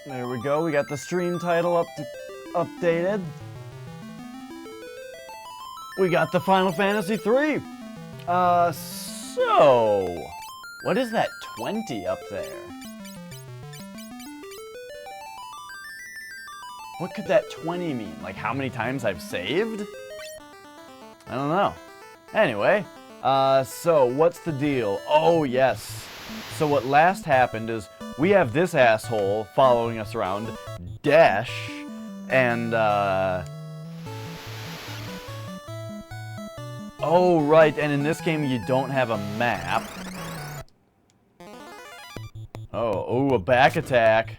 There we go. We got the stream title updated. We got the Final Fantasy 3. So what is that 20 up there? What could that 20 mean? Like how many times I've saved? I don't know. Anyway, so what's the deal? Oh, yes. So what last happened is we have this asshole following us around, Dash, and, oh, right, and in this game you don't have a map. Oh, a back attack.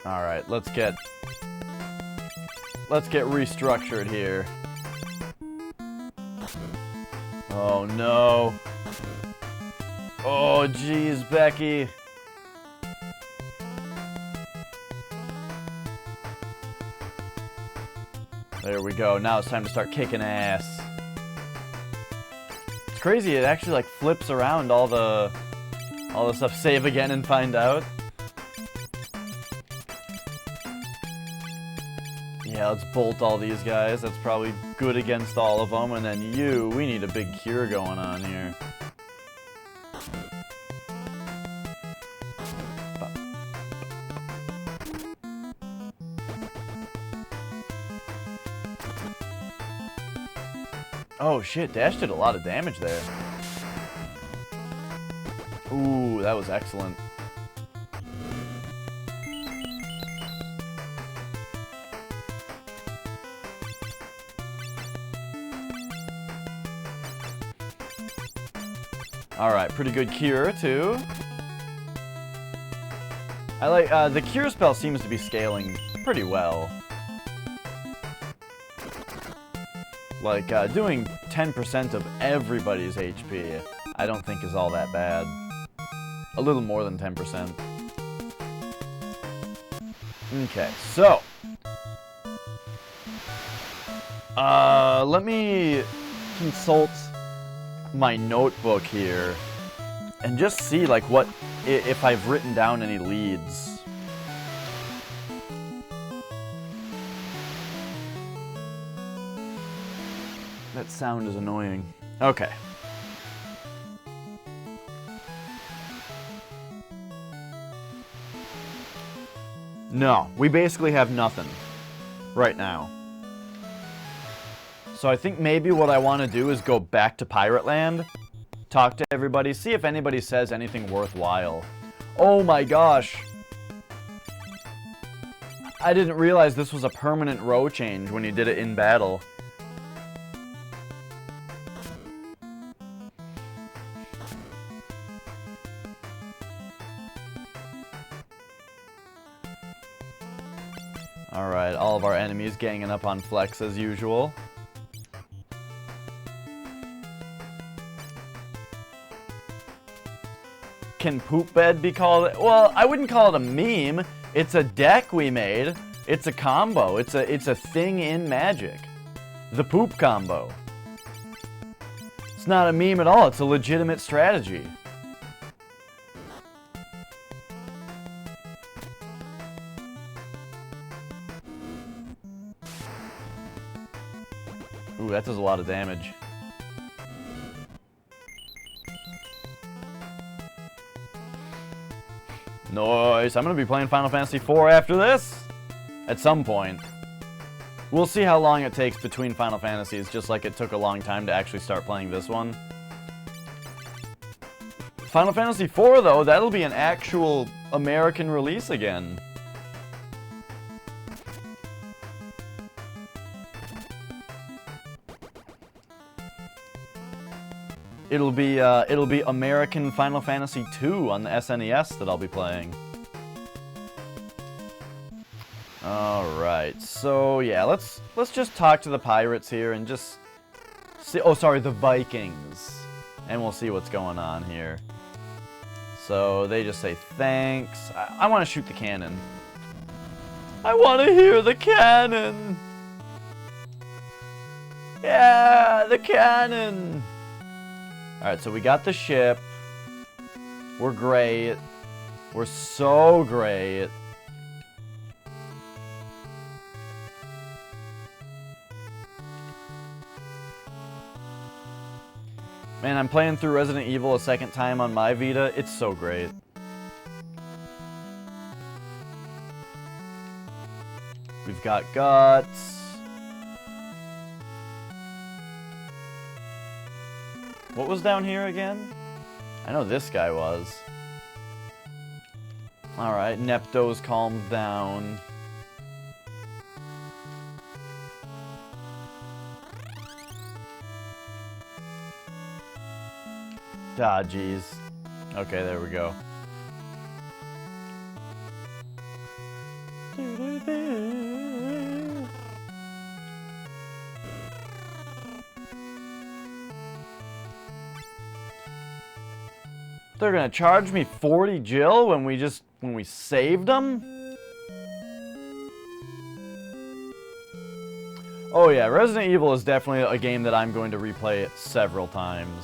Alright, let's get restructured here. Oh no. Oh jeez, Becky. There we go. Now it's time to start kicking ass. It's crazy, it actually like flips around all the stuff. Save again and find out. Yeah, let's bolt all these guys. That's probably good against all of them. And then you, we need a big cure going on here. Oh shit, Dash did a lot of damage there. Ooh, that was excellent. Alright, pretty good cure, too. I like, the cure spell seems to be scaling pretty well. Like, doing 10% of everybody's HP, I don't think is all that bad. A little more than 10%. Okay, so. Let me consult my notebook here and just see like what if I've written down any leads. That sound is annoying. Okay. No, we basically have nothing right now. So I think maybe what I want to do is go back to Pirate Land, talk to everybody, see if anybody says anything worthwhile. Oh my gosh. I didn't realize this was a permanent row change when you did it in battle. Alright, all of our enemies ganging up on Flex as usual. Can Poop Bed be called? Well, I wouldn't call it a meme. It's a deck we made. It's a combo. It's a thing in Magic. The poop combo. It's not a meme at all. It's a legitimate strategy. Ooh, that does a lot of damage. Nice. I'm going to be playing Final Fantasy IV after this. At some point. We'll see how long it takes between Final Fantasies, just like it took a long time to actually start playing this one. Final Fantasy IV, though, that'll be an actual American release again. It'll be American Final Fantasy II on the SNES that I'll be playing. Alright, so yeah, let's just talk to the pirates here and just see, oh sorry, the Vikings. And we'll see what's going on here. So they just say thanks. I want to shoot the cannon. I want to hear the cannon. Yeah, the cannon. Alright, so we got the ship. We're great. We're so great. Man, I'm playing through Resident Evil a second time on my Vita. It's so great. We've got guts. What was down here again? I know this guy was. Alright, Nepto's calmed down. Ah, jeez. Okay, there we go. They're gonna charge me 40 Jill when we saved them? Oh yeah, Resident Evil is definitely a game that I'm going to replay several times.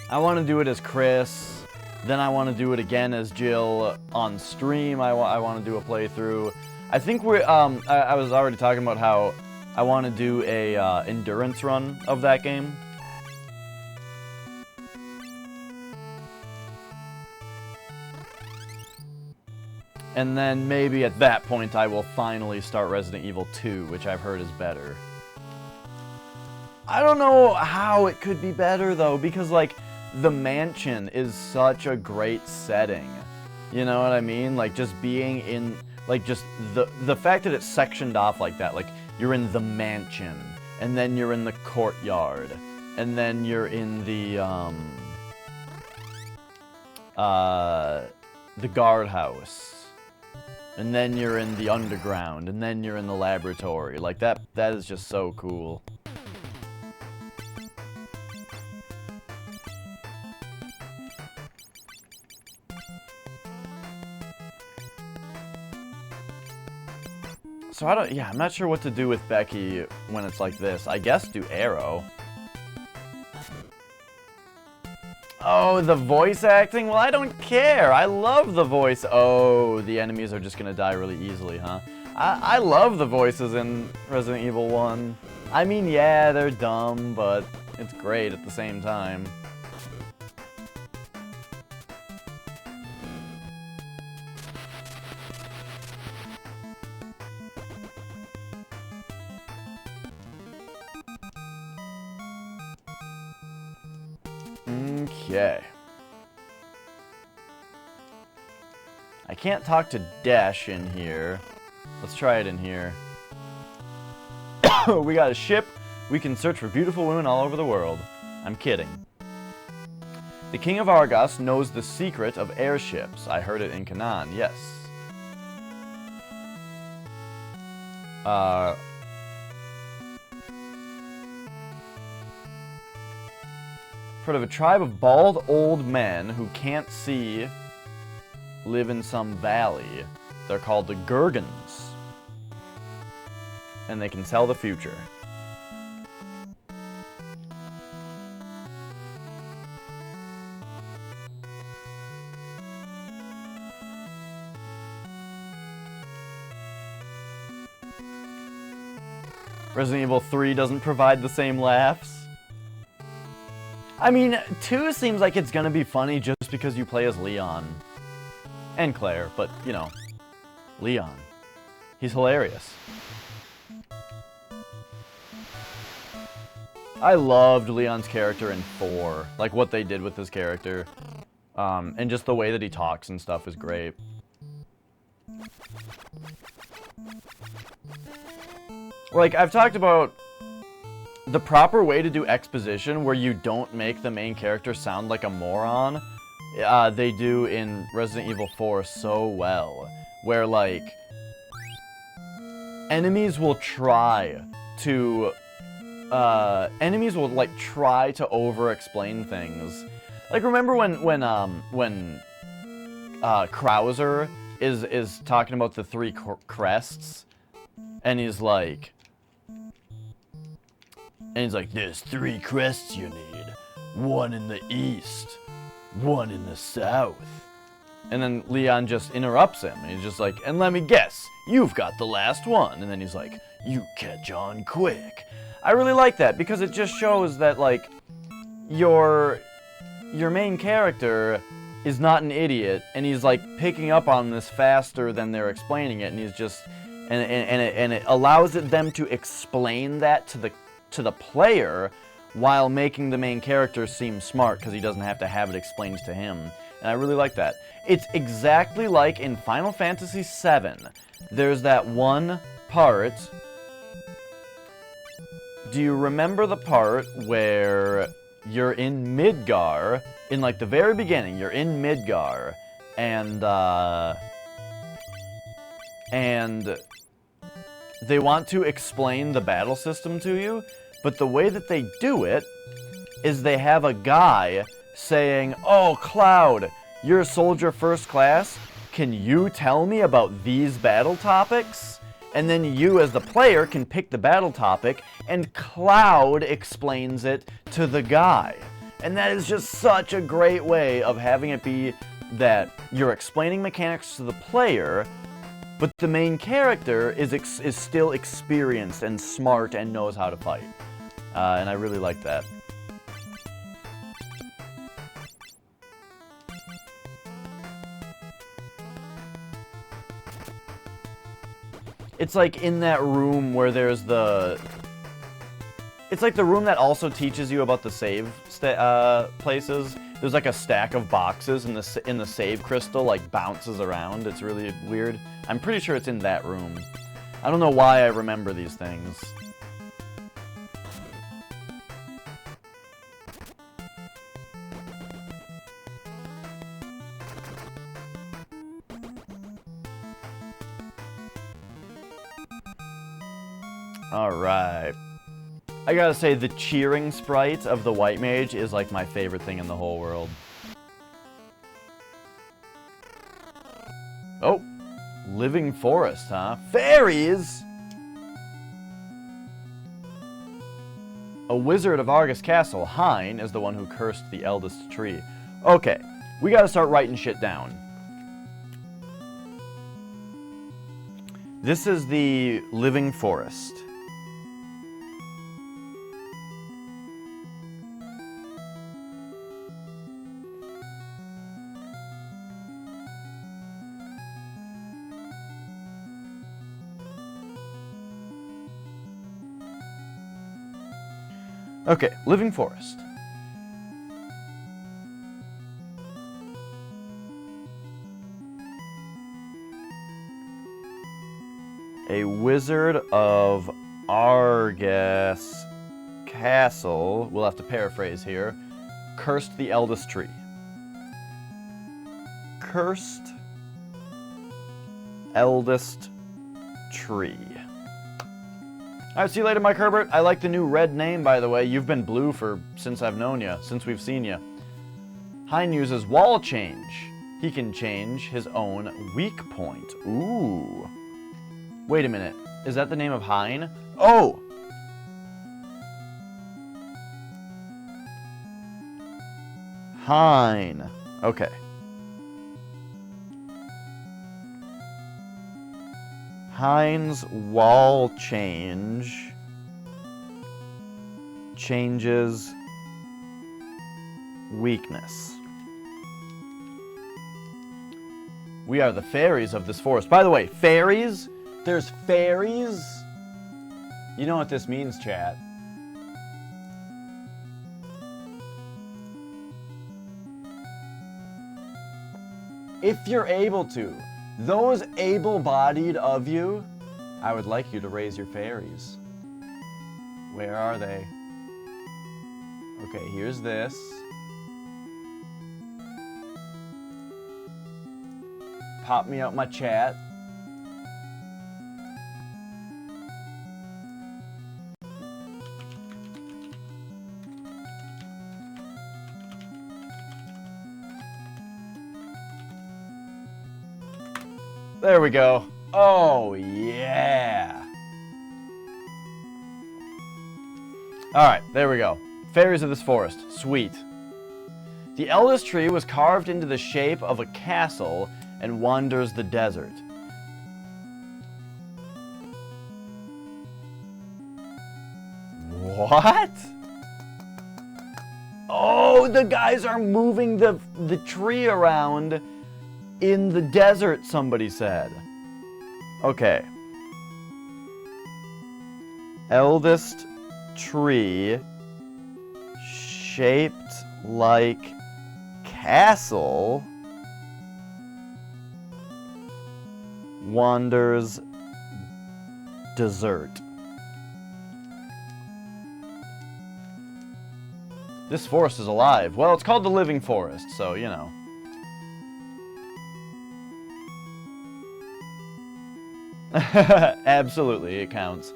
I want to do it as Chris, then I want to do it again as Jill on stream. I want to do a playthrough. I think we're, I was already talking about how I want to do a endurance run of that game. And then maybe at that point I will finally start Resident Evil 2, which I've heard is better. I don't know how it could be better though, because like, the mansion is such a great setting. You know what I mean? Like just being in, like just the fact that it's sectioned off like that, like you're in the mansion, and then you're in the courtyard, and then you're in the guardhouse, and then you're in the underground, and then you're in the laboratory. Like that is just so cool. So I'm not sure what to do with Becky when it's like this. I guess do arrow. Oh, the voice acting? Well, I don't care. I love the voice. Oh, the enemies are just gonna die really easily, huh? I love the voices in Resident Evil 1. I mean, yeah, they're dumb, but it's great at the same time. Okay. I can't talk to Dash in here. Let's try it in here. We got a ship. We can search for beautiful women all over the world. I'm kidding. The King of Argos knows the secret of airships. I heard it in Canaan. Yes. Part of a tribe of bald old men who can't see live in some valley. They're called the Gurgons. And they can tell the future. Resident Evil 3 doesn't provide the same laughs. I mean, 2 seems like it's gonna be funny just because you play as Leon. And Claire, but, you know, Leon. He's hilarious. I loved Leon's character in 4. Like, what they did with his character. And just the way that he talks and stuff is great. Like, I've talked about the proper way to do exposition where you don't make the main character sound like a moron. They do in Resident Evil 4 so well. Where, like, enemies will try to... like, try to over-explain things. Like, remember when Krauser is talking about the 3 crests? And he's like, there's 3 crests you need. one in the east, one in the south. And then Leon just interrupts him. And he's just like, and let me guess, you've got the last one. And then he's like, you catch on quick. I really like that because it just shows that, like, your main character is not an idiot, and he's like picking up on this faster than they're explaining it, and he's just and it allows them to explain that to the player while making the main character seem smart because he doesn't have to have it explained to him. And I really like that. It's exactly like in Final Fantasy VII. There's that one part. Do you remember the part where you're in Midgar, in like the very beginning, you're in Midgar, and they want to explain the battle system to you, but the way that they do it is they have a guy saying, oh, Cloud, you're a soldier first class, can you tell me about these battle topics? And then you, as the player, can pick the battle topic, and Cloud explains it to the guy. And that is just such a great way of having it be that you're explaining mechanics to the player, but the main character is still experienced and smart and knows how to fight. And I really like that. It's like in that room where there's the... It's like the room that also teaches you about the save places. There's like a stack of boxes and the save crystal like bounces around. It's really weird. I'm pretty sure it's in that room. I don't know why I remember these things. Alright. I gotta say, the cheering sprite of the White Mage is like my favorite thing in the whole world. Oh! Living forest, huh? Fairies! A wizard of Argus Castle, Hein, is the one who cursed the eldest tree. Okay, we gotta start writing shit down. This is the living forest. Okay, living forest. A wizard of Argus Castle, we'll have to paraphrase here, cursed the eldest tree. Cursed eldest tree. Alright, see you later, Mike Herbert. I like the new red name, by the way. You've been blue since I've known you, since we've seen you. Hein uses wall change. He can change his own weak point. Ooh. Wait a minute. Is that the name of Hein? Oh! Hein. Okay. Hein's wall change changes weakness. We are the fairies of this forest. By the way, fairies? There's fairies? You know what this means, chat. If you're able to. Those able-bodied of you, I would like you to raise your fairies. Where are they? Okay, here's this. Pop me out my chat. There we go. Oh, yeah. All right, there we go. Fairies of this forest. Sweet. The eldest tree was carved into the shape of a castle and wanders the desert. What? Oh, the guys are moving the tree around in the desert, somebody said. Okay. Eldest tree shaped like castle wanders desert. This forest is alive. Well, it's called the Living Forest, so, you know. Absolutely, it counts.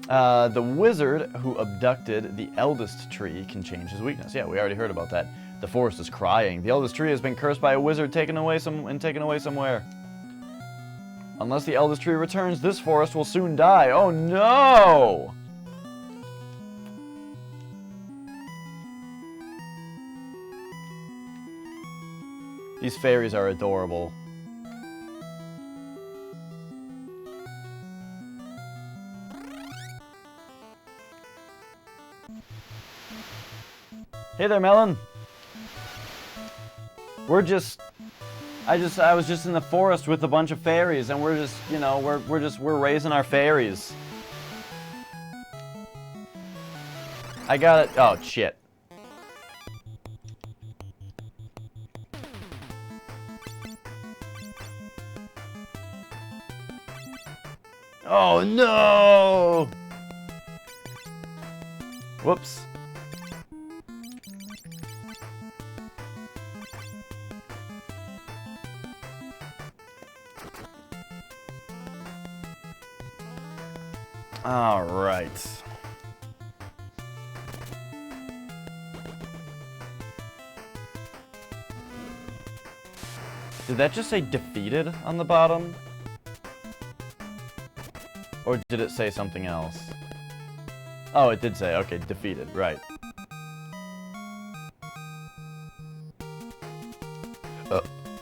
The wizard who abducted the eldest tree can change his weakness. Yeah, we already heard about that. The forest is crying. The eldest tree has been cursed by a wizard taken away somewhere. Unless the eldest tree returns, this forest will soon die. Oh no! These fairies are adorable. Hey there, Melon. I was just in the forest with a bunch of fairies, and we're just, you know, we're raising our fairies. I got it. Oh shit. Oh no! Whoops. All right. Did that just say defeated on the bottom? Or did it say something else? Oh, it did say, okay, defeated, right.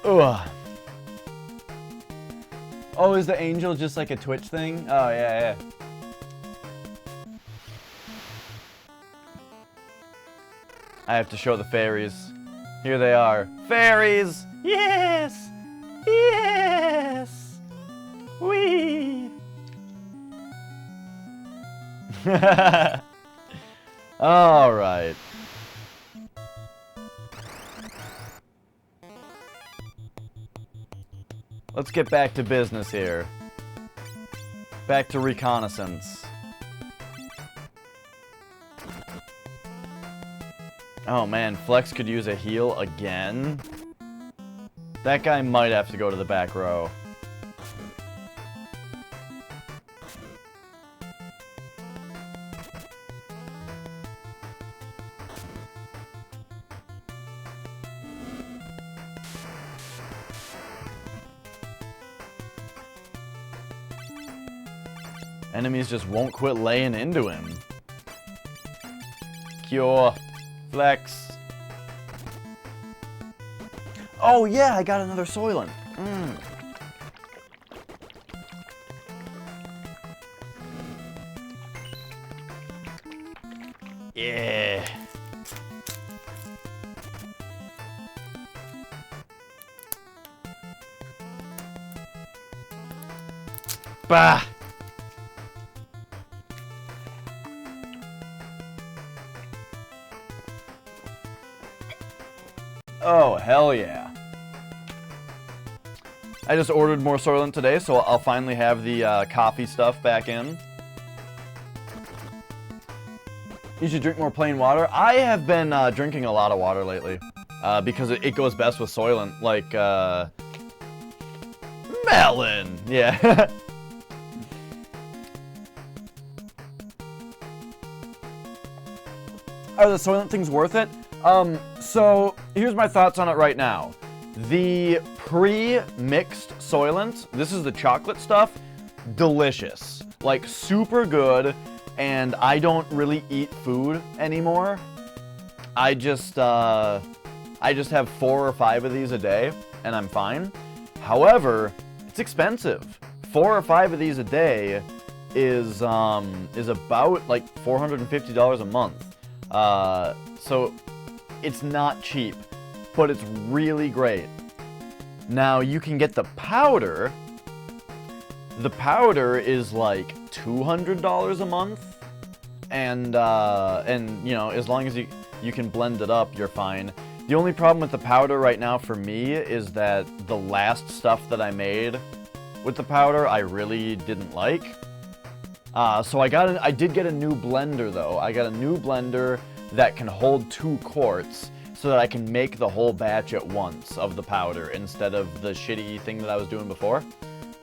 Oh, is the angel just like a Twitch thing? Oh, yeah. I have to show the fairies. Here they are. Fairies! Yes! Yes! Wee! All right. Let's get back to business here. Back to reconnaissance. Oh man, Flex could use a heal again. That guy might have to go to the back row. Enemies just won't quit laying into him. Cure. Flex. Oh yeah, I got another Soylent. Yeah. Bah. Oh, hell yeah. I just ordered more Soylent today, so I'll finally have the coffee stuff back in. You should drink more plain water. I have been drinking a lot of water lately because it goes best with Soylent. Like, melon! Yeah. Are the Soylent things worth it? So here's my thoughts on it right now. The pre-mixed Soylent, this is the chocolate stuff, delicious. Like super good, and I don't really eat food anymore. I just have 4 or 5 of these a day, and I'm fine. However, it's expensive. 4 or 5 of these a day is about like $450 a month. So it's not cheap, but it's really great. Now you can get the powder. The powder is like $200 a month, and you know, as long as you can blend it up, you're fine. The only problem with the powder right now for me is that the last stuff that I made with the powder I really didn't like. So I did get a new blender though. I got a new blender that can hold 2 quarts so that I can make the whole batch at once of the powder instead of the shitty thing that I was doing before,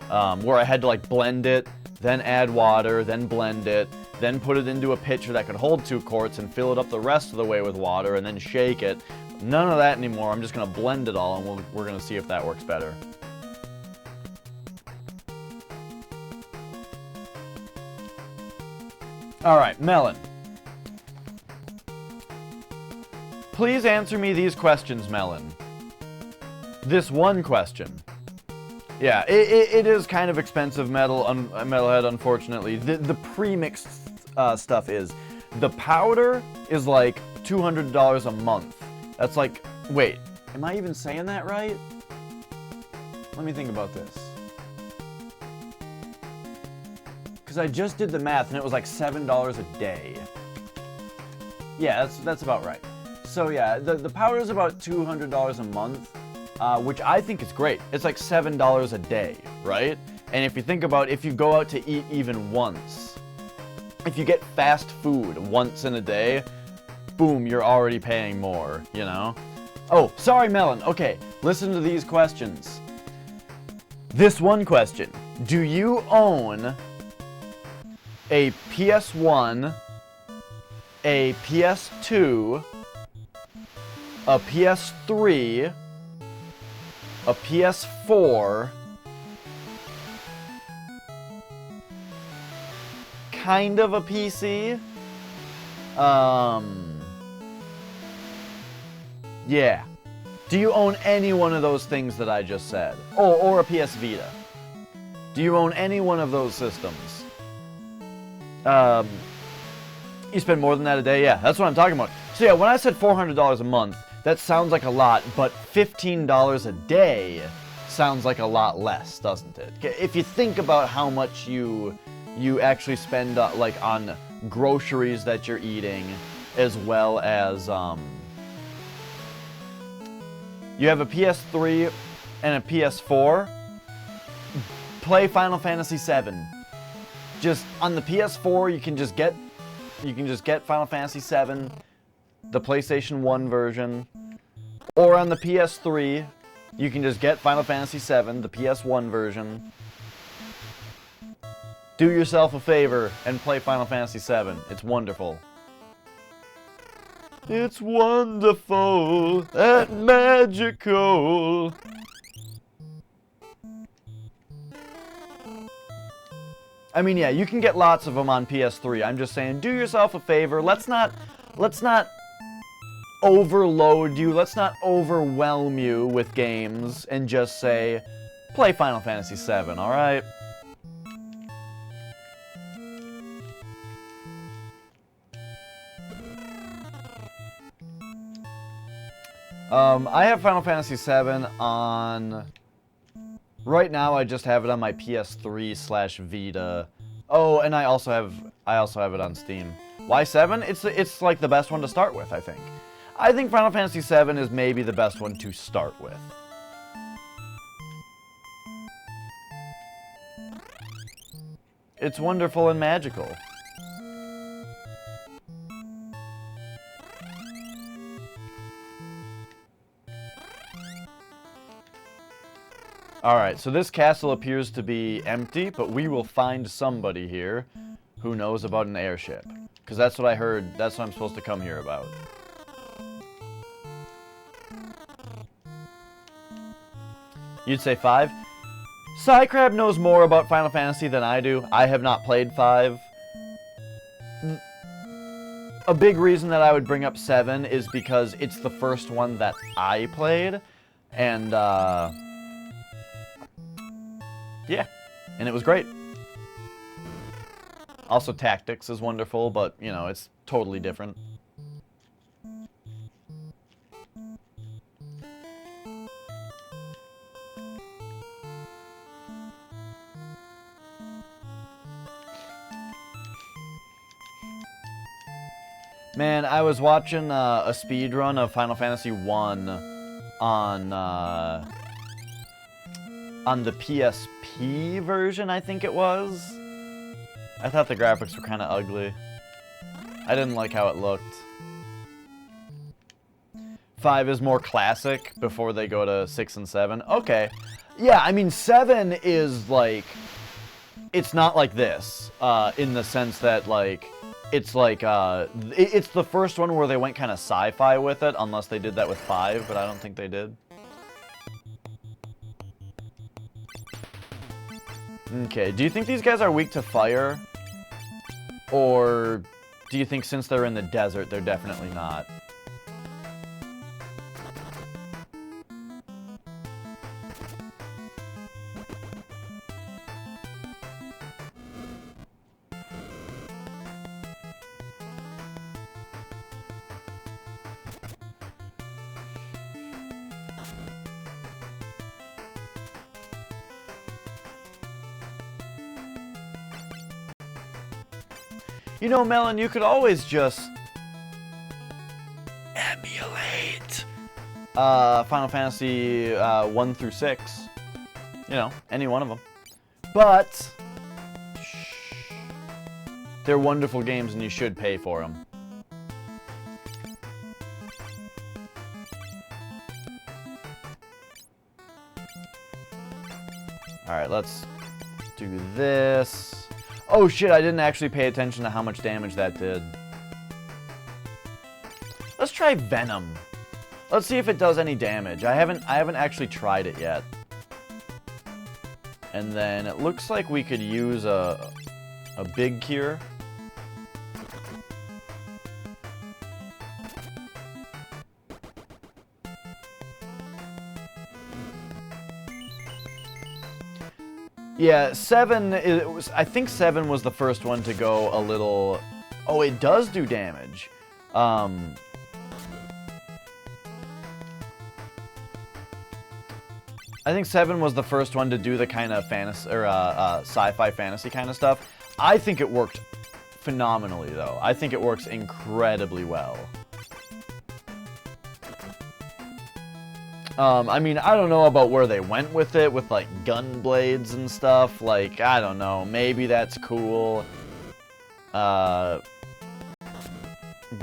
where I had to like blend it, then add water, then blend it, then put it into a pitcher that could hold 2 quarts and fill it up the rest of the way with water and then shake it. None of that anymore. I'm just going to blend it all and we're going to see if that works better. Alright, Melon. Please answer me these questions, Melon. This one question. Yeah, it is kind of expensive Metalhead, unfortunately. The pre-mixed stuff is. The powder is like $200 a month. That's like, wait, am I even saying that right? Let me think about this. Because I just did the math and it was like $7 a day. Yeah, that's about right. So yeah, the powder is about $200 a month, which I think is great. It's like $7 a day, right? And if you think about if you go out to eat even once, if you get fast food once in a day, boom, you're already paying more, you know? Oh, sorry, Melon. Okay, listen to these questions. This one question. Do you own a PS1, a PS2, a PS3, a PS4, kind of a PC? Yeah. Do you own any one of those things that I just said? Oh, or a PS Vita? Do you own any one of those systems? You spend more than that a day? Yeah, that's what I'm talking about. So yeah, when I said $400 a month, that sounds like a lot, but $15 a day sounds like a lot less, doesn't it? If you think about how much you actually spend like on groceries that you're eating, as well as you have a PS3 and a PS4, play Final Fantasy VII. Just on the PS4, you can just get Final Fantasy VII, the PlayStation 1 version, or on the PS3, you can just get Final Fantasy VII, the PS1 version. Do yourself a favor and play Final Fantasy VII. It's wonderful. It's wonderful and magical. I mean, yeah, you can get lots of them on PS3. I'm just saying, do yourself a favor. Let's not overload you. Let's not overwhelm you with games and just say, play Final Fantasy VII, all right? I have Final Fantasy VII on... Right now, I just have it on my PS3/Vita. Oh, and I also have it on Steam. Why 7? It's like the best one to start with, I think. I think Final Fantasy VII is maybe the best one to start with. It's wonderful and magical. Alright, so this castle appears to be empty, but we will find somebody here who knows about an airship. Because that's what I heard, that's what I'm supposed to come here about. You'd say 5? Psycrab knows more about Final Fantasy than I do. I have not played 5. a big reason that I would bring up 7 is because it's the first one that I played, and, yeah, and it was great. Also, Tactics is wonderful, but, you know, it's totally different. Man, I was watching a speedrun of Final Fantasy 1 on the PSP version, I think it was. I thought the graphics were kind of ugly. I didn't like how it looked. 5 is more classic before they go to 6 and 7. Okay. Yeah, I mean, 7 is, like... It's not like this, in the sense that, like... It's like, it's the first one where they went kind of sci-fi with it, unless they did that with 5, but I don't think they did. Okay, do you think these guys are weak to fire? Or do you think since they're in the desert, they're definitely not? You know, Melon, you could always just emulate Final Fantasy 1 through 6. You know, any one of them. But they're wonderful games and you should pay for them. Alright, let's do this. Oh shit, I didn't actually pay attention to how much damage that did. Let's try Venom. Let's see if it does any damage. I haven't actually tried it yet. And then it looks like we could use a big cure. Yeah, 7, I think 7 was the first one to go a little... Oh, it does do damage. I think 7 was the first one to do the kind of fantasy, or sci-fi fantasy kind of stuff. I think it worked phenomenally, though. I think it works incredibly well. I mean, I don't know about where they went with it, with, like, gun blades and stuff. Like, I don't know. Maybe that's cool. But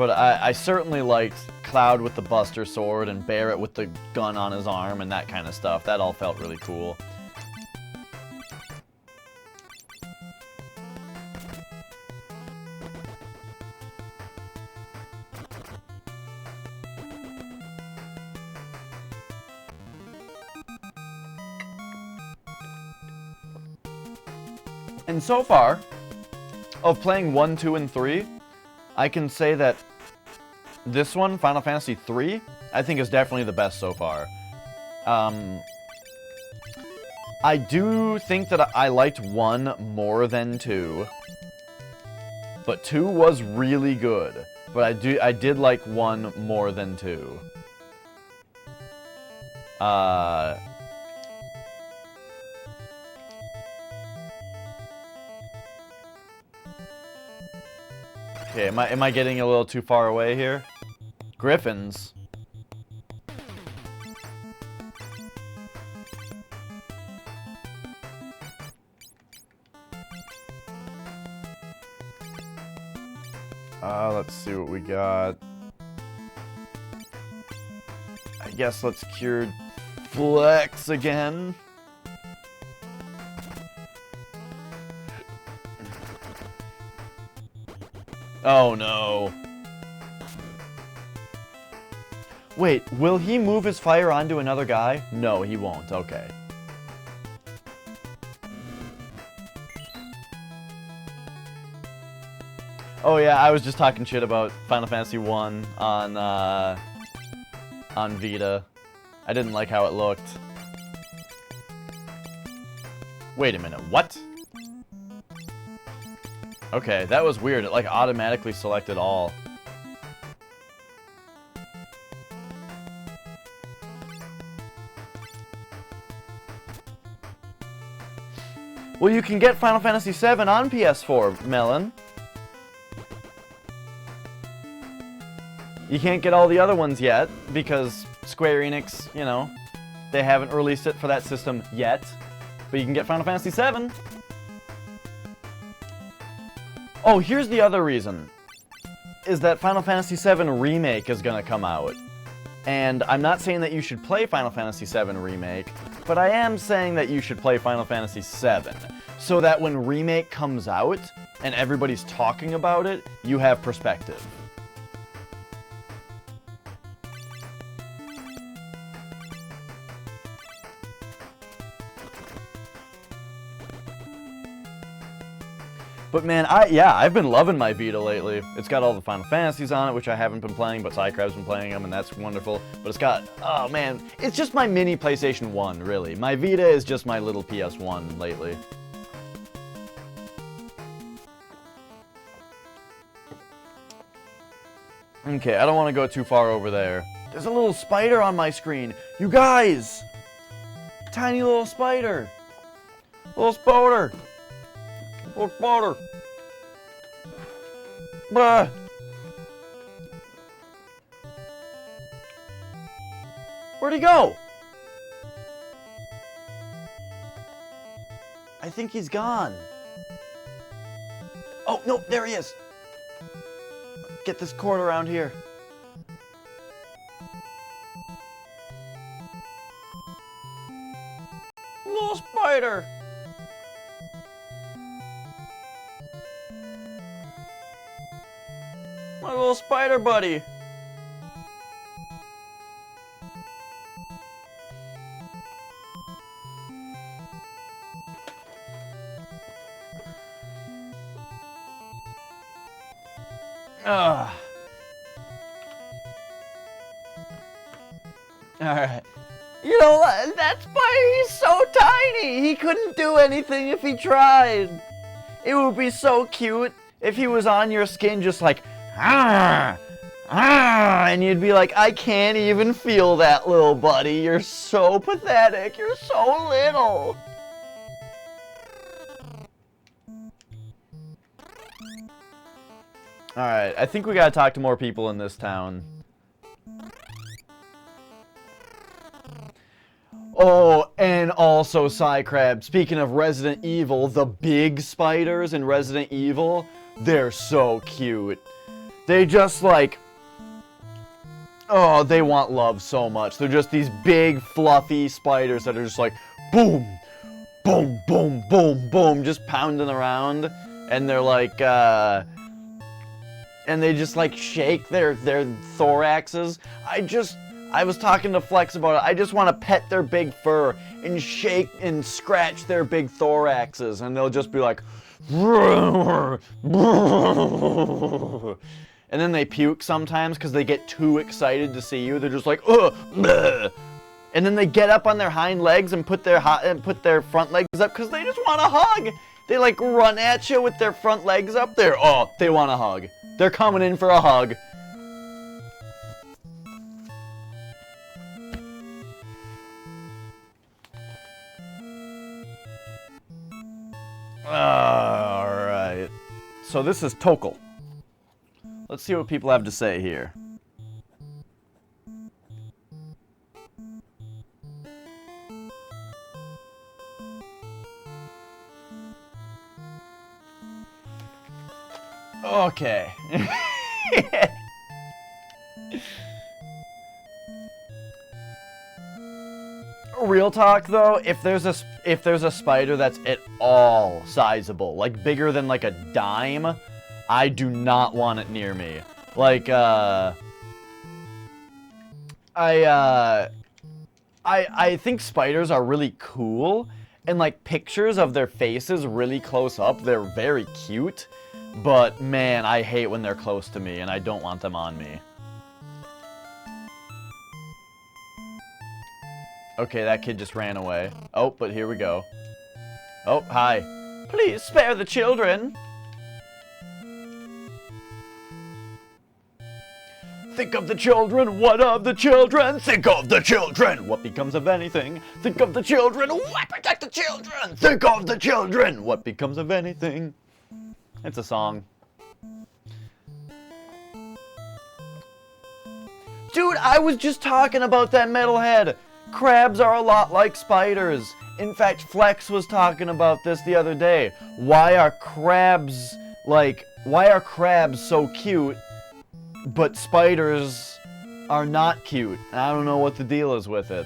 I certainly liked Cloud with the Buster Sword and Barret with the gun on his arm and that kind of stuff. That all felt really cool. And so far, of playing 1, 2, and 3, I can say that this one, Final Fantasy 3, I think is definitely the best so far. I do think that I liked 1 more than 2, but 2 was really good. But I did like 1 more than 2. Okay, am I getting a little too far away here? Griffins. Let's see what we got. I guess let's cure Flex again. Oh no. Wait, will he move his fire onto another guy? No, he won't. Okay. Oh yeah, I was just talking shit about Final Fantasy 1 on Vita. I didn't like how it looked. Wait a minute, what? Okay, that was weird. It like automatically selected all. Well, you can get Final Fantasy VII on PS4, Melon. You can't get all the other ones yet, because Square Enix, you know, they haven't released it for that system yet. But you can get Final Fantasy VII. Oh, here's the other reason. Is that Final Fantasy VII Remake is gonna come out. And I'm not saying that you should play Final Fantasy VII Remake, but I am saying that you should play Final Fantasy VII. So that when Remake comes out, and everybody's talking about it, you have perspective. But man, I've been loving my Vita lately. It's got all the Final Fantasies on it, which I haven't been playing, but Cycrab's been playing them, and that's wonderful. But it's got, oh man, it's just my mini PlayStation 1, really. My Vita is just my little PS1 lately. Okay, I don't want to go too far over there. There's a little spider on my screen. You guys! Tiny little spider. Little spider. Little spider. Bruh. Where'd he go? I think he's gone. Oh, no, there he is. Get this cord around here. Little spider. My little spider buddy. Alright. You know, that spider, he's so tiny! He couldn't do anything if he tried! It would be so cute if he was on your skin just like, ah, ah, and you'd be like, I can't even feel that, little buddy. You're so pathetic. You're so little. Alright, I think we gotta talk to more people in this town. Oh, and also Cycrab, speaking of Resident Evil, the big spiders in Resident Evil, they're so cute. They just like, oh, they want love so much. They're just these big, fluffy spiders that are just like, boom, boom, boom, boom, boom, just pounding around. And they're like, and they just like shake their thoraxes. I was talking to Flex about it. I just want to pet their big fur and shake and scratch their big thoraxes, and they'll just be like, and then they puke sometimes because they get too excited to see you. They're just like, ugh, bleh. And then they get up on their hind legs and put their front legs up because they just want a hug. They like run at you with their front legs up there. Oh, they want a hug. They're coming in for a hug. Alright. So this is Tokel. Let's see what people have to say here. Okay. Real talk though, if there's a spider that's at all sizable, like bigger than like a dime, I do not want it near me. Like I think spiders are really cool, and like pictures of their faces really close up, they're very cute. But, man, I hate when they're close to me, and I don't want them on me. Okay, that kid just ran away. Oh, but here we go. Oh, hi. Please spare the children. Think of the children, what of the children? Think of the children, what becomes of anything? Think of the children, why protect the children? Think of the children, what becomes of anything? It's a song. Dude, I was just talking about that metalhead. Crabs are a lot like spiders. In fact, Flex was talking about this the other day. Why are crabs so cute, but spiders are not cute? I don't know what the deal is with it.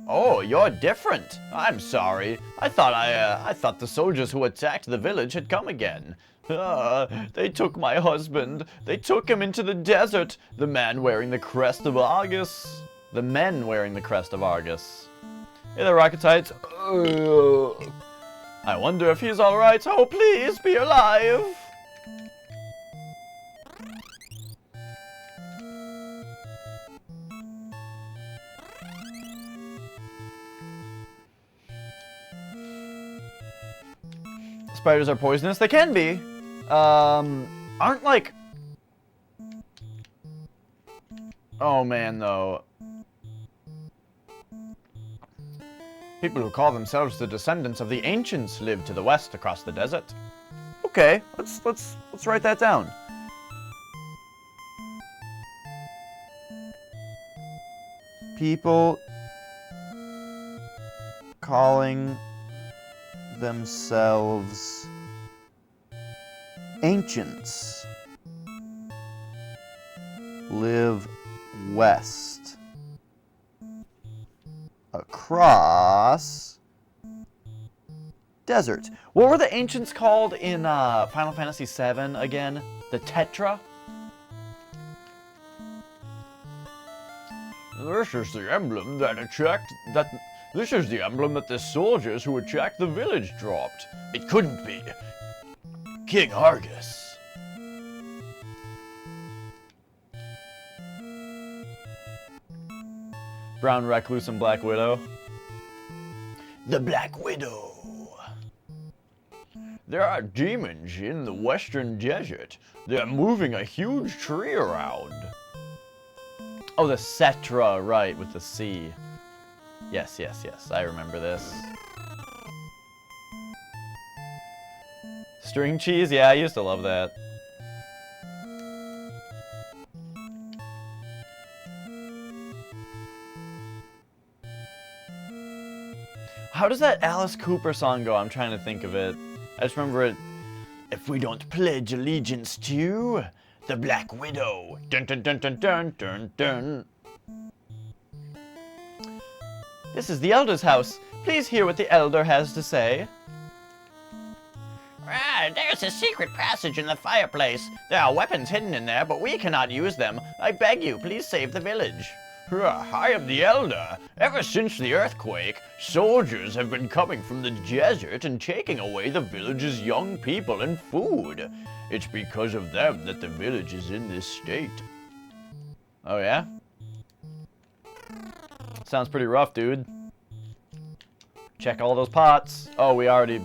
Oh, you're different. I'm sorry. I thought the soldiers who attacked the village had come again. They took my husband. They took him into the desert. The man wearing the crest of Argus. The men wearing the crest of Argus. Hey there, Rocketites. I wonder if he's alright. Oh, please be alive. Spiders are poisonous. They can be. Aren't like... Oh man, though. People who call themselves the descendants of the ancients live to the west across the desert. Okay, let's write that down. People calling themselves ancients live west across desert. What were the ancients called in Final Fantasy VII again? The Tetra? This is the emblem This is the emblem that the soldiers who attacked the village dropped. It couldn't be. King Argus. Brown Recluse and Black Widow. The Black Widow. There are demons in the western desert. They're moving a huge tree around. Oh, the Cetra, right, with the C. Yes, I remember this. String cheese? Yeah, I used to love that. How does that Alice Cooper song go? I'm trying to think of it. I just remember it. If we don't pledge allegiance to the Black Widow. Dun dun dun dun dun dun dun. This is the Elder's house. Please hear what the Elder has to say. There's a secret passage in the fireplace. There are weapons hidden in there, but we cannot use them. I beg you, please save the village. I am the Elder. Ever since the earthquake, soldiers have been coming from the desert and taking away the village's young people and food. It's because of them that the village is in this state. Oh yeah? Sounds pretty rough, dude. Check all those pots. Oh, we already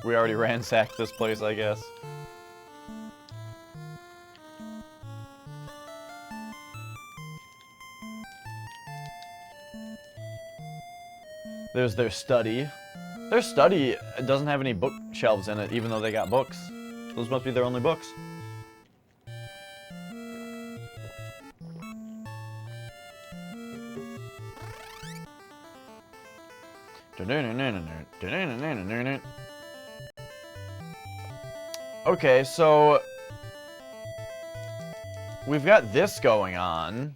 ransacked this place, I guess. There's their study. Their study doesn't have any bookshelves in it, even though they got books. Those must be their only books. Okay, so we've got this going on.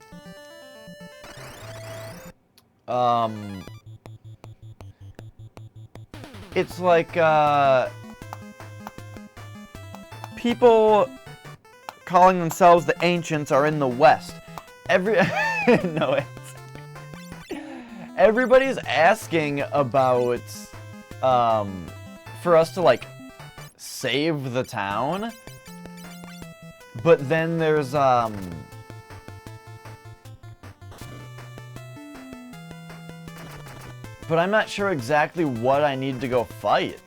It's like, people calling themselves the ancients are in the West. No, everybody's asking about, for us to, like, save the town. But then there's, but I'm not sure exactly what I need to go fight.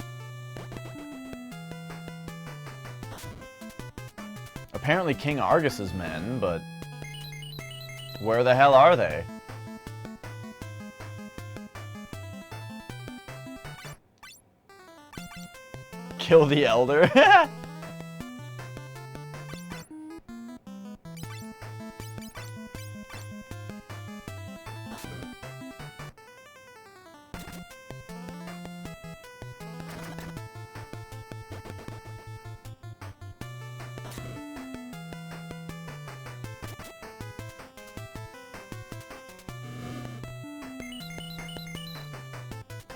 Apparently King Argus's men, but where the hell are they? Kill the Elder?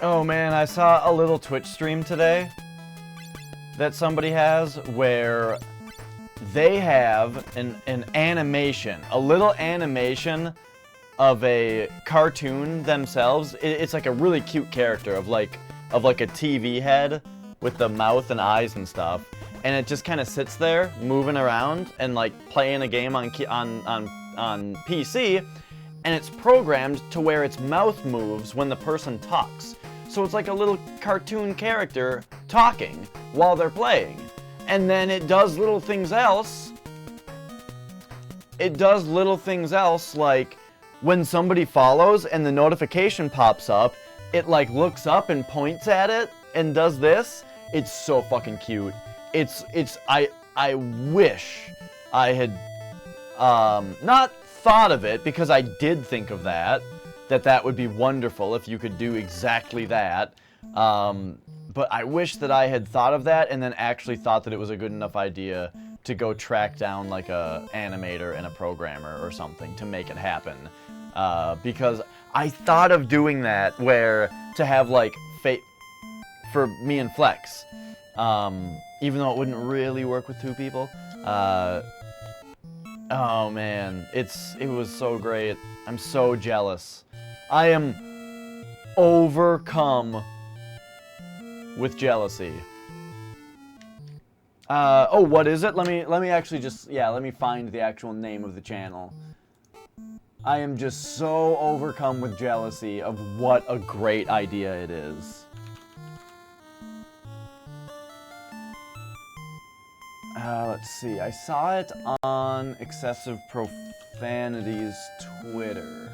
Oh man, I saw a little Twitch stream today that somebody has where they have an animation, a little animation of a cartoon themselves. It's like a really cute character of like a TV head with the mouth and eyes and stuff, and it just kind of sits there moving around and like playing a game on PC, and it's programmed to where its mouth moves when the person talks. So it's like a little cartoon character talking while they're playing. And then it does little things else. It does little things else, like when somebody follows and the notification pops up, it like looks up and points at it and does this. It's so fucking cute. I wish I had not thought of it, because I did think of that would be wonderful if you could do exactly that. But I wish that I had thought of that and then actually thought that it was a good enough idea to go track down like a animator and a programmer or something to make it happen. Because I thought of doing that, where to have like for me and Flex, even though it wouldn't really work with two people. Oh man, it was so great. I'm so jealous. I am overcome with jealousy. Oh, what is it? Let me actually just, yeah, let me find the actual name of the channel. I am just so overcome with jealousy of what a great idea it is. Let's see, I saw it on Excessive Profanity's Twitter.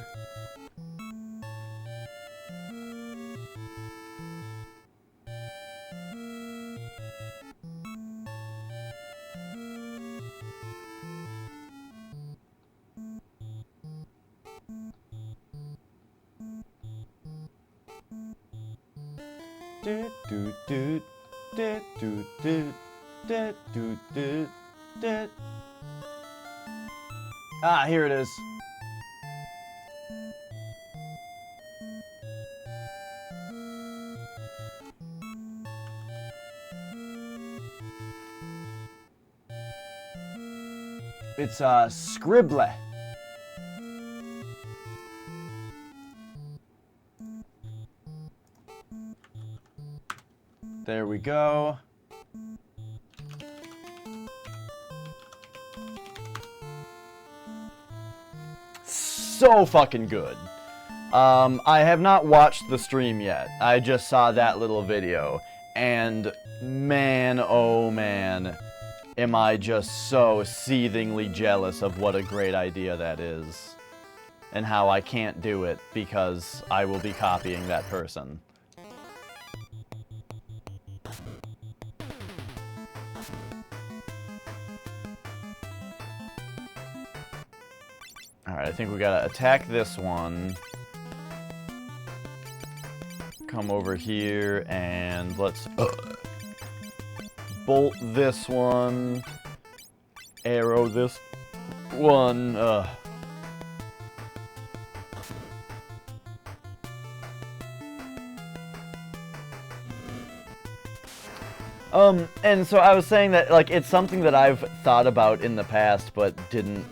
Ah, here it is. It's Scribble. There we go. So fucking good. I have not watched the stream yet. I just saw that little video, and man, oh man, am I just so seethingly jealous of what a great idea that is, and how I can't do it because I will be copying that person. Alright, I think we gotta attack this one. Come over here and let's bolt this one. Arrow this one. And so I was saying that, like, it's something that I've thought about in the past but didn't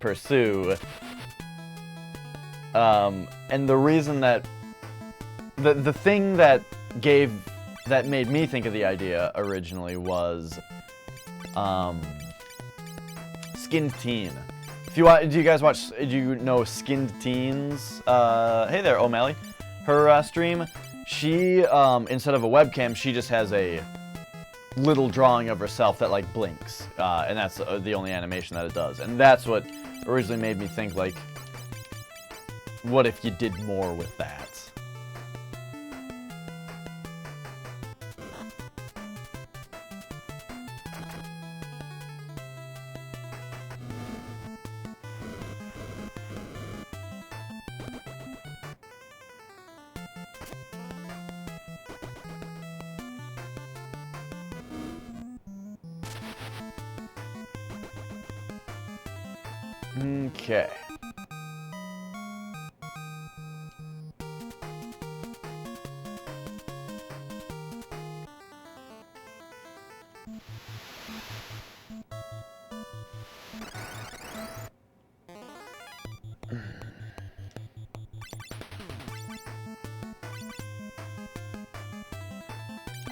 pursue. And the reason that the thing that gave that made me think of the idea originally was Skinned Teen. If you do you guys watch? Do you know Skinned Teens? Hey there, O'Malley. Her stream. She instead of a webcam, she just has a little drawing of herself that like blinks, and that's the only animation that it does. And that's what originally made me think, like, what if you did more with that? Okay.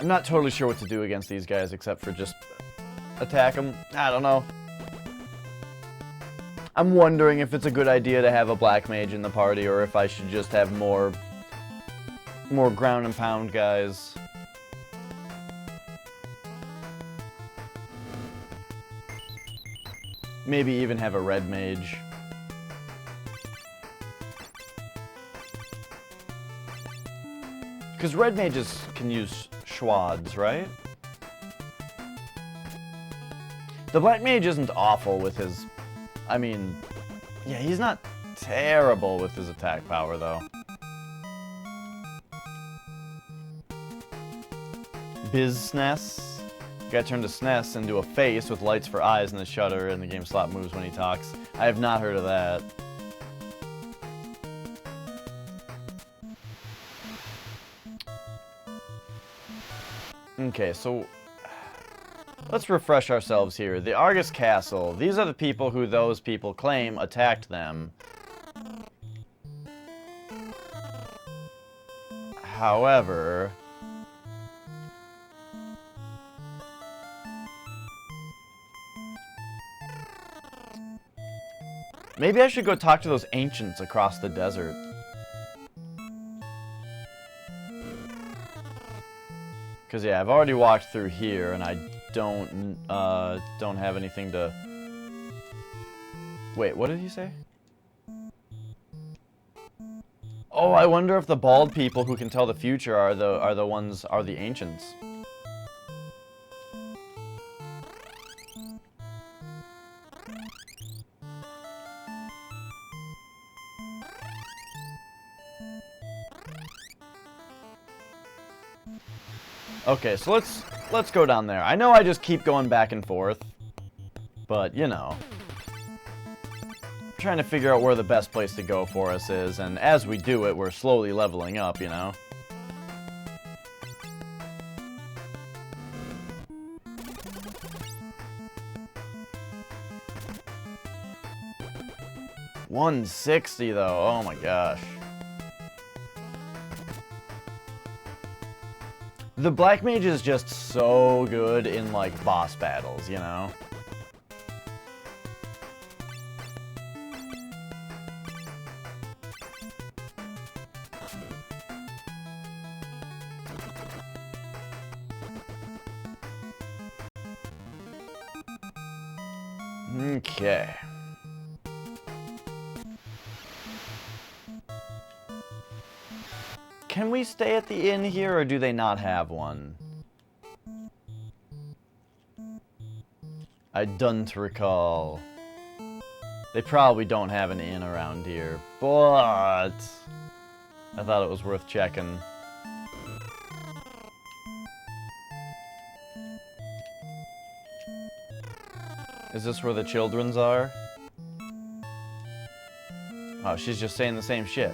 I'm not totally sure what to do against these guys except for just attack them. I don't know. I'm wondering if it's a good idea to have a black mage in the party, or if I should just have more ground and pound guys. Maybe even have a red mage. Because red mages can use schwads, right? The black mage isn't awful with his... I mean, yeah, he's not terrible with his attack power, though. Biz SNES. You gotta turn to SNES into a face with lights for eyes and the shutter, and the game slot moves when he talks. I have not heard of that. Okay, so... let's refresh ourselves here. The Argus Castle. These are the people who those people claim attacked them. However... maybe I should go talk to those ancients across the desert. Because, yeah, I've already walked through here, and I don't have anything to... wait, what did he say? Oh, I wonder if the bald people who can tell the future are the ancients. Okay, so let's go down there. I know I just keep going back and forth, but you know, trying to figure out where the best place to go for us is, and as we do it, we're slowly leveling up, you know. $160 though, oh my gosh. The Black Mage is just so good in, like, boss battles, you know? Okay. Can we stay at the inn here, or do they not have one? I don't recall. They probably don't have an inn around here, but I thought it was worth checking. Is this where the children's are? Oh, she's just saying the same shit.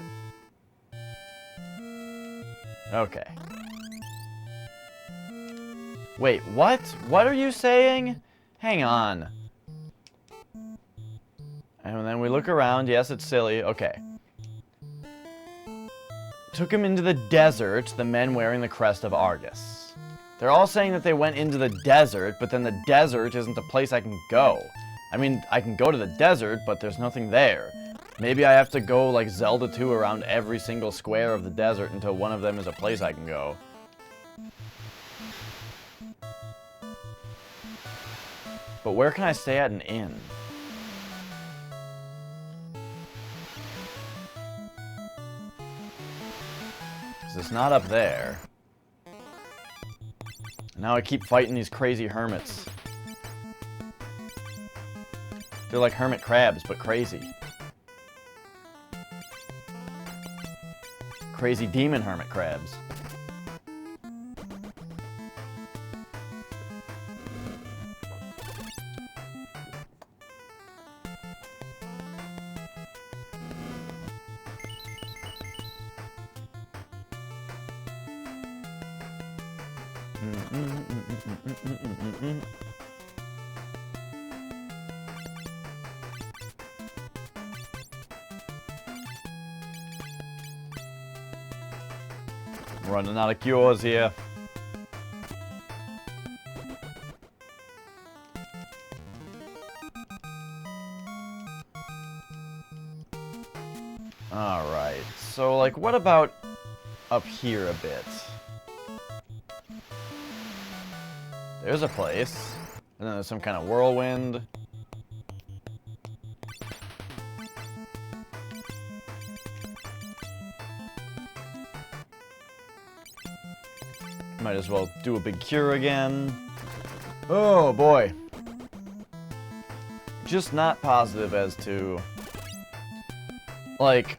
Okay. Wait, what? What are you saying? Hang on. And then we look around. Yes, it's silly. Okay. Took him into the desert, the men wearing the crest of Argus. They're all saying that they went into the desert, but then the desert isn't a place I can go. I mean, I can go to the desert, but there's nothing there. Maybe I have to go like Zelda 2 around every single square of the desert until one of them is a place I can go. But where can I stay at an inn? Because it's not up there. Now I keep fighting these crazy hermits. They're like hermit crabs, but crazy. Crazy demon hermit crabs. Running out of cures here. Alright, so like what about up here a bit? There's a place. And then there's some kind of whirlwind. Might as well do a big cure again. Oh boy. Just not positive as to... Like...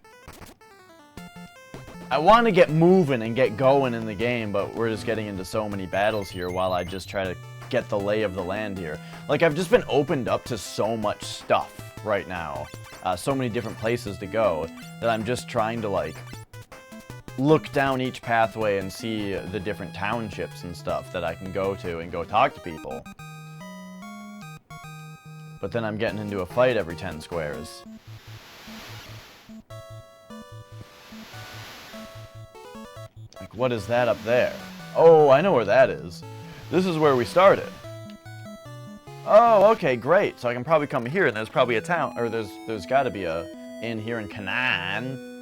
I want to get moving and get going in the game, but we're just getting into so many battles here while I just try to get the lay of the land here. Like, I've just been opened up to so much stuff right now. So many different places to go that I'm just trying to, like... look down each pathway and see the different townships and stuff that I can go to and go talk to people. But then I'm getting into a fight every 10 squares. Like, what is that up there? Oh, I know where that is. This is where we started. Oh, okay, great. So I can probably come here and there's probably a town, or there's gotta be a inn here in Canaan.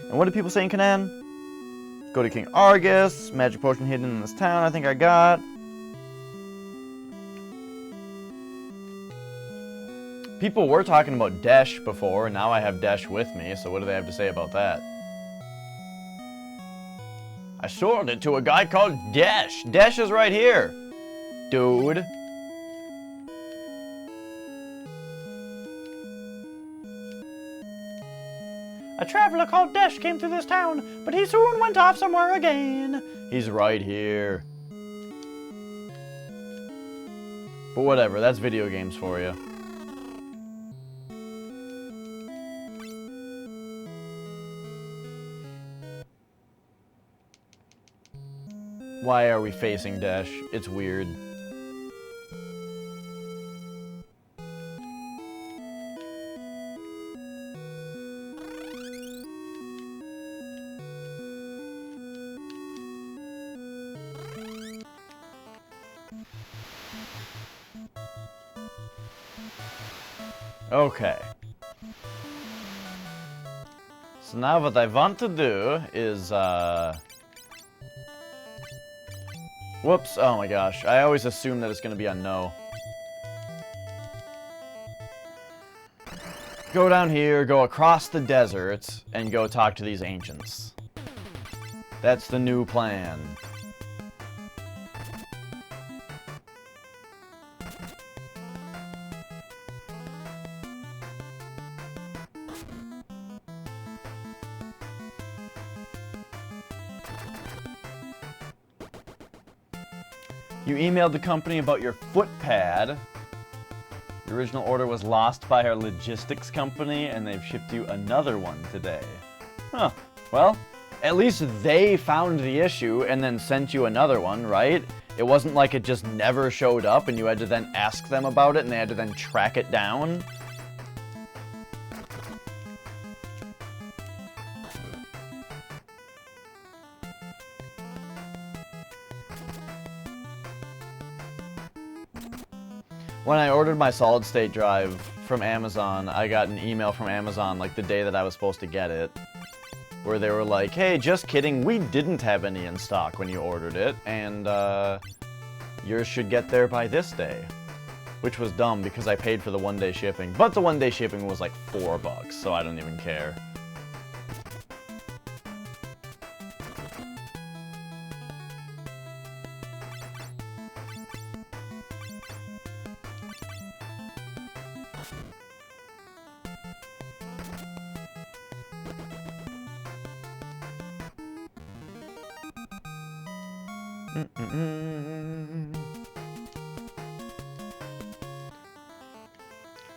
And what do people say in Canaan? Go to King Argus, magic potion hidden in this town, I think I got. People were talking about Desh before, and now I have Desh with me, so what do they have to say about that? I sold it to a guy called Desh. Desh is right here, dude. A traveler called Desh came through this town, but he soon went off somewhere again. He's right here. But whatever, that's video games for you. Why are we facing Desh? It's weird. Okay. So now what I want to do is, whoops, oh my gosh. I always assume that it's going to be on no. Go down here, go across the desert, and go talk to these ancients. That's the new plan. You emailed the company about your foot pad. The original order was lost by our logistics company, and they've shipped you another one today. Huh. Well, at least they found the issue and then sent you another one, right? It wasn't like it just never showed up and you had to then ask them about it and they had to then track it down. When I ordered my solid state drive from Amazon, I got an email from Amazon like the day that I was supposed to get it, where they were like, hey, just kidding, we didn't have any in stock when you ordered it, and yours should get there by this day. Which was dumb because I paid for the one-day shipping, but the one-day shipping was like $4, so I don't even care.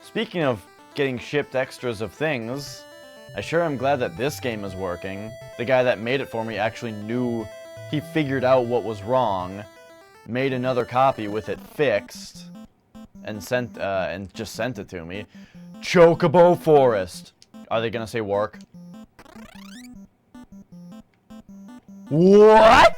Speaking of getting shipped extras of things, I sure am glad that this game is working. The guy that made it for me actually knew, he figured out what was wrong, made another copy with it fixed, and just sent it to me. Chocobo Forest. Are they gonna say work? What?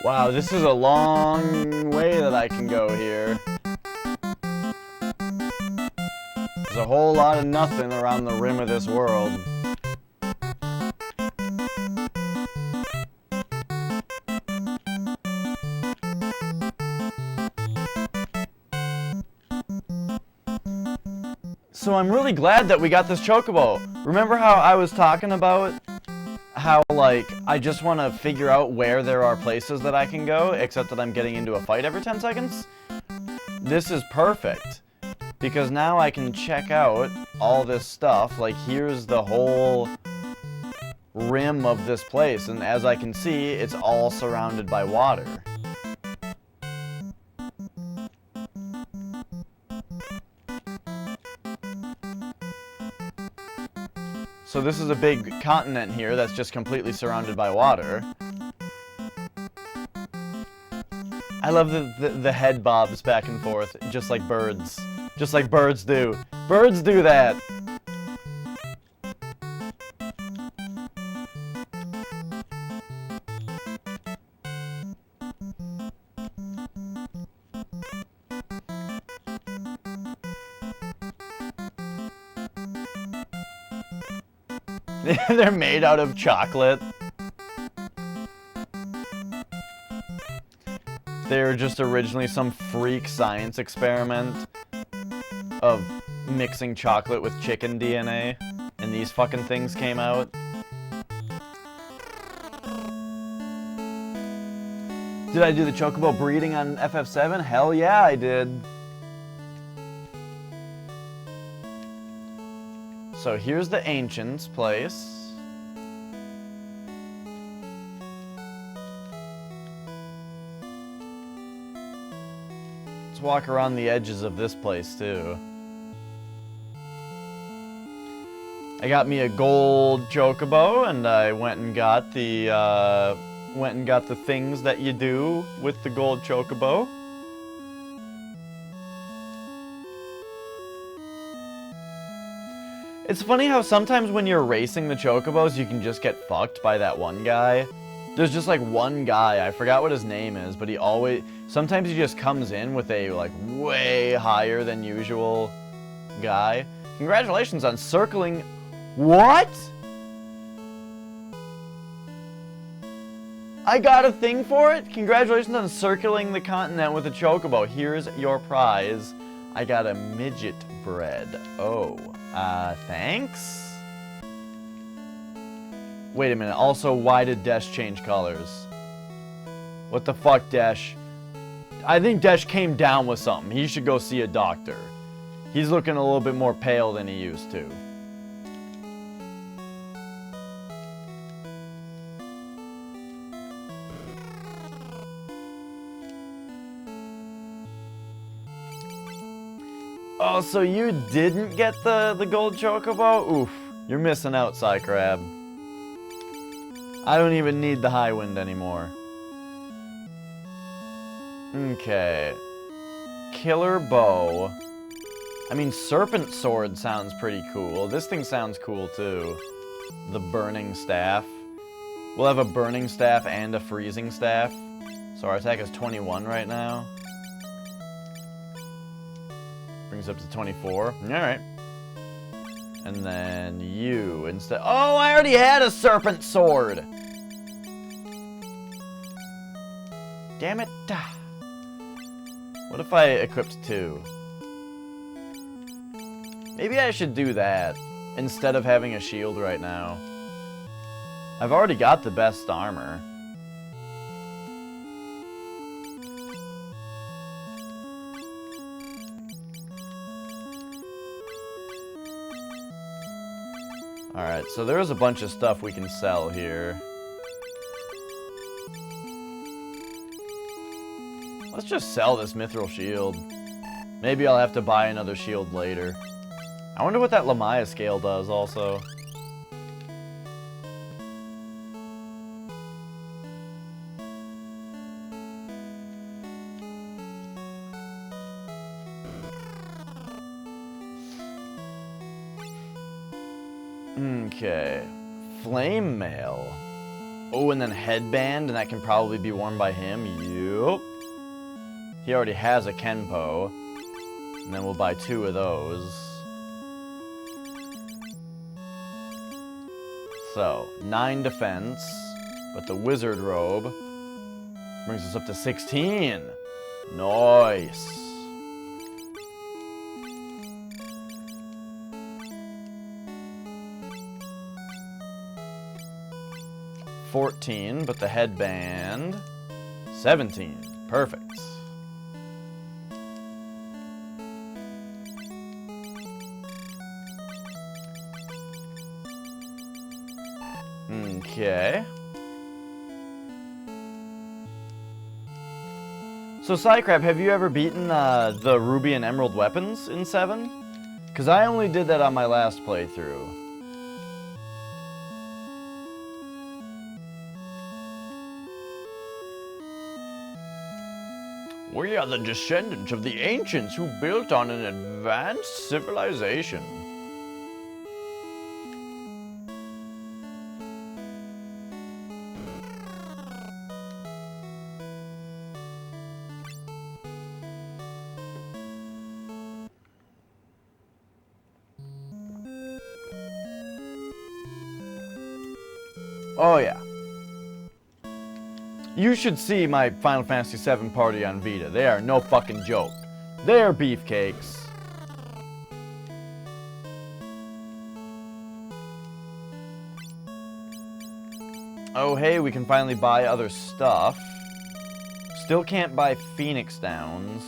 Wow, this is a long way that I can go here. There's a whole lot of nothing around the rim of this world. So I'm really glad that we got this chocobo. Remember how I was talking about how, like, I just want to figure out where there are places that I can go, except that I'm getting into a fight every 10 seconds? This is perfect, because now I can check out all this stuff. Like, here's the whole rim of this place, and as I can see, it's all surrounded by water. So this is a big continent here that's just completely surrounded by water. I love the head bobs back and forth, just like birds. Just like birds do. Birds do that! They're made out of chocolate. They were just originally some freak science experiment of mixing chocolate with chicken DNA, and these fucking things came out. Did I do the chocobo breeding on FF7? Hell yeah, I did. So here's the Ancient's place. Let's walk around the edges of this place too. I got me a gold chocobo, and I went and got the things that you do with the gold chocobo. It's funny how sometimes when you're racing the chocobos, you can just get fucked by that one guy. There's just like one guy, I forgot what his name is, but he always... Sometimes he just comes in with a like way higher than usual guy. Congratulations on circling... What? I got a thing for it? Congratulations on circling the continent with a chocobo. Here's your prize. I got a midget bread. Oh, thanks? Wait a minute. Also, why did Desh change colors? What the fuck, Desh? I think Desh came down with something. He should go see a doctor. He's looking a little bit more pale than he used to. Oh, so you didn't get the gold chocobo? Oof, you're missing out, Psycrab. I don't even need the high wind anymore. Okay. Killer bow. I mean, serpent sword sounds pretty cool. This thing sounds cool, too. The burning staff. We'll have a burning staff and a freezing staff. So our attack is 21 right now. Brings up to 24. Alright. And then you instead. Oh, I already had a serpent sword! Damn it. What if I equipped 2? Maybe I should do that instead of having a shield right now. I've already got the best armor. Alright, so there's a bunch of stuff we can sell here. Let's just sell this mithril shield. Maybe I'll have to buy another shield later. I wonder what that Lamaya scale does also. Okay. Flame mail. Oh, and then headband, and that can probably be worn by him. Yup. He already has a Kenpo. And then we'll buy 2 of those. So, 9 defense. But the wizard robe brings us up to 16. Nice. $14, but the headband, $17. Perfect. Okay. So, Psycrab, have you ever beaten the Ruby and Emerald weapons in 7? Because I only did that on my last playthrough. We are the descendants of the ancients who built on an advanced civilization. Oh yeah. You should see my Final Fantasy VII party on Vita. They are no fucking joke. They are beefcakes. Oh hey, we can finally buy other stuff. Still can't buy Phoenix Downs.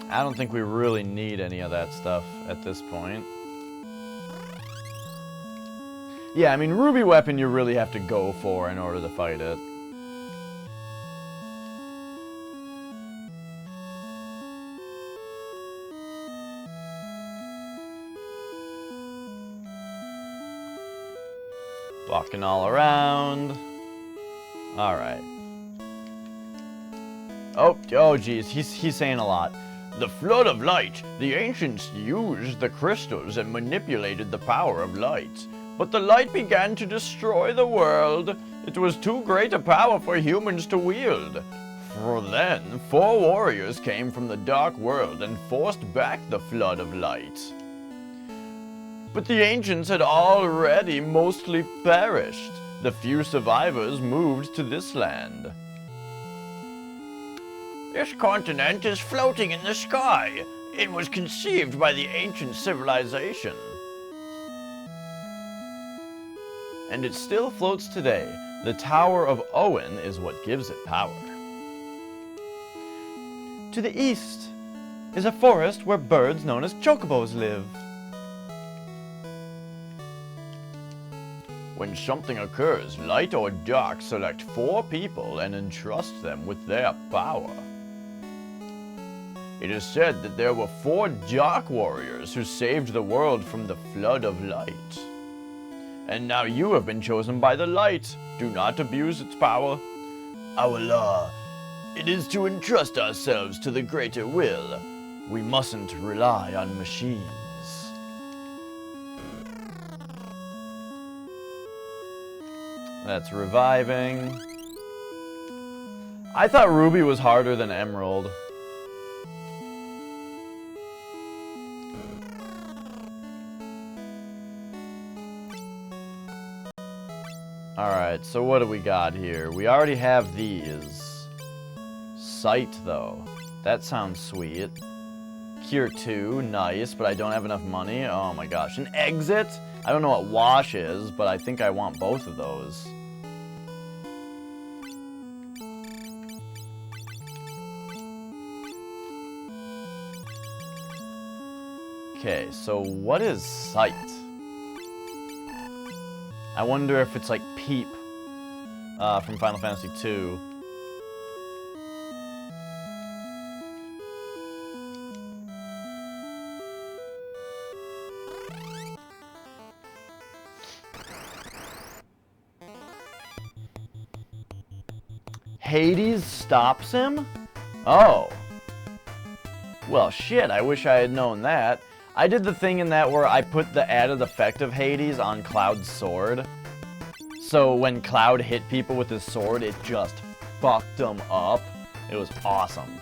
I don't think we really need any of that stuff at this point. Yeah, I mean, Ruby Weapon you really have to go for in order to fight it. Walking all around. Alright. Oh geez, he's saying a lot. The flood of light. The ancients used the crystals and manipulated the power of light. But the light began to destroy the world. It was too great a power for humans to wield. For then, 4 warriors came from the dark world and forced back the flood of light. But the ancients had already mostly perished. The few survivors moved to this land. This continent is floating in the sky. It was conceived by the ancient civilization. And it still floats today. The Tower of Owen is what gives it power. To the east is a forest where birds known as chocobos live. When something occurs, light or dark, select 4 people and entrust them with their power. It is said that there were 4 dark warriors who saved the world from the flood of light. And now you have been chosen by the light. Do not abuse its power. Our law, it is to entrust ourselves to the greater will. We mustn't rely on machines. That's reviving. I thought Ruby was harder than Emerald. Alright, so what do we got here? We already have these. Sight, though. That sounds sweet. Cure 2, nice, but I don't have enough money. Oh my gosh. An exit? I don't know what wash is, but I think I want both of those. Okay, so what is sight? I wonder if it's like Peep from Final Fantasy II. Hades stops him? Oh. Well, shit, I wish I had known that. I did the thing in that where I put the added effect of Hades on Cloud's sword. So when Cloud hit people with his sword, it just fucked them up. It was awesome.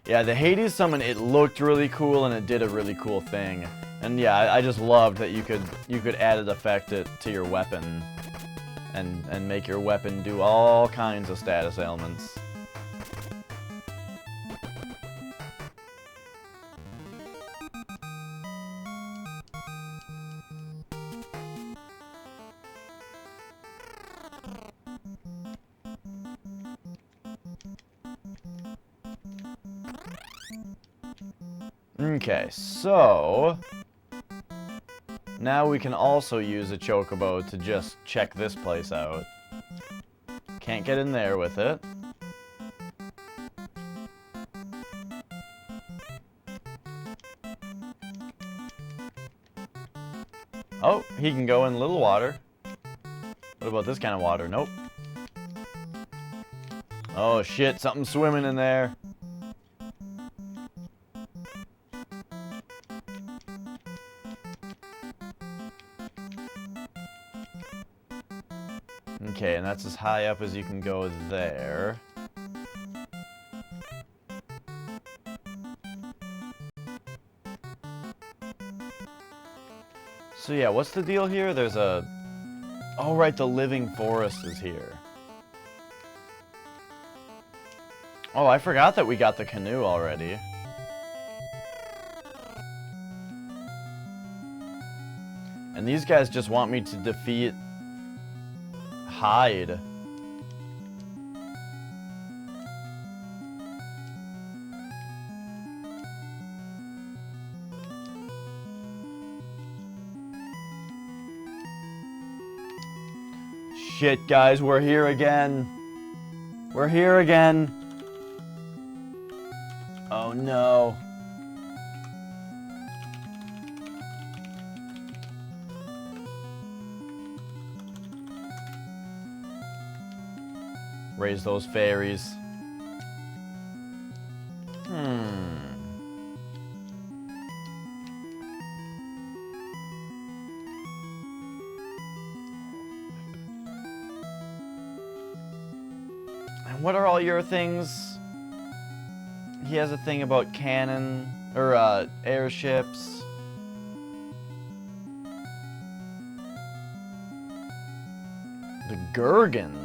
Yeah, the Hades summon, it looked really cool and it did a really cool thing. And yeah, I just loved that you could add an effect to your weapon and make your weapon do all kinds of status ailments. Okay, so now we can also use a chocobo to just check this place out. Can't get in there with it. Oh, he can go in little water. What about this kind of water? Nope. Oh shit, something's swimming in there. Okay, and that's as high up as you can go there. So yeah, what's the deal here? There's a... Oh right, the living forest is here. Oh, I forgot that we got the canoe already. And these guys just want me to defeat Hyde. Shit, guys, we're here again. We're here again. Oh no. Raise those fairies. And what are all your things? He has a thing about cannon, or airships. The Gurgons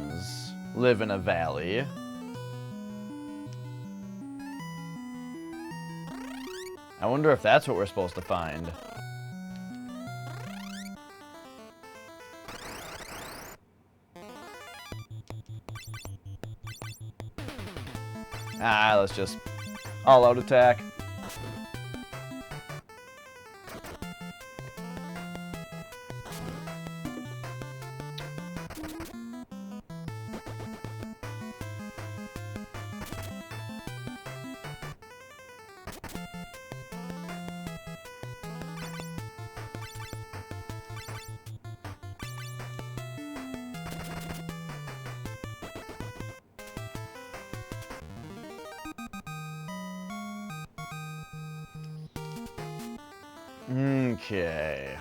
live in a valley. I wonder if that's what we're supposed to find. Ah, let's just all-out attack. Okay.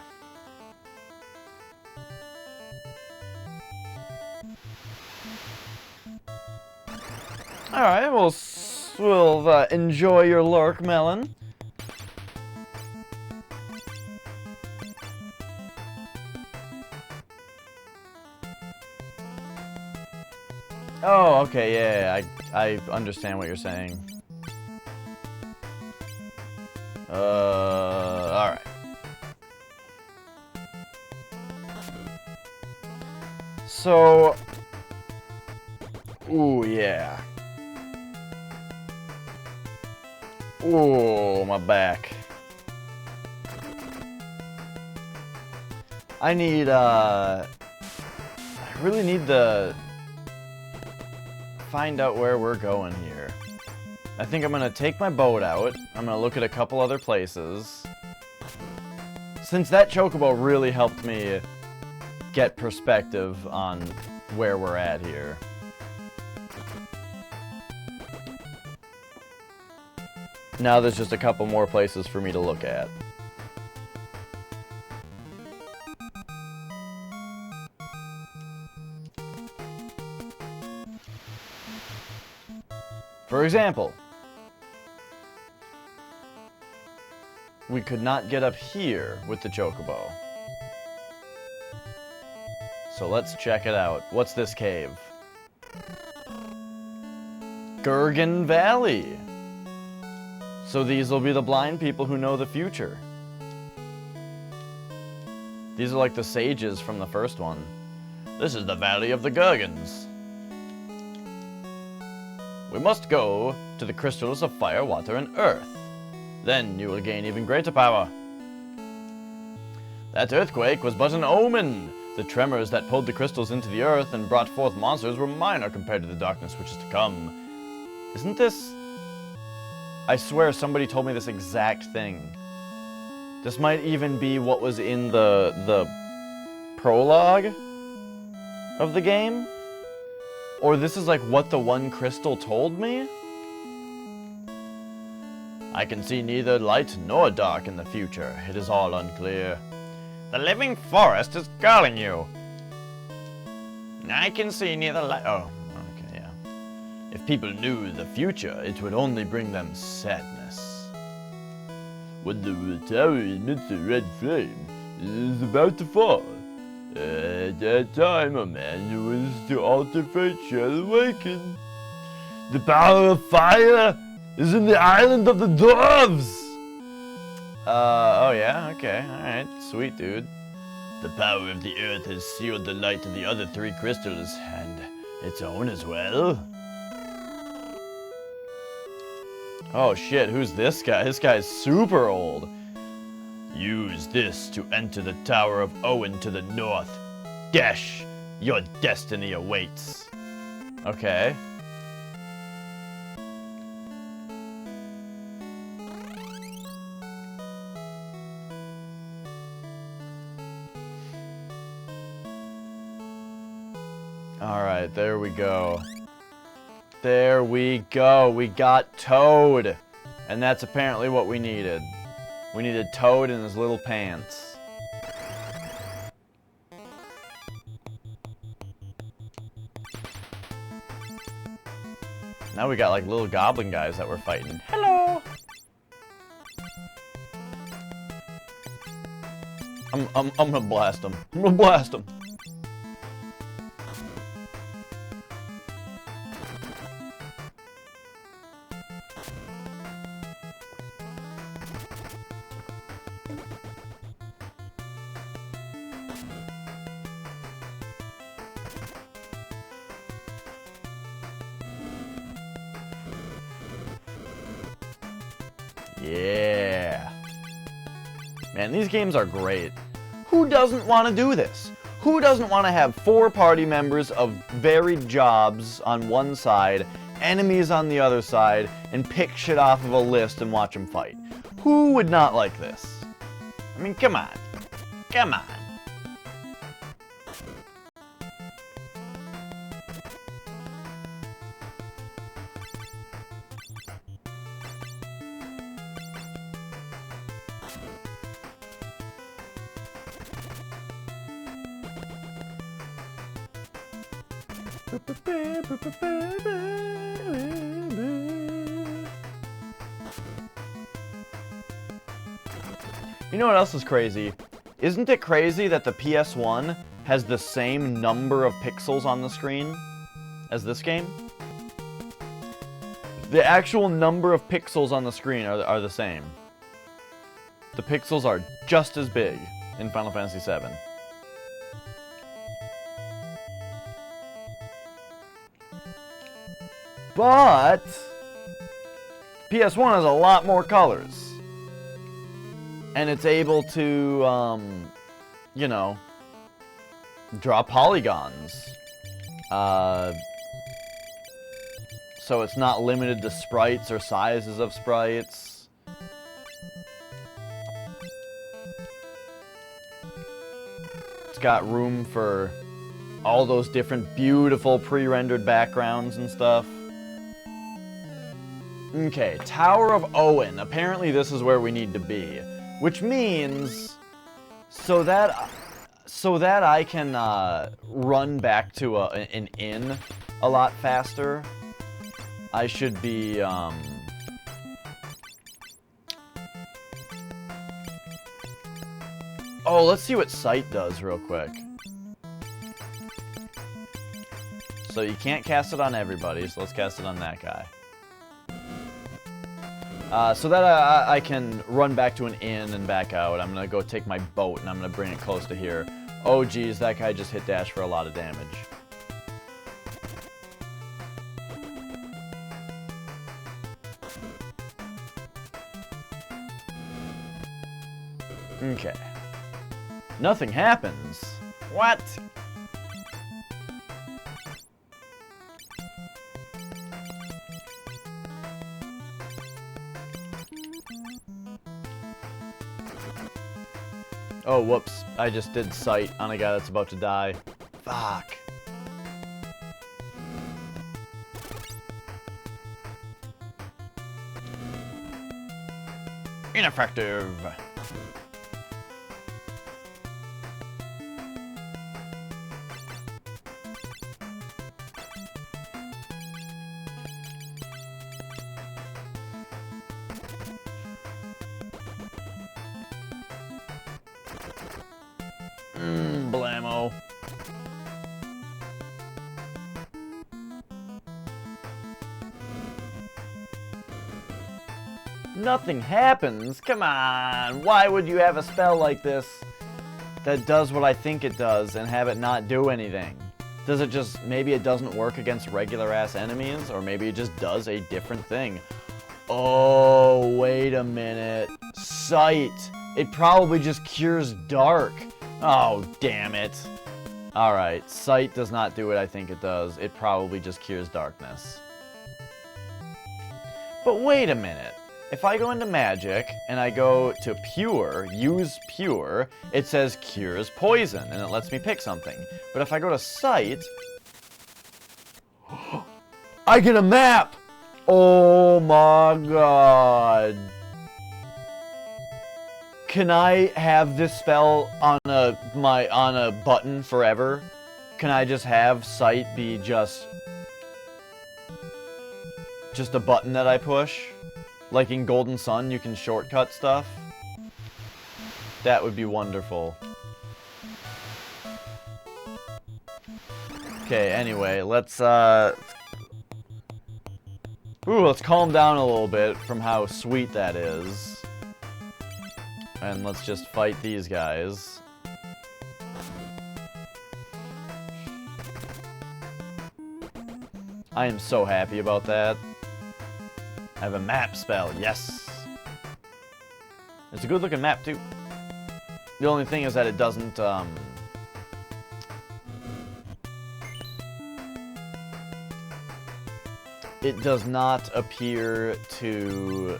Alright, we'll enjoy your lurk, Melon. Oh, okay, yeah, I understand what you're saying. Alright. So... Ooh, yeah. Ooh, my back. I really need to find out where we're going here. I think I'm gonna take my boat out. I'm gonna look at a couple other places. Since that chocobo really helped me get perspective on where we're at here. Now there's just a couple more places for me to look at. For example, we could not get up here with the chocobo. So let's check it out. What's this cave? Gurgon Valley. So these will be the blind people who know the future. These are like the sages from the first one. This is the Valley of the Gurgons. We must go to the crystals of fire, water, and earth. Then you will gain even greater power. That earthquake was but an omen. The tremors that pulled the crystals into the earth and brought forth monsters were minor compared to the darkness which is to come. Isn't this... I swear somebody told me this exact thing. This might even be what was in the prologue of the game. Or this is like what the one crystal told me? I can see neither light nor dark in the future. It is all unclear. The living forest is calling you. I can see neither light... Oh, okay, yeah. If people knew the future, it would only bring them sadness. When the tower emits a red flame, it is about to fall. At that time, a man who wishes to alter fate shall awaken. The power of fire is in the island of the dwarves! Oh yeah? Okay, alright. Sweet, dude. The power of the earth has sealed the light of the other three crystals, and its own as well. Oh shit, who's this guy? This guy's super old. Use this to enter the Tower of Owen to the north. Gesh, your destiny awaits. Okay. Alright, there we go. There we go. We got Toad. And that's apparently what we needed. We needed Toad in his little pants. Now we got like little goblin guys that we're fighting. Hello! I'm gonna blast them. I'm gonna blast them. Yeah. Man, these games are great. Who doesn't want to do this? Who doesn't want to have 4 party members of varied jobs on one side, enemies on the other side, and pick shit off of a list and watch them fight? Who would not like this? I mean, come on. Come on. You know what else is crazy? Isn't it crazy that the PS1 has the same number of pixels on the screen as this game? The actual number of pixels on the screen are the same. The pixels are just as big in Final Fantasy VII. But PS1 has a lot more colors. And it's able to, you know, draw polygons. So it's not limited to sprites or sizes of sprites. It's got room for all those different beautiful pre-rendered backgrounds and stuff. Okay, Tower of Owen. Apparently this is where we need to be. Which means, so that I can run back to an inn a lot faster, I should be, oh, let's see what Sight does real quick. So you can't cast it on everybody, so let's cast it on that guy. So that I can run back to an inn and back out, I'm going to go take my boat and I'm going to bring it close to here. Oh geez, that guy just hit dash for a lot of damage. Okay. Nothing happens. What? Oh, whoops. I just did Sight on a guy that's about to die. Fuck. Ineffective. Blammo. Nothing happens? Come on! Why would you have a spell like this that does what I think it does and have it not do anything? Does it just, maybe it doesn't work against regular ass enemies, or maybe it just does a different thing? Oh, wait a minute. Sight! It probably just cures dark. Oh, damn it. Alright, Sight does not do what I think it does. It probably just cures darkness. But wait a minute. If I go into Magic, and I go to Pure, use Pure, it says cures poison, and it lets me pick something. But if I go to Sight... I get a map! Oh my god. Can I have this spell on a button forever? Can I just have sight be just a button that I push? Like in Golden Sun, you can shortcut stuff. That would be wonderful. Okay, anyway, let's let's calm down a little bit from how sweet that is. And let's just fight these guys. I am so happy about that. I have a map spell, yes! It's a good looking map too. The only thing is that it doesn't, it does not appear to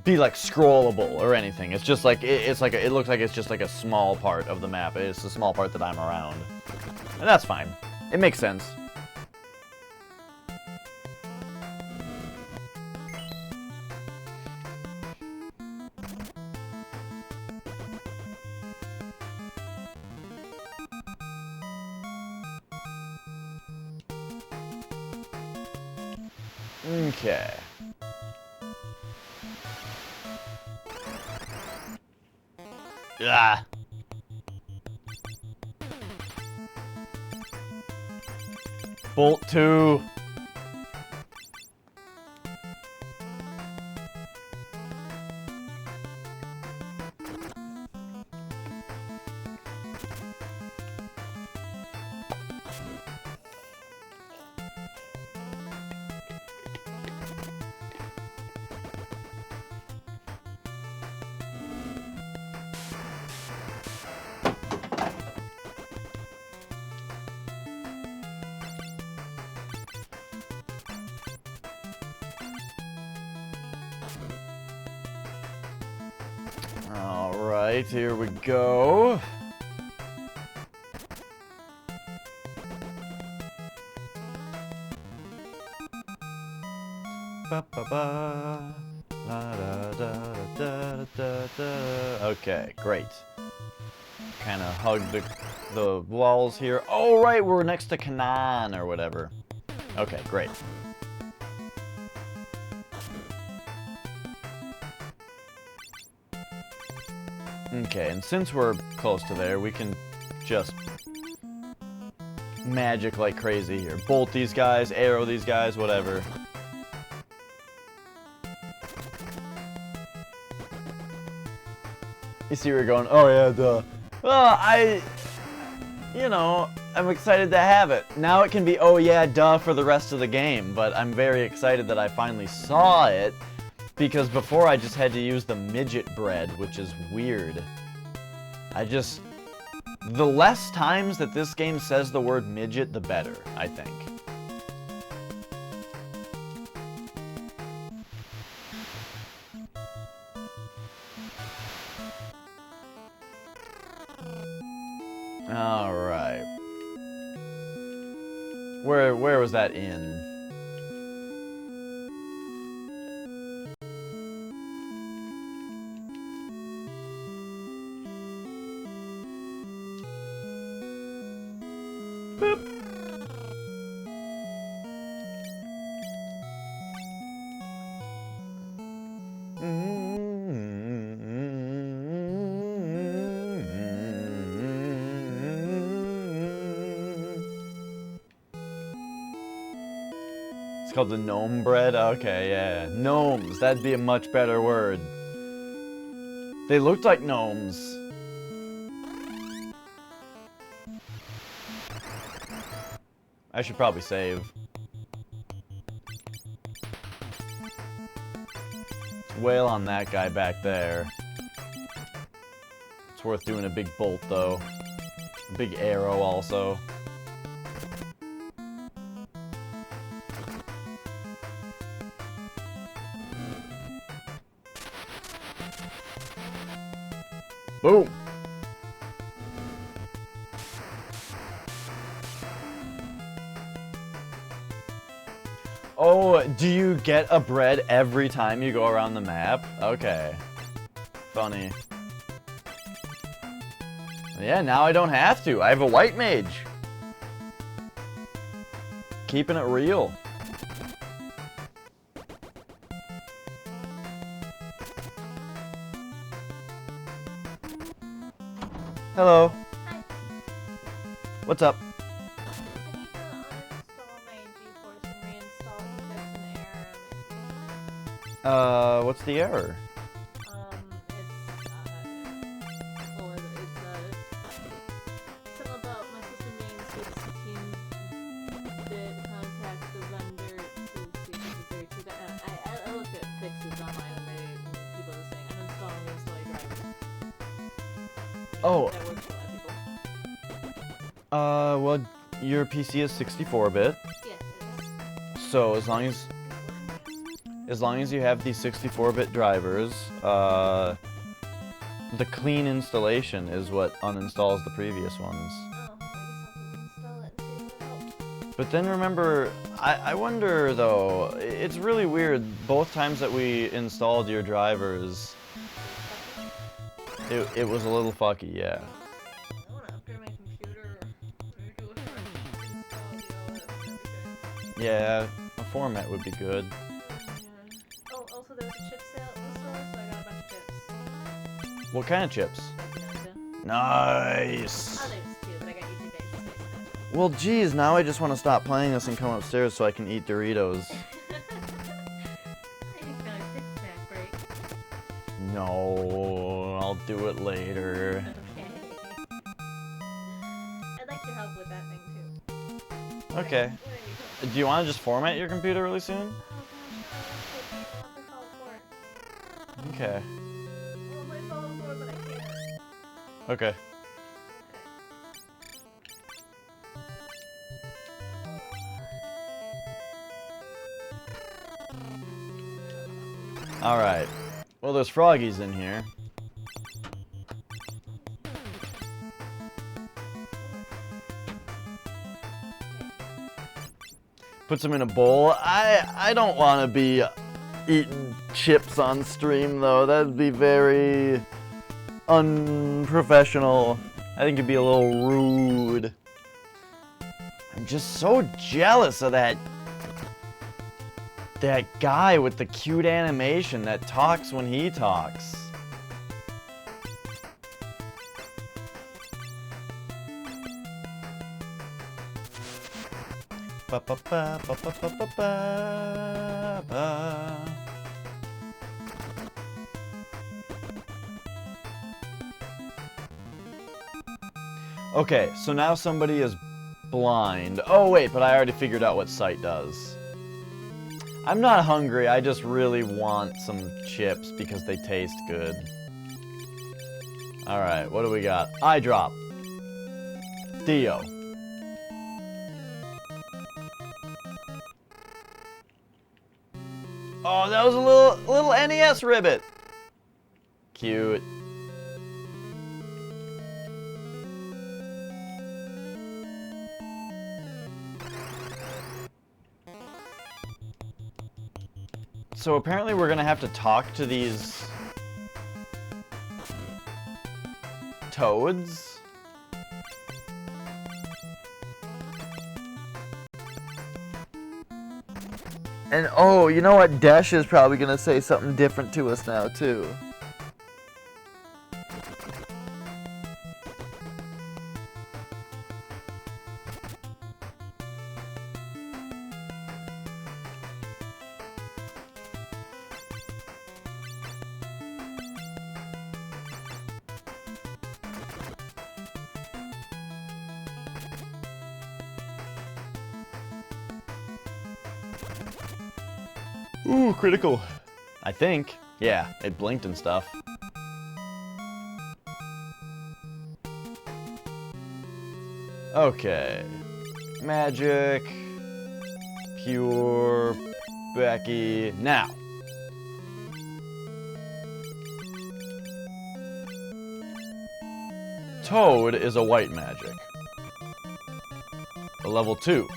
be like scrollable or anything. It's just like it looks like it's just like a small part of the map. It's the small part that I'm around, and that's fine. It makes sense. Okay. Ah. Bolt 2. Alright, here we go. Okay, great. Kind of hug the walls here. Oh, right, we're next to Canaan or whatever. Okay, great. Okay, and since we're close to there, we can just magic like crazy here. Bolt these guys, arrow these guys, whatever. You see where you're going? Oh yeah, duh. Well, you know, I'm excited to have it. Now it can be, oh yeah, duh, for the rest of the game, but I'm very excited that I finally saw it, because before I just had to use the midget bread, which is weird. The less times that this game says the word midget, the better, I think. Alright. Where was that inn? Boop. It's called the gnome bread? Okay, yeah. Gnomes, that'd be a much better word. They looked like gnomes. I should probably save. Let's wail on that guy back there. It's worth doing a big bolt, though. A big arrow, also. Boom! Do you get a bread every time you go around the map? Okay. Funny. Yeah, now I don't have to. I have a white mage. Keeping it real. Hello. Hi. What's up? What's the error? Something about my system being 16-bit contact the vendor to see if it's very too bad. I looked at fixes online and people are saying uninstalling install your drivers. Oh. That works for a lot of people. Well, your PC is 64-bit. Yeah, it is. So as long as you have these 64-bit drivers, the clean installation is what uninstalls the previous ones. Oh, I guess I'll install it and see if it helps. But then remember, I wonder though, it's really weird, both times that we installed your drivers, it was a little fucky, yeah. I want to upgrade my computer or do a install the OS and everything. Yeah, a format would be good. Yeah. Oh, also there was a chip sale at the store, so I got a bunch of chips. What kind of chips? Oh, Nice! there's two, but I got YouTube based. Well, geez, now I just want to stop playing this and come upstairs so I can eat Doritos. I think that a Big Snack break. No, I'll do it later. Okay. I'd like your help with that thing too. Okay. What are you doing? Do you want to just format your computer really soon? Oh gosh, I'll have to fall apart. Okay. Well, it might fall apart, but I can't. Okay. Alright. Well, there's froggies in here. Puts them in a bowl. I don't want to be eating chips on stream, though. That'd be very unprofessional. I think it'd be a little rude. I'm just so jealous of that guy with the cute animation that talks when he talks. Ba ba ba ba ba ba ba ba ba. Okay, so now somebody is blind. Oh wait, but I already figured out what sight does. I'm not hungry, I just really want some chips because they taste good. Alright, what do we got? Eye drop. Dio. Oh, that was a little NES ribbit. Cute. So apparently we're gonna have to talk to these toads. And oh, you know what? Dash is probably gonna say something different to us now too. Ooh, critical. I think. Yeah, it blinked and stuff. Okay. Magic. Pure. Becky. Now. Toad is a white magic. A level 2.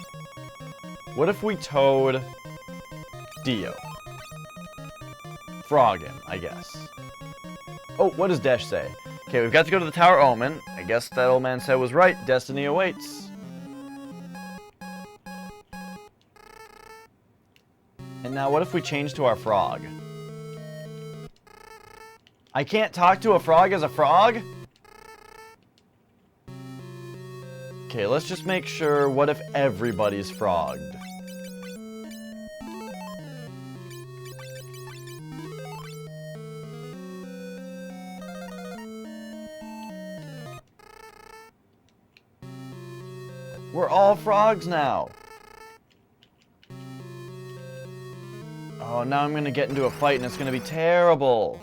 What if we Toad Dio. Frog him, I guess. Oh, what does Dash say? Okay, we've got to go to the Tower Omen. I guess that old man said was right. Destiny awaits. And now what if we change to our frog? I can't talk to a frog as a frog? Okay, let's just make sure. What if everybody's frogged? We're all frogs now. Oh, now I'm gonna get into a fight and it's gonna be terrible.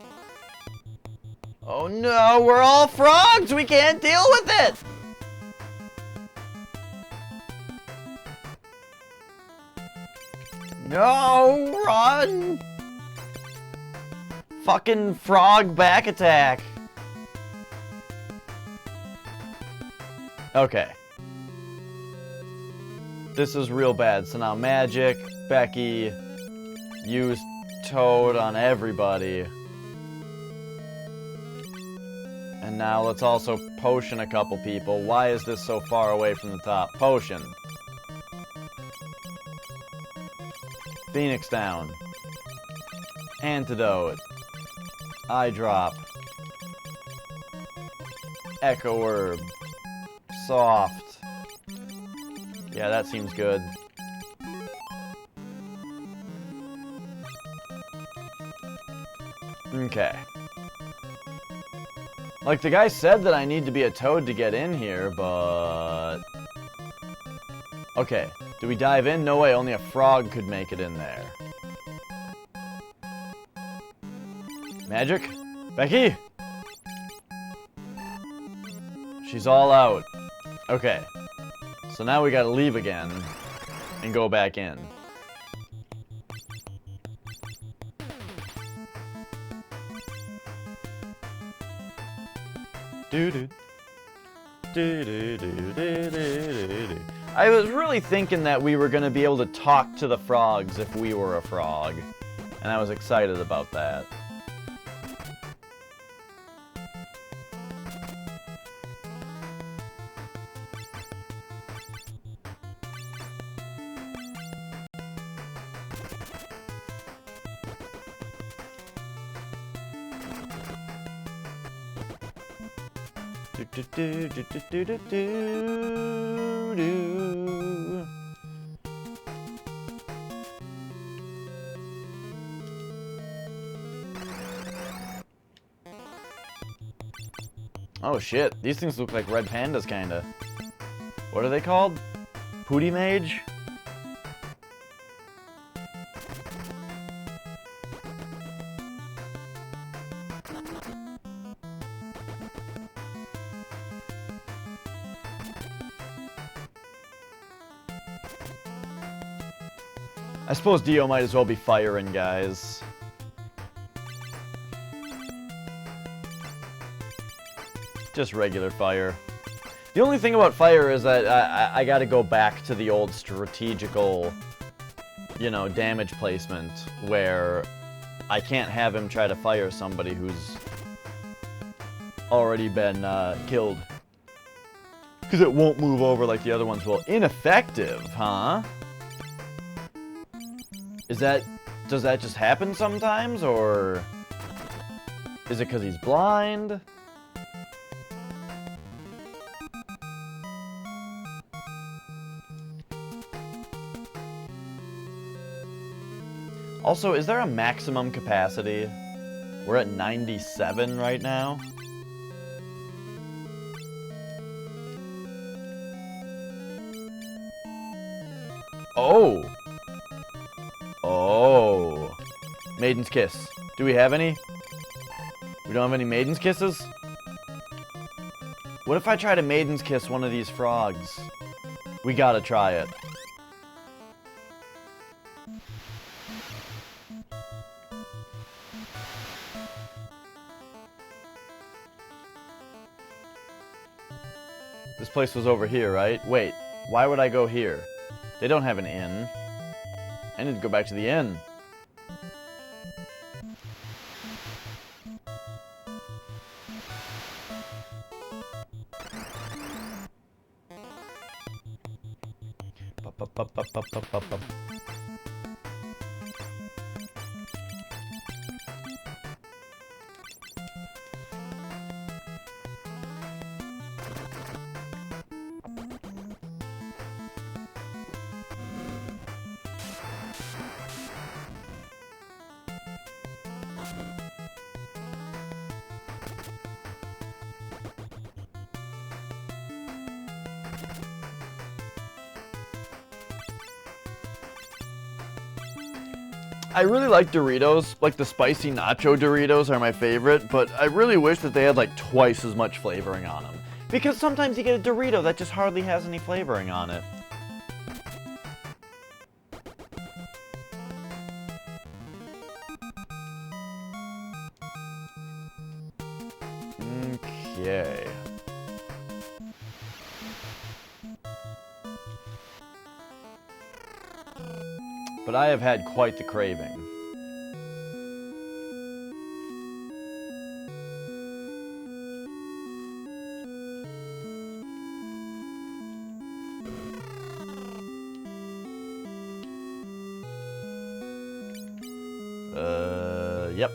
Oh no, we're all frogs! We can't deal with it! No, run! Fucking frog back attack. Okay. This is real bad. So now Magic, Becky, use Toad on everybody. And now let's also potion a couple people. Why is this so far away from the top? Potion. Phoenix down. Antidote. Eye drop. Echo herb. Soft. Yeah, that seems good. Okay. Like, the guy said that I need to be a toad to get in here, but... Okay, do we dive in? No way, only a frog could make it in there. Magic? Becky? She's all out. Okay. So now we gotta leave again and go back in. Doo-doo. Doo-doo-doo-doo-doo-doo-doo. I was really thinking that we were gonna be able to talk to the frogs if we were a frog. And I was excited about that. Oh shit, these things look like red pandas kinda. What are they called? Pooty Mage? I suppose Dio might as well be firing, guys. Just regular fire. The only thing about fire is that I gotta go back to the old strategical, you know, damage placement where I can't have him try to fire somebody who's already been killed. Because it won't move over like the other ones will. Ineffective, huh? Does that just happen sometimes, or is it because he's blind? Also, is there a maximum capacity? We're at 97 right now. Oh! Oh! Maiden's Kiss. Do we have any? We don't have any Maiden's Kisses? What if I try to Maiden's Kiss one of these frogs? We gotta try it. This place was over here, right? Wait, why would I go here? They don't have an inn. I need to go back to the inn. I really like Doritos, like the spicy nacho Doritos are my favorite, but I really wish that they had like twice as much flavoring on them. Because sometimes you get a Dorito that just hardly has any flavoring on it. Okay. But I have had quite the craving. Yep.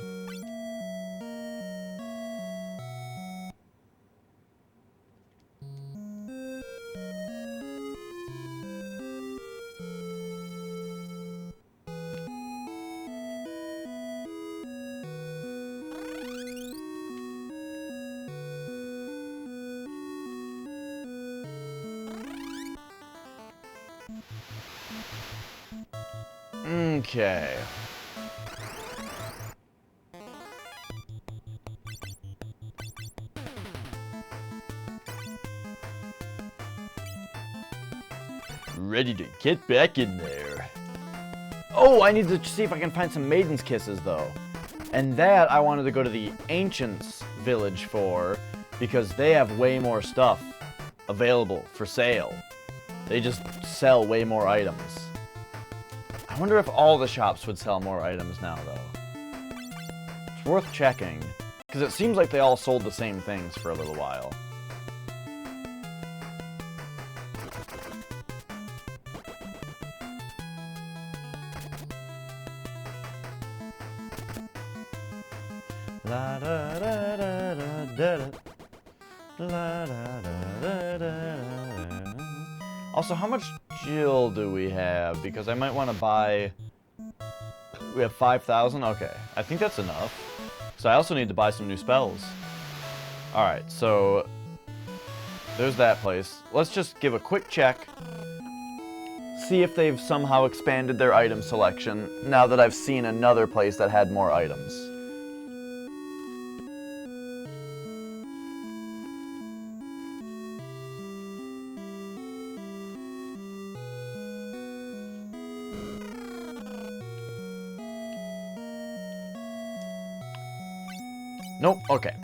Okay. Ready to get back in there. Oh, I need to see if I can find some Maiden's Kisses, though. And that I wanted to go to the Ancients Village for, because they have way more stuff available for sale. They just sell way more items. I wonder if all the shops would sell more items now, though. It's worth checking, because it seems like they all sold the same things for a little while. La da da da da da da. La da da da da. Also, how much Jill do we have? Because I might want to buy... We have 5,000? Okay, I think that's enough. So I also need to buy some new spells. Alright, so... There's that place. Let's just give a quick check. See if they've somehow expanded their item selection, now that I've seen another place that had more items. Nope, okay.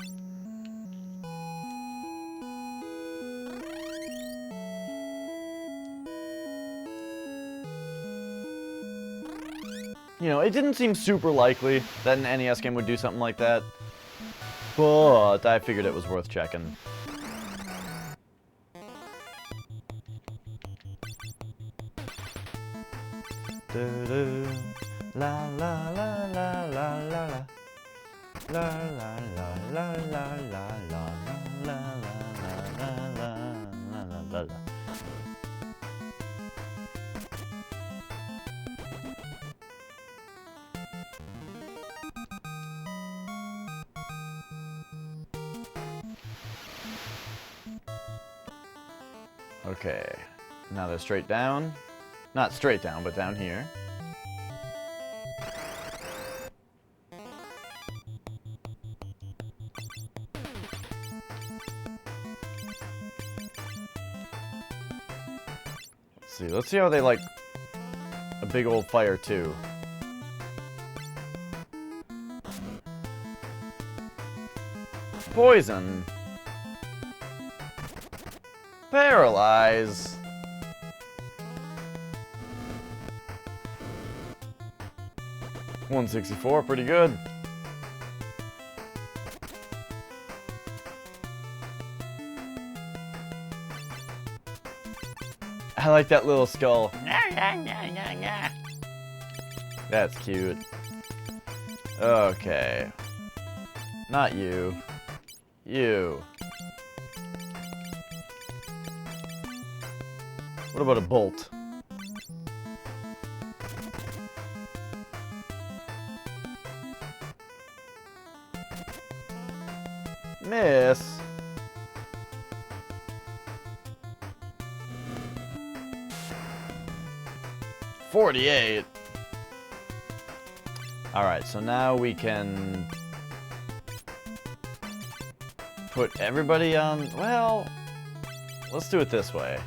You know, it didn't seem super likely that an NES game would do something like that, but I figured it was worth checking. La la la la la la la. La la la la la la la la la la la la. Okay, now they're straight down. Not straight down, but down here. Let's see how they like a big old fire too. Poison. Paralyze. $164, pretty good. I like that little skull. That's cute. Okay. Not you. You. What about a bolt? Miss. $48. Alright, so now we can put everybody on, well, let's do it this way.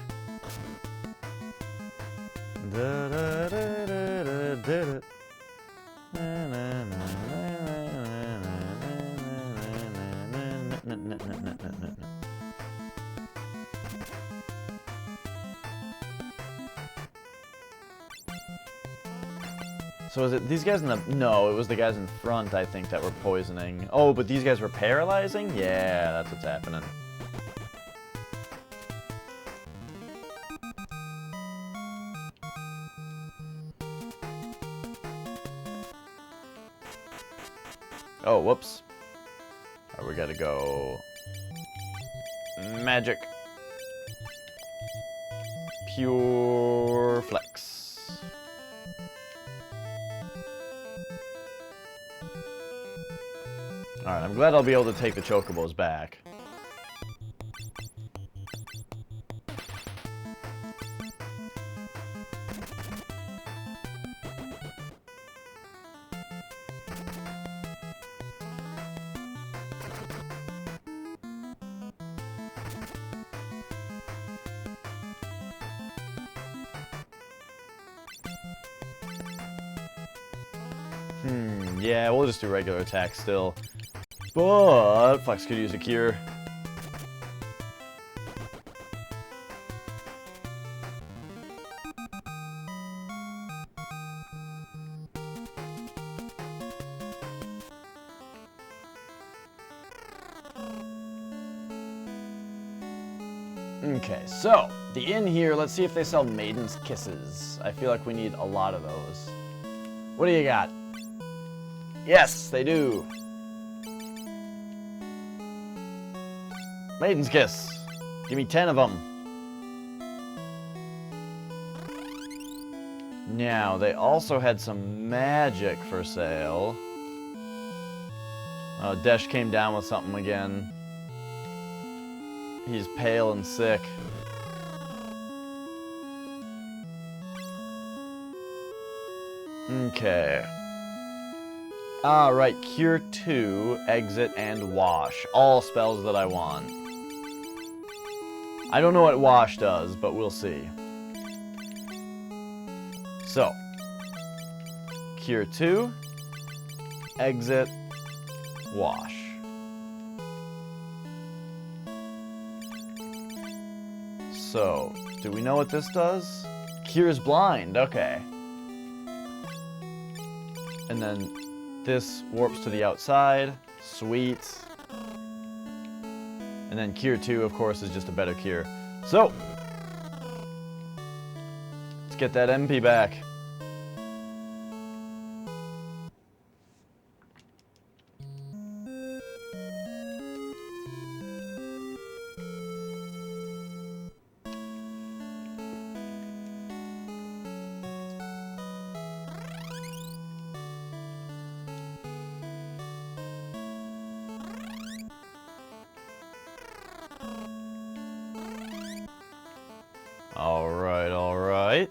So is it these guys in the... No, it was the guys in front, I think, that were poisoning. Oh, but these guys were paralyzing? Yeah, that's what's happening. Oh, whoops. Alright, we gotta go... Magic. Pure Flex. Alright, I'm glad I'll be able to take the chocobos back. Yeah, we'll just do regular attacks still. But Flex could use a cure. Okay, so the inn here, let's see if they sell Maiden's Kisses. I feel like we need a lot of those. What do you got? Yes, they do. Maiden's Kiss. Give me 10 of them. Now, they also had some magic for sale. Oh, Desh came down with something again. He's pale and sick. Okay. Alright, Cure 2, Exit, and Wash. All spells that I want. I don't know what Wash does, but we'll see. So. Cure 2, Exit, Wash. So, do we know what this does? Cures Blind, okay. And then this warps to the outside. Sweet. And then Cure 2, of course, is just a better cure. So, let's get that MP back. Alright.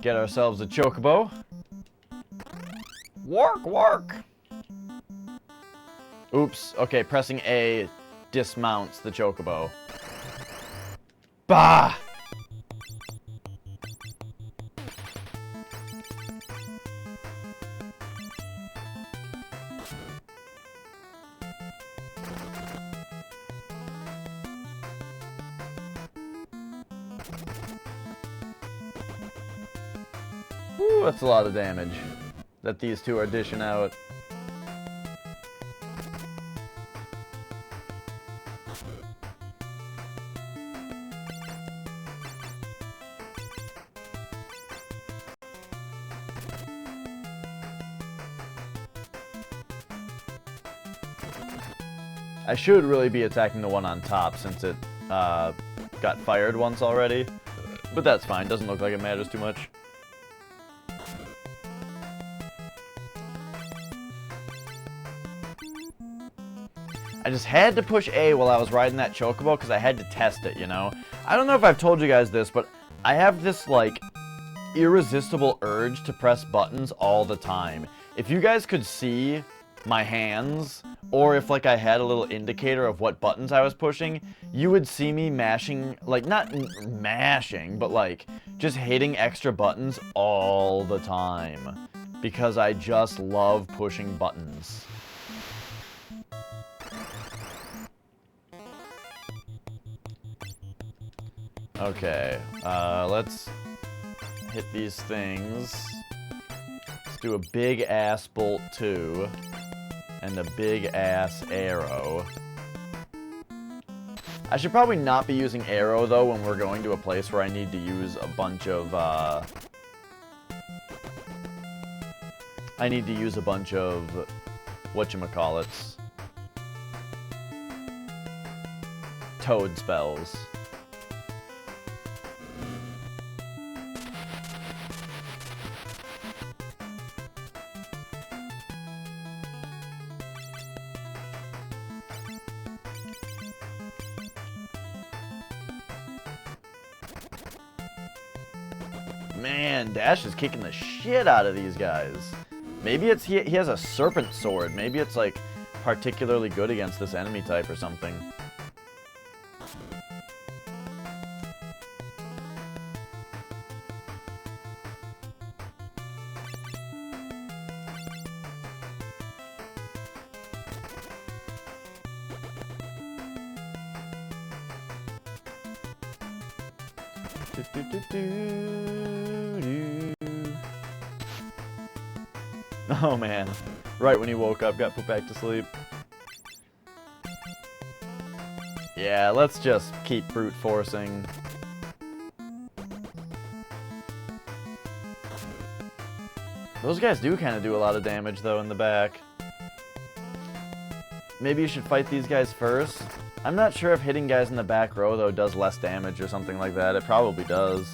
Get ourselves a chocobo. Work! Oops. Okay, pressing A dismounts the chocobo. Bah! Ooh, that's a lot of damage that these two are dishing out. I should really be attacking the one on top since it got fired once already. But that's fine. Doesn't look like it matters too much. I just had to push A while I was riding that chocobo because I had to test it, you know? I don't know if I've told you guys this, but I have this, like, irresistible urge to press buttons all the time. If you guys could see my hands, or if, like, I had a little indicator of what buttons I was pushing, you would see me mashing, like, not mashing, but, like, just hitting extra buttons all the time. Because I just love pushing buttons. Okay, let's hit these things. Let's do a big ass bolt 2 and a big ass arrow. I should probably not be using arrow though when we're going to a place where I need to use a bunch of whatchamacallits, toad spells. Man, Dash is kicking the shit out of these guys. Maybe it's he has a serpent sword. Maybe it's like particularly good against this enemy type or something. Oh man, right when he woke up, got put back to sleep. Yeah, let's just keep brute forcing. Those guys do kind of do a lot of damage though in the back. Maybe you should fight these guys first. I'm not sure if hitting guys in the back row though does less damage or something like that. It probably does.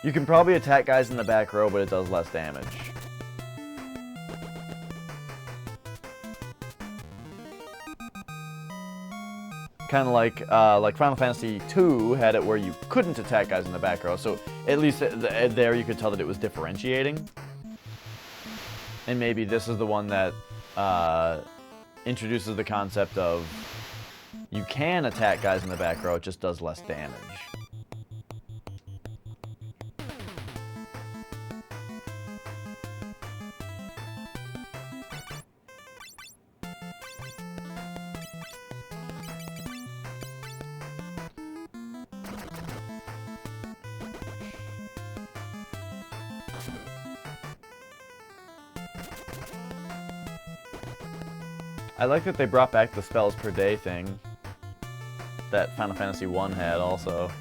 You can probably attack guys in the back row, but it does less damage. Kind of like Final Fantasy II had it where you couldn't attack guys in the back row, so at least there you could tell that it was differentiating. And maybe this is the one that introduces the concept of you can attack guys in the back row, it just does less damage. I like that they brought back the spells per day thing that Final Fantasy I had also.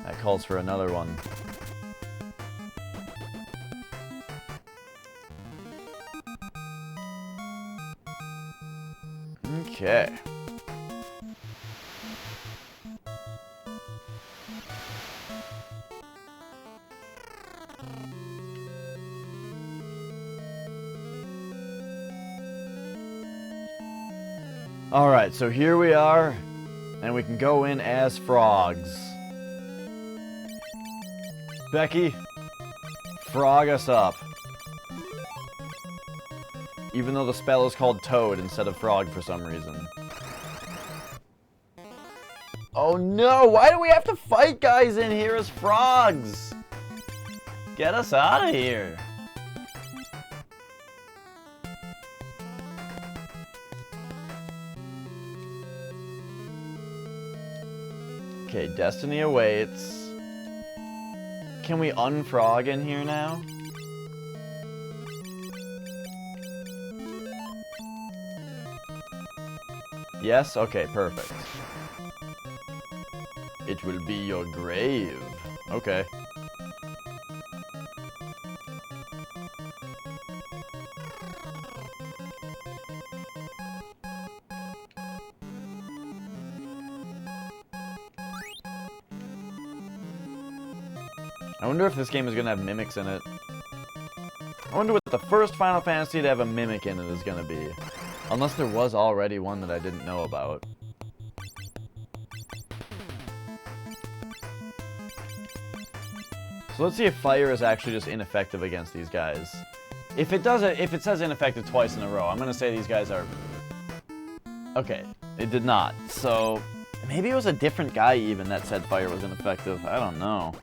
That calls for another one. Okay. Alright, so here we are, and we can go in as frogs. Becky, frog us up. Even though the spell is called Toad instead of Frog for some reason. Oh no, why do we have to fight guys in here as frogs? Get us out of here. Okay, destiny awaits. Can we unfrog in here now? Yes? Okay, perfect. It will be your grave. Okay. I wonder if this game is going to have mimics in it. I wonder what the first Final Fantasy to have a mimic in it is going to be. Unless there was already one that I didn't know about. So let's see if fire is actually just ineffective against these guys. If it says ineffective twice in a row, I'm going to say these guys are... Okay, it did not. So maybe it was a different guy even that said fire was ineffective. I don't know.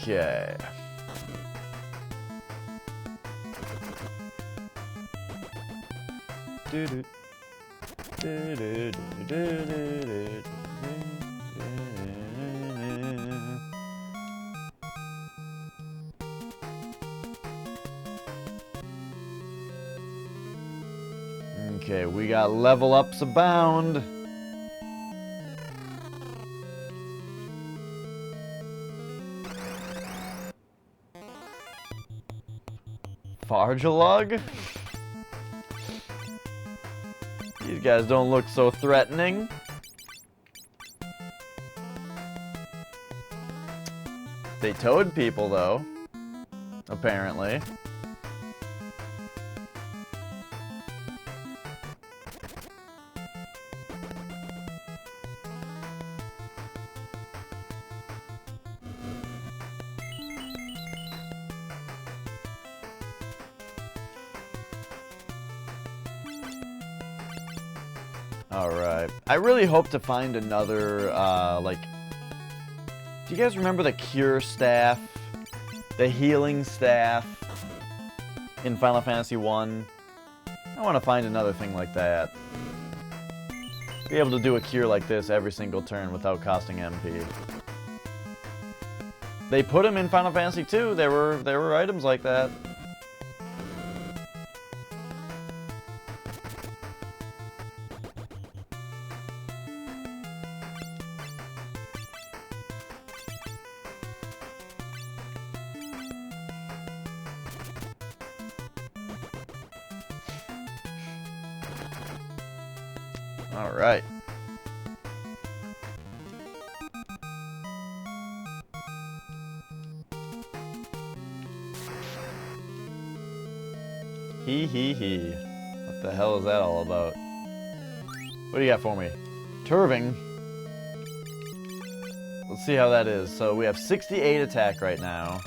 Okay. Okay, we got level ups abound. Fargelog? These guys don't look so threatening. They towed people, though. Apparently. Alright. I really hope to find another, like... Do you guys remember the cure staff? The healing staff? In Final Fantasy 1? I want to find another thing like that. Be able to do a cure like this every single turn without costing MP. They put them in Final Fantasy 2. There were items like that. All right. Hee hee hee. What the hell is that all about? What do you got for me? Turving. Let's see how that is. So we have 68 attack right now.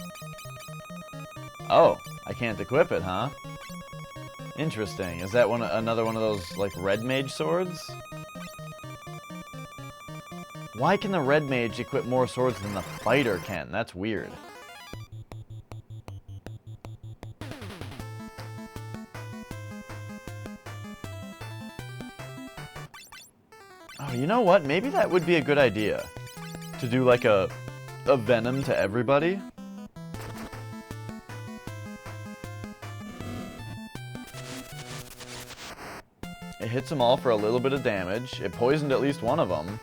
Oh, I can't equip it, huh? Interesting. Is that another one of those, like, red mage swords? Why can the red mage equip more swords than the fighter can? That's weird. Oh, you know what? Maybe that would be a good idea. To do, like, a venom to everybody. It hits them all for a little bit of damage. It poisoned at least one of them.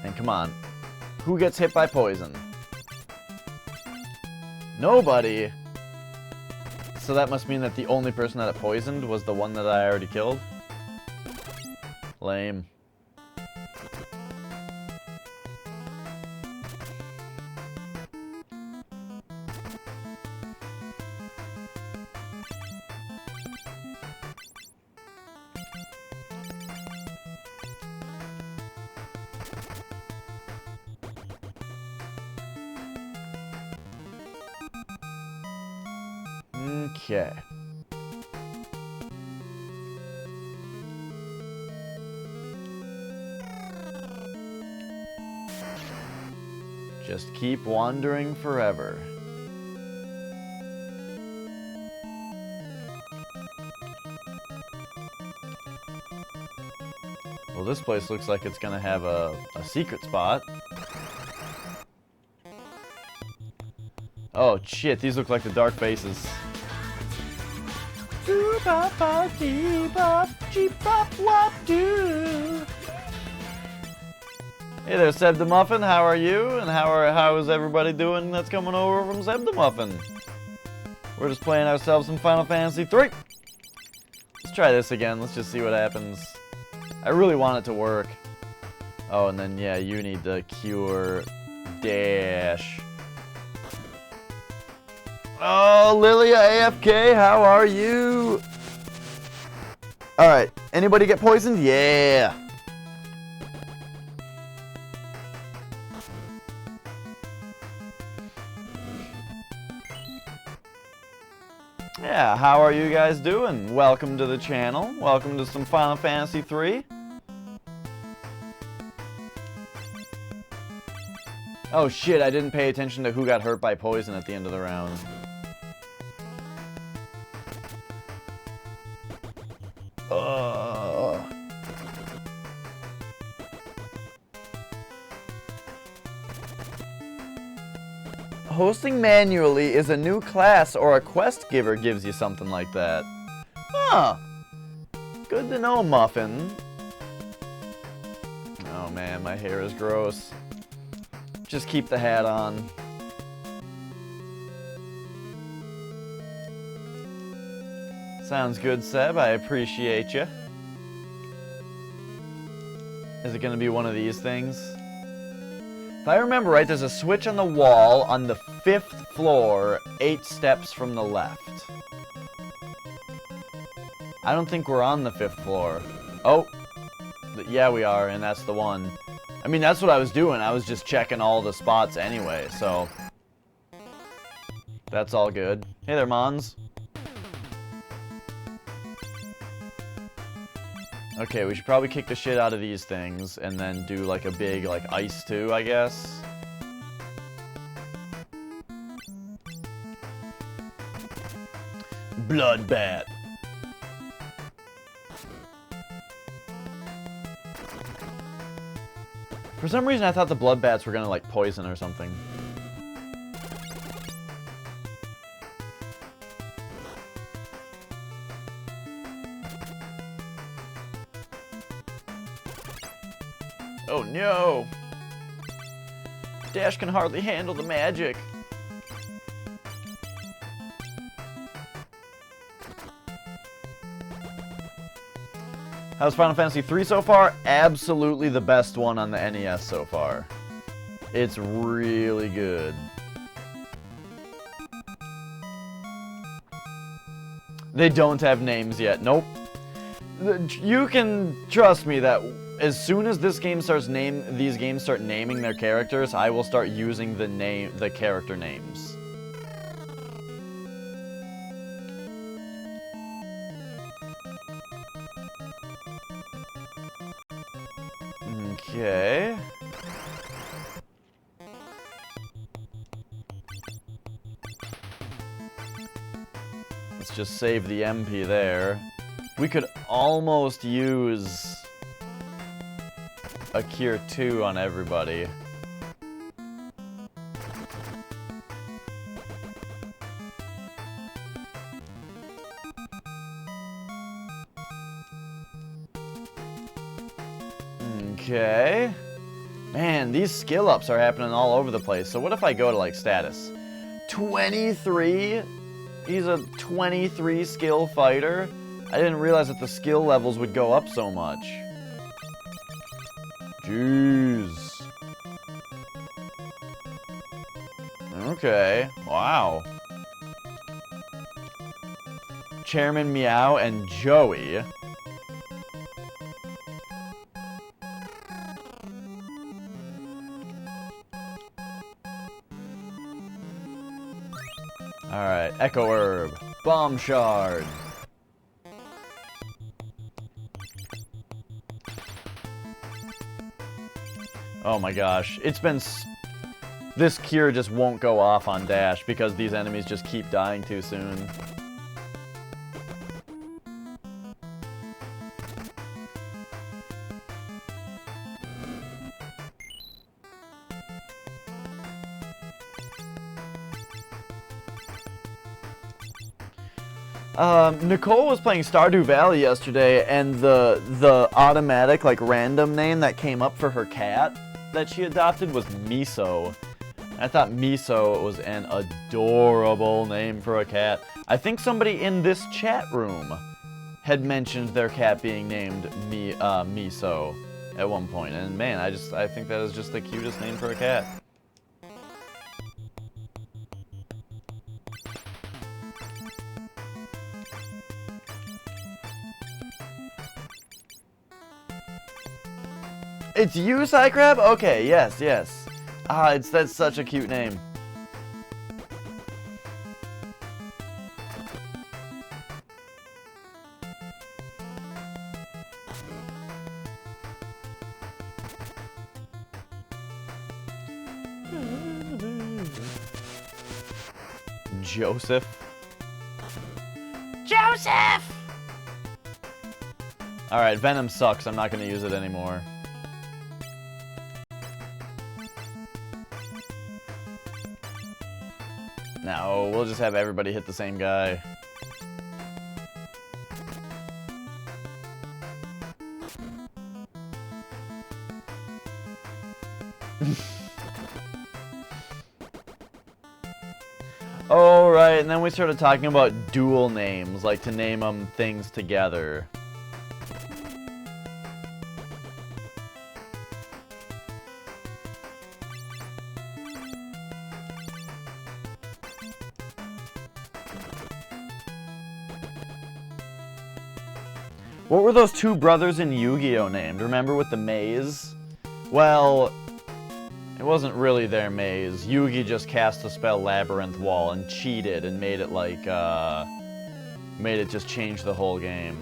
And come on. Who gets hit by poison? Nobody! So that must mean that the only person that it poisoned was the one that I already killed? Lame. Okay. Just keep wandering forever. Well, this place looks like it's gonna have a secret spot. Oh shit, these look like the dark faces. Hey there, Seb the Muffin, how are you? And how is everybody doing that's coming over from Seb the Muffin? We're just playing ourselves some Final Fantasy 3. Let's try this again, let's just see what happens. I really want it to work. Oh, and then yeah, you need the cure dash. Oh, Lilia AFK, how are you? Alright, anybody get poisoned? Yeah. Yeah, how are you guys doing? Welcome to the channel. Welcome to some Final Fantasy 3. Oh shit, I didn't pay attention to who got hurt by poison at the end of the round. Hosting manually is a new class or a quest giver gives you something like that. Huh. Good to know, Muffin. Oh man, my hair is gross. Just keep the hat on. Sounds good, Seb. I appreciate you. Is it going to be one of these things? If I remember right, there's a switch on the wall on the 5th floor, 8 steps from the left. I don't think we're on the 5th floor. Oh, yeah we are, and that's the one. I mean, that's what I was doing. I was just checking all the spots anyway, so that's all good. Hey there, Mons. Okay, we should probably kick the shit out of these things and then do like a big like ice too, I guess. Bloodbath. For some reason I thought the bloodbaths were gonna like poison or something. Oh no! Dash can hardly handle the magic. How's Final Fantasy 3 so far? Absolutely the best one on the NES so far. It's really good. They don't have names yet. Nope. You can trust me that as soon as these games start naming their characters, I will start using the character names. Okay. Let's just save the MP there. We could almost use a Cure 2 on everybody. Okay. Man, these skill ups are happening all over the place. So what if I go to like status? 23? He's a 23 skill fighter? I didn't realize that the skill levels would go up so much. Jeez. Okay. Wow. Chairman Meow and Joey. Alright, Echo Herb. Bomb Shard. Oh my gosh, it's been This cure just won't go off on dash because these enemies just keep dying too soon. Nicole was playing Stardew Valley yesterday, and the automatic, like, random name that came up for her cat that she adopted was Miso. I thought Miso was an adorable name for a cat. I think somebody in this chat room had mentioned their cat being named Miso at one point, and man, I think that is just the cutest name for a cat. It's you, Psycrab? Okay, yes, yes. Ah, that's such a cute name. Joseph. Joseph! Alright, Venom sucks. I'm not gonna use it anymore. No, we'll just have everybody hit the same guy. Oh, right, and then we started talking about dual names, like to name them things together. What were those two brothers in Yu-Gi-Oh named? Remember with the maze? Well, it wasn't really their maze. Yugi just cast the spell Labyrinth Wall and cheated and made it like, made it just change the whole game.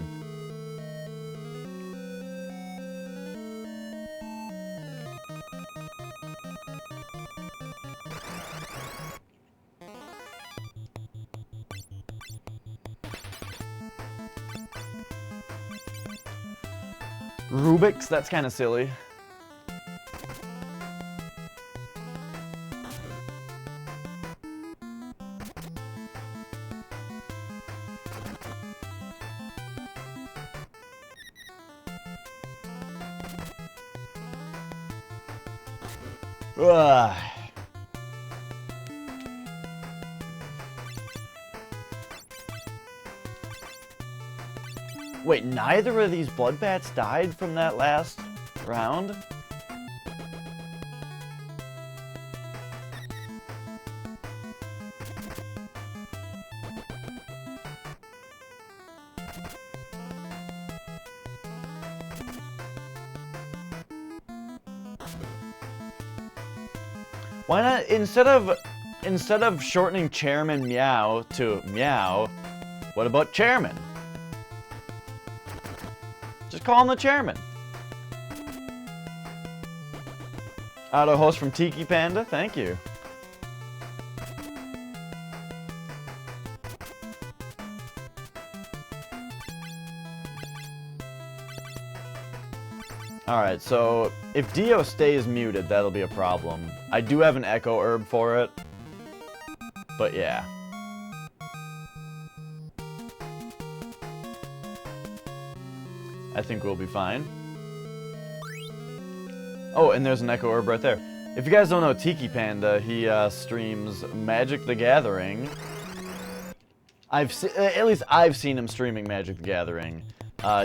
Rubik's? That's kind of silly. Ugh. Wait, neither of these blood bats died from that last round? Why not, instead of shortening Chairman Meow to Meow, what about Chairman? Just call him the Chairman. Auto host from Tiki Panda, thank you. Alright, so if Dio stays muted, that'll be a problem. I do have an Echo Herb for it, but yeah. I think we'll be fine. Oh, and there's an Echo Herb right there. If you guys don't know Tiki Panda, he streams Magic the Gathering. At least I've seen him streaming Magic the Gathering.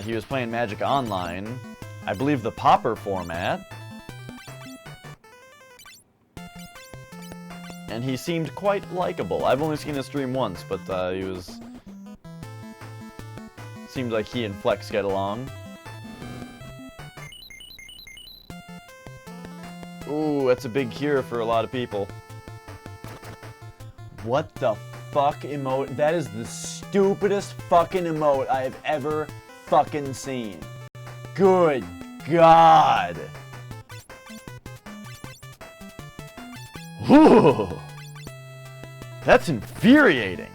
He was playing Magic Online. I believe the Popper format. And he seemed quite likable. I've only seen his stream once, but he was... seemed like he and Flex get along. Ooh, that's a big cure for a lot of people. What the fuck emote? That is the stupidest fucking emote I have ever fucking seen. Good God. Whew. That's infuriating.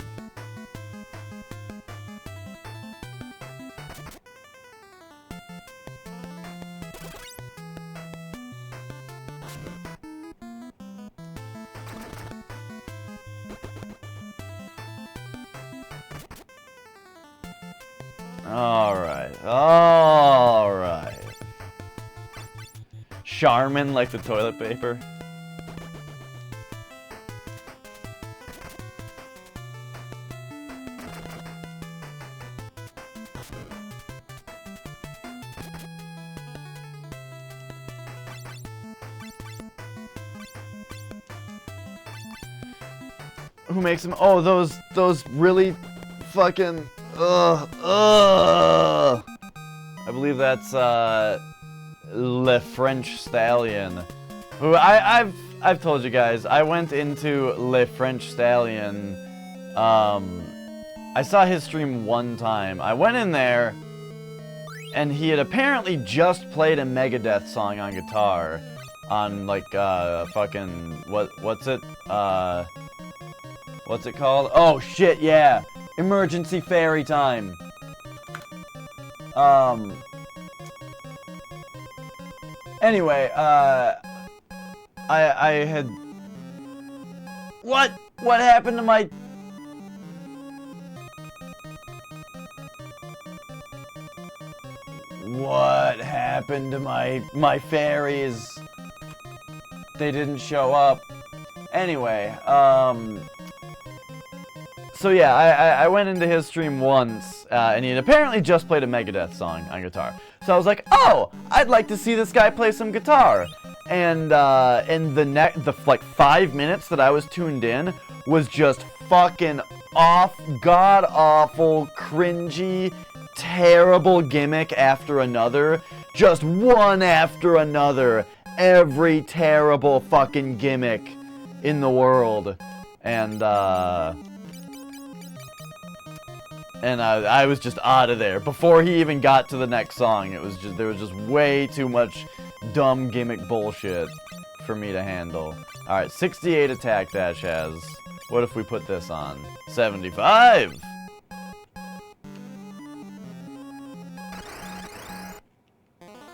Alright. Charmin like the toilet paper. Who makes them? Oh, those really fucking I believe that's Le French Stallion. Who I've told you guys, I went into Le French Stallion. I saw his stream one time. I went in there, and he had apparently just played a Megadeth song on guitar, on like fucking what's it called? Oh shit, yeah. Emergency Fairy Time. Anyway, I had... What happened to my... What happened to my fairies? They didn't show up. Anyway, so yeah, I went into his stream once, and he had apparently just played a Megadeth song on guitar. So I was like, oh, I'd like to see this guy play some guitar. And in the like 5 minutes that I was tuned in was just fucking god-awful, cringy, terrible gimmick after another. Just one after another. Every terrible fucking gimmick in the world. And I was just out of there. Before he even got to the next song, there was just way too much dumb gimmick bullshit for me to handle. Alright, 68 attack dash has. What if we put this on? 75!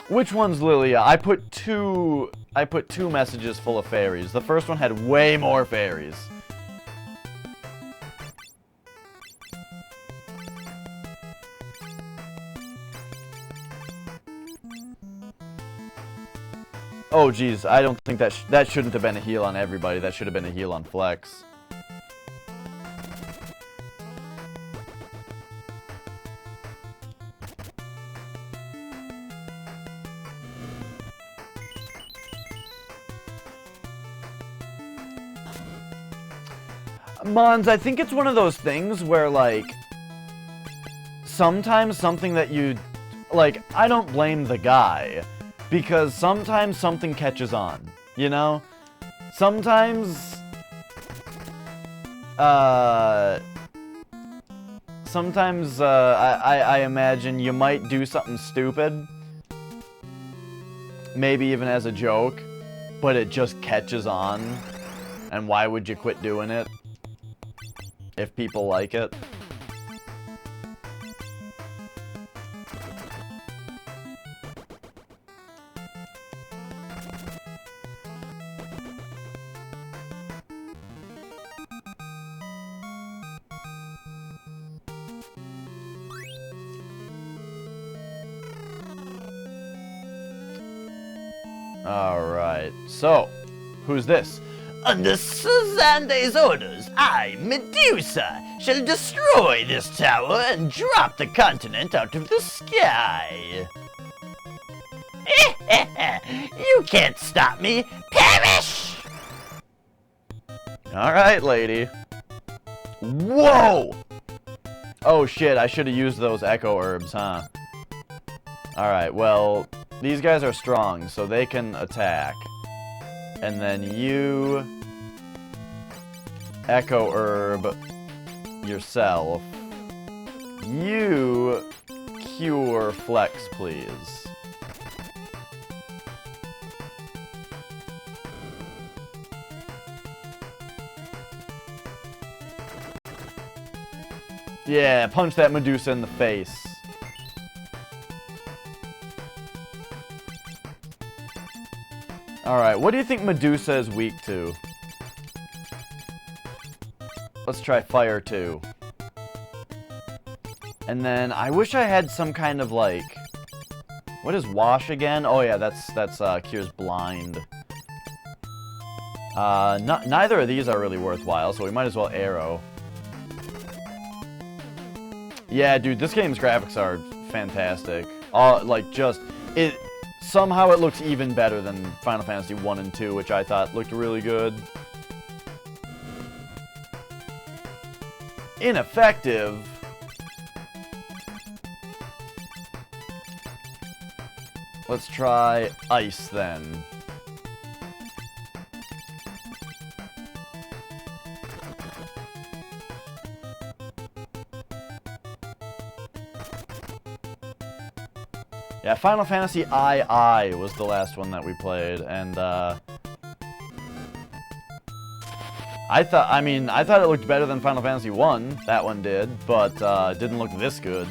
Which one's Lilia? I put two messages full of fairies. The first one had way more fairies. Oh geez, I don't think that shouldn't have been a heal on everybody. That should have been a heal on Flex. Mons, I think it's one of those things where, like, sometimes something that you... Like, I don't blame the guy. Because sometimes something catches on, you know? Sometimes... I imagine you might do something stupid. Maybe even as a joke. But it just catches on. And why would you quit doing it? If people like it. Alright, so, who's this? Under Suzande's orders, I, Medusa, shall destroy this tower and drop the continent out of the sky. You can't stop me! Perish! Alright, lady. Whoa! Oh shit, I should have used those echo herbs, huh? Alright, well... These guys are strong, so they can attack. And then you... Echo Herb yourself. You... Cure Flex, please. Yeah, punch that Medusa in the face. Alright, what do you think Medusa is weak to? Let's try fire 2. And then, I wish I had some kind of, like... What is wash again? Oh yeah, that's cures blind. Neither of these are really worthwhile, so we might as well arrow. Yeah, dude, this game's graphics are fantastic. Like, just... Somehow it looks even better than Final Fantasy 1 and 2, which I thought looked really good. Ineffective. Let's try ice then. Yeah, Final Fantasy II was the last one that we played, and I thought it looked better than Final Fantasy 1. That one did, but it didn't look this good.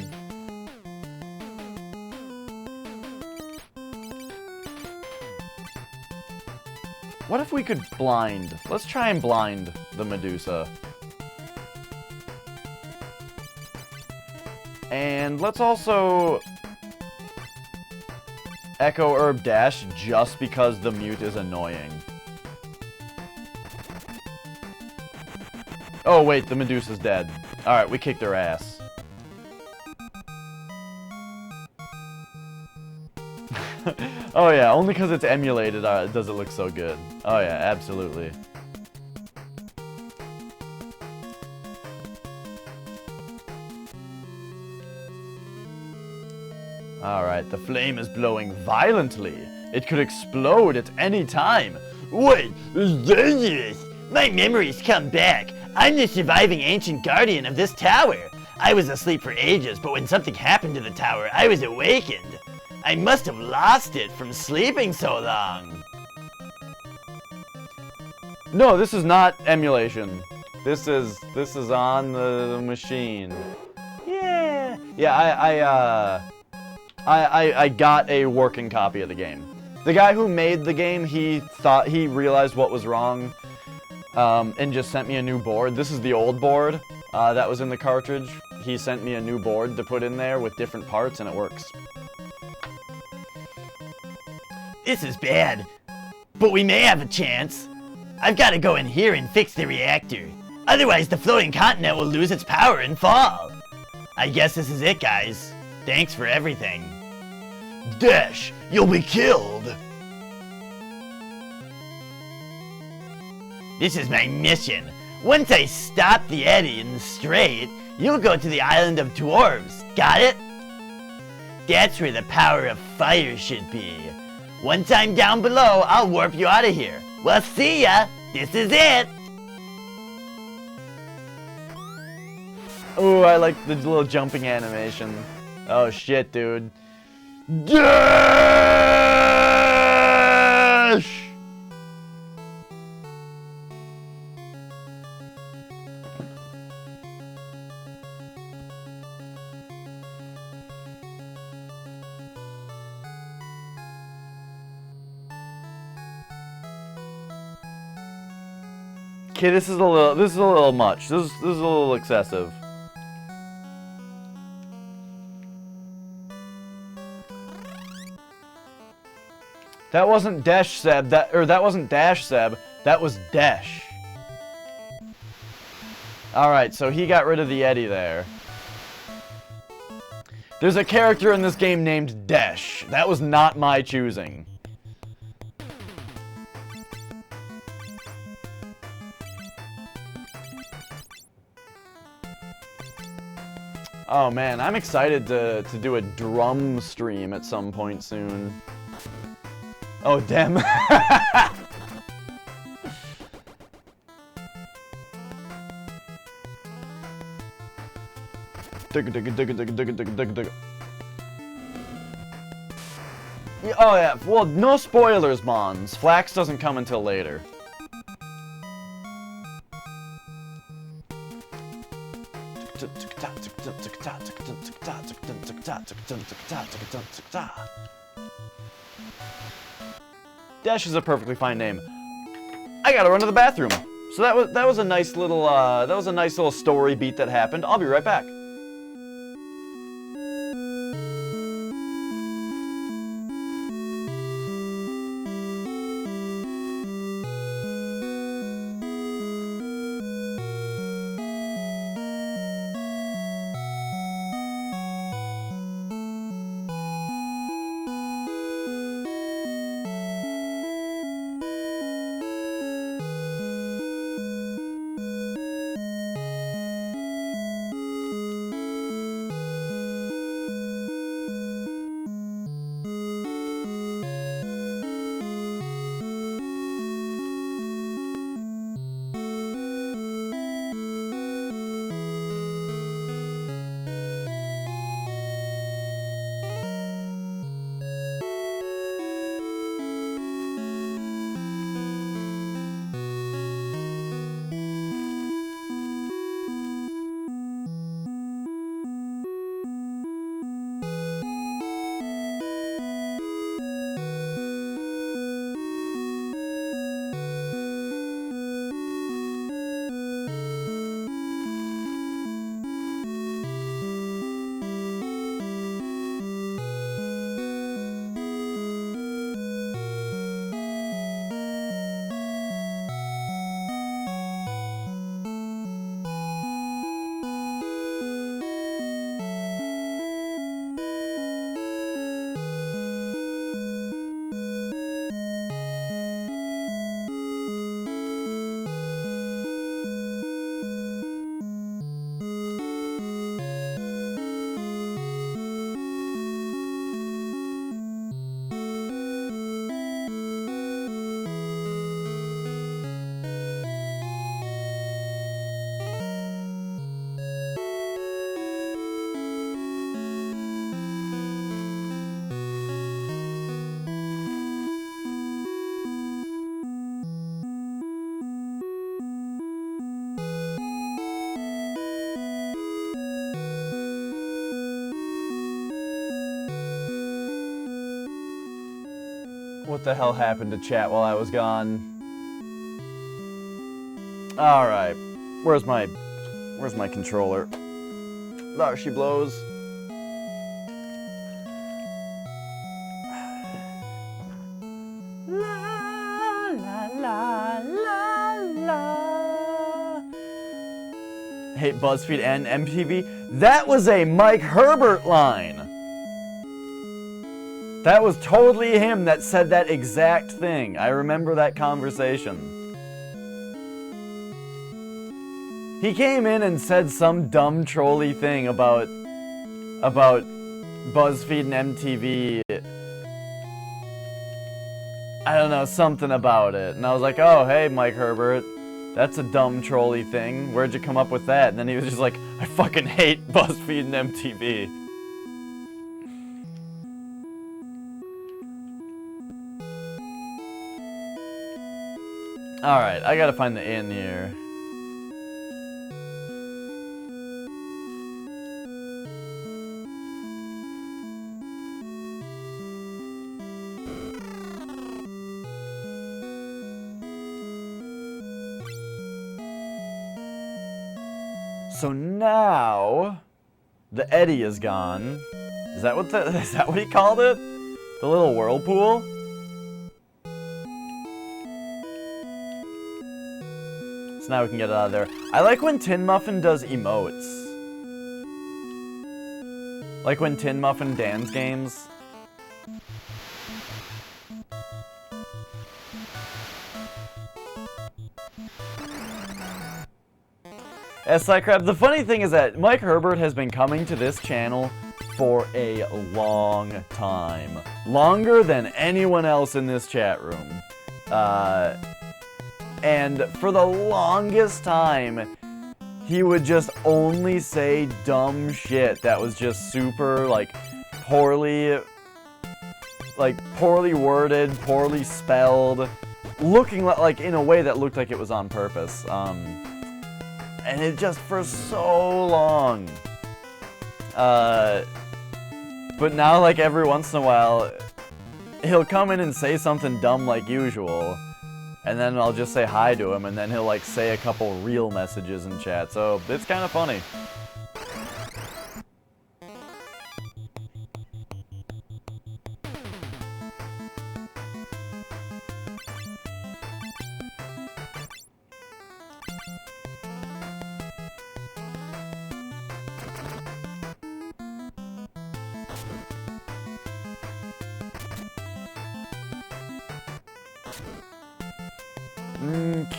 What if we could blind? Let's try and blind the Medusa. And let's also Echo Herb Dash just because the mute is annoying. Oh wait, the Medusa's dead. Alright, we kicked her ass. Oh yeah, only because it's emulated does it look so good. Oh yeah, absolutely. Alright, the flame is blowing violently. It could explode at any time. Wait, it's dangerous. My memories come back. I'm the surviving ancient guardian of this tower. I was asleep for ages, but when something happened to the tower, I was awakened. I must have lost it from sleeping so long. No, this is not emulation. This is on the machine. Yeah. Yeah, I got a working copy of the game. The guy who made the game, he realized what was wrong, and just sent me a new board. This is the old board that was in the cartridge. He sent me a new board to put in there with different parts, and it works. This is bad, but we may have a chance. I've got to go in here and fix the reactor. Otherwise, the floating continent will lose its power and fall. I guess this is it, guys. Thanks for everything. Dash, you'll be killed. This is my mission. Once I stop the eddy in the strait, you'll go to the island of dwarves. Got it? That's where the power of fire should be. Once I'm down below, I'll warp you out of here. Well, see ya. This is it. Ooh, I like the little jumping animation. Oh shit, dude. Dash! Okay, this is a little much. This is a little excessive. That wasn't Dash Seb, that wasn't Dash Seb, that was Dash. Alright, so he got rid of the Eddy there. There's a character in this game named Dash. That was not my choosing. Oh man, I'm excited to do a drum stream at some point soon. Oh, damn. Oh yeah, well, no spoilers, Mons. Flax doesn't come until later. Dash is a perfectly fine name. I gotta run to the bathroom. So that was a nice little story beat that happened. I'll be right back. What the hell happened to chat while I was gone? Alright. Where's my controller? There she blows. La la la la la. Hate BuzzFeed and MTV. That was a Mike Herbert line. That was totally him that said that exact thing. I remember that conversation. He came in and said some dumb trolly thing about BuzzFeed and MTV. I don't know, something about it. And I was like, oh, hey, Mike Herbert. That's a dumb trolly thing. Where'd you come up with that? And then he was just like, I fucking hate BuzzFeed and MTV. Alright, I gotta find the inn here. So now the eddy is gone. Is that what he called it? The little whirlpool? So now we can get it out of there. I like when Tin Muffin does emotes. Like when Tin Muffin dance games. Crab. The funny thing is that Mike Herbert has been coming to this channel for a long time. Longer than anyone else in this chat room. And for the longest time, he would just only say dumb shit that was just super, poorly worded, poorly spelled, looking like in a way that looked like it was on purpose. and it just for so long. But now, like, every once in a while, he'll come in and say something dumb like usual, and then I'll just say hi to him, and then he'll, like, say a couple real messages in chat, so it's kind of funny.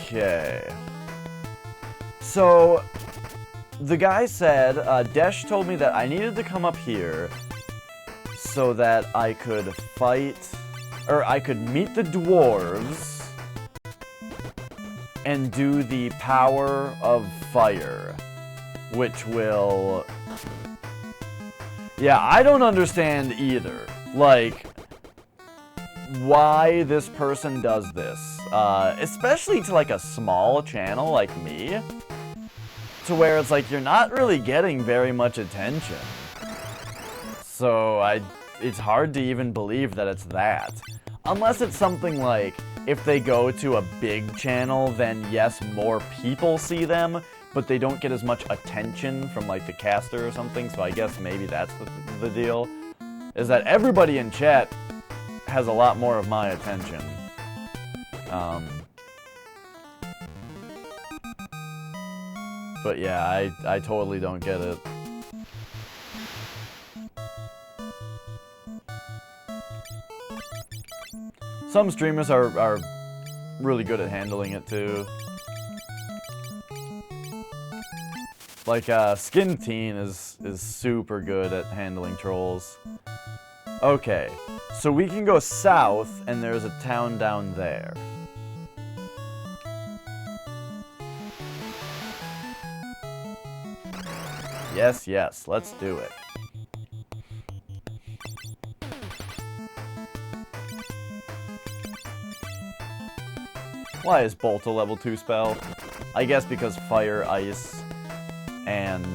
Okay. So, the guy said, Desh told me that I needed to come up here so that I could fight, or I could meet the dwarves and do the power of fire, which will... Yeah, I don't understand either. Like, why this person does this. Especially to, like, a small channel like me. To where it's like, you're not really getting very much attention. So, it's hard to even believe that it's that. Unless it's something like, if they go to a big channel, then yes, more people see them, but they don't get as much attention from, like, the caster or something, so I guess maybe that's the deal. Is that everybody in chat has a lot more of my attention. But yeah, I totally don't get it. Some streamers are really good at handling it too. Like, Skin Teen is super good at handling trolls. Okay, so we can go south, and there's a town down there. Yes, yes, let's do it. Why is Bolt a level 2 spell? I guess because Fire, Ice, and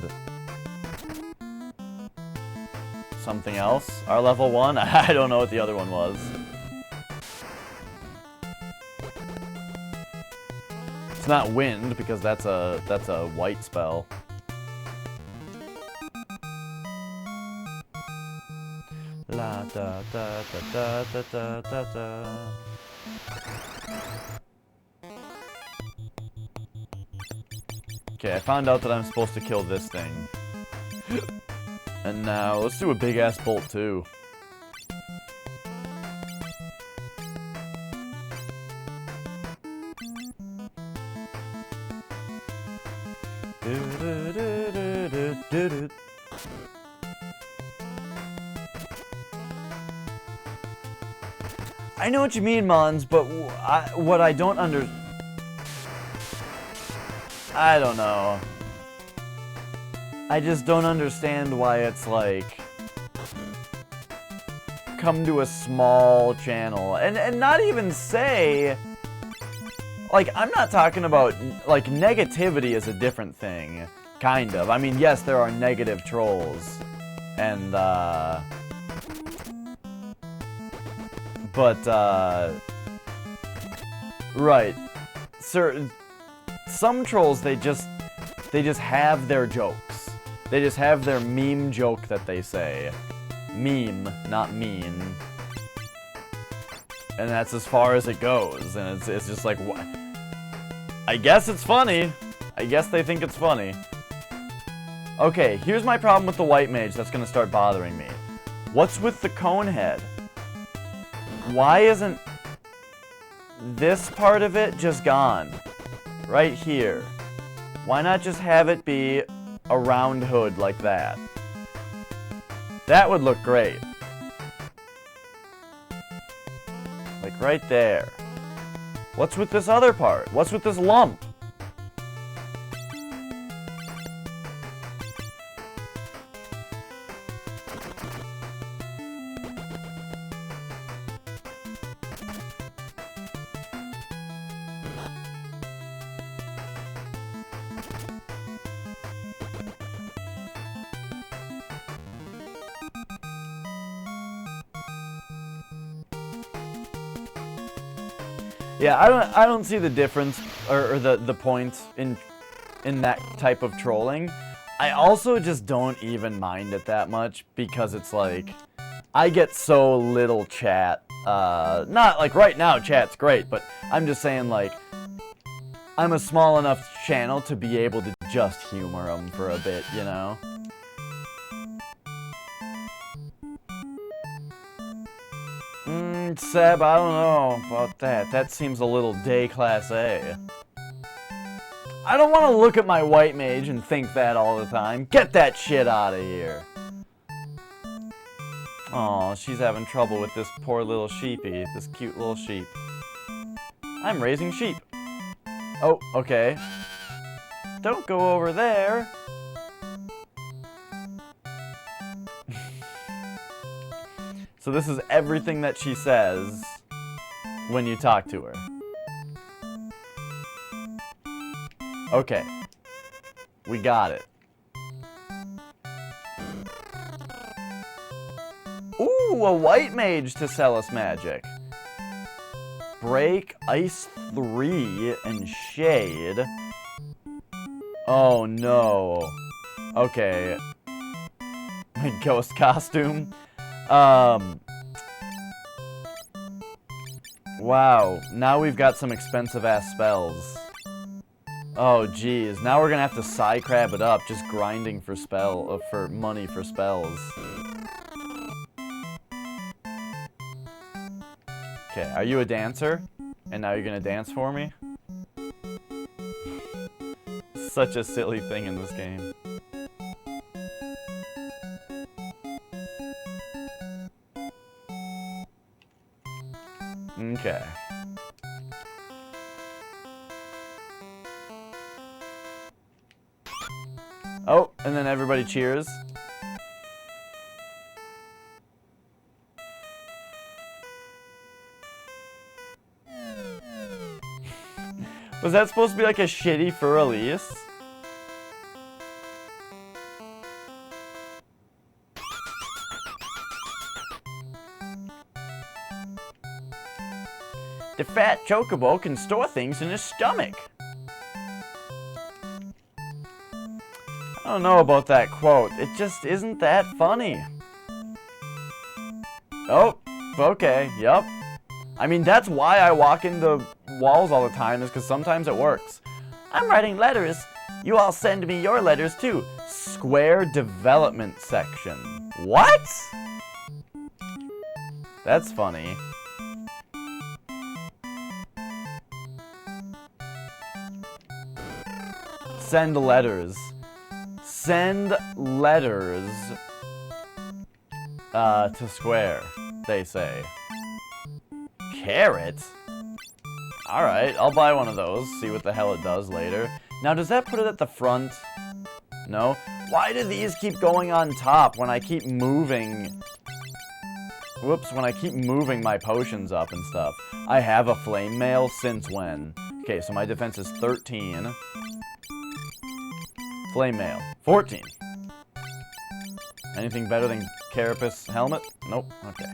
something else are level 1? I don't know what the other one was. It's not Wind, because that's a white spell. La da da da da da da da. Okay, I found out that I'm supposed to kill this thing. And now, let's do a big-ass bolt, too. I know what you mean, Mons, but what I don't I don't know. I just don't understand why it's like, come to a small channel, and not even say, like, I'm not talking about, like, negativity is a different thing, kind of. I mean, yes, there are negative trolls, and, but, right, some trolls, they just have their jokes. They just have their meme joke that they say. Meme, not mean. And that's as far as it goes, and it's just like, what? I guess it's funny. I guess they think it's funny. Okay, here's my problem with the white mage that's gonna start bothering me. What's with the cone head? Why isn't this part of it just gone? Right here. Why not just have it be a round hood like that? That would look great. Like right there. What's with this other part? What's with this lump? Yeah, I don't see the difference or the point in that type of trolling. I also just don't even mind it that much because it's like I get so little chat. Not like right now chat's great, but I'm just saying like I'm a small enough channel to be able to just humor them for a bit, you know? Seb, I don't know about that. That seems a little day class A. I don't want to look at my white mage and think that all the time. Get that shit out of here. Aw, she's having trouble with this poor little sheepy. This cute little sheep. I'm raising sheep. Oh, okay. Don't go over there. So this is everything that she says when you talk to her. Okay. We got it. Ooh, a white mage to sell us magic. Break, Ice 3, and Shade. Oh no. Okay. My ghost costume. Wow, now we've got some expensive ass spells. Oh geez, now we're gonna have to psy-crab it up, just grinding for for money for spells. Okay, are you a dancer? And now you're gonna dance for me? Such a silly thing in this game. Okay. Oh, and then everybody cheers. Was that supposed to be like a shitty for release? The fat chocobo can store things in his stomach. I don't know about that quote. It just isn't that funny. Oh, okay, yup. I mean, that's why I walk into walls all the time, is because sometimes it works. I'm writing letters. You all send me your letters too. Square development section. What? That's funny. Send letters. Send letters to Square, they say. Carrot? Alright, I'll buy one of those, see what the hell it does later. Now, does that put it at the front? No? Why do these keep going on top when I keep moving? Whoops, when I keep moving my potions up and stuff. I have a flame mail since when? Okay, so my defense is 13. Flame mail, 14. Anything better than Carapace helmet? Nope, okay.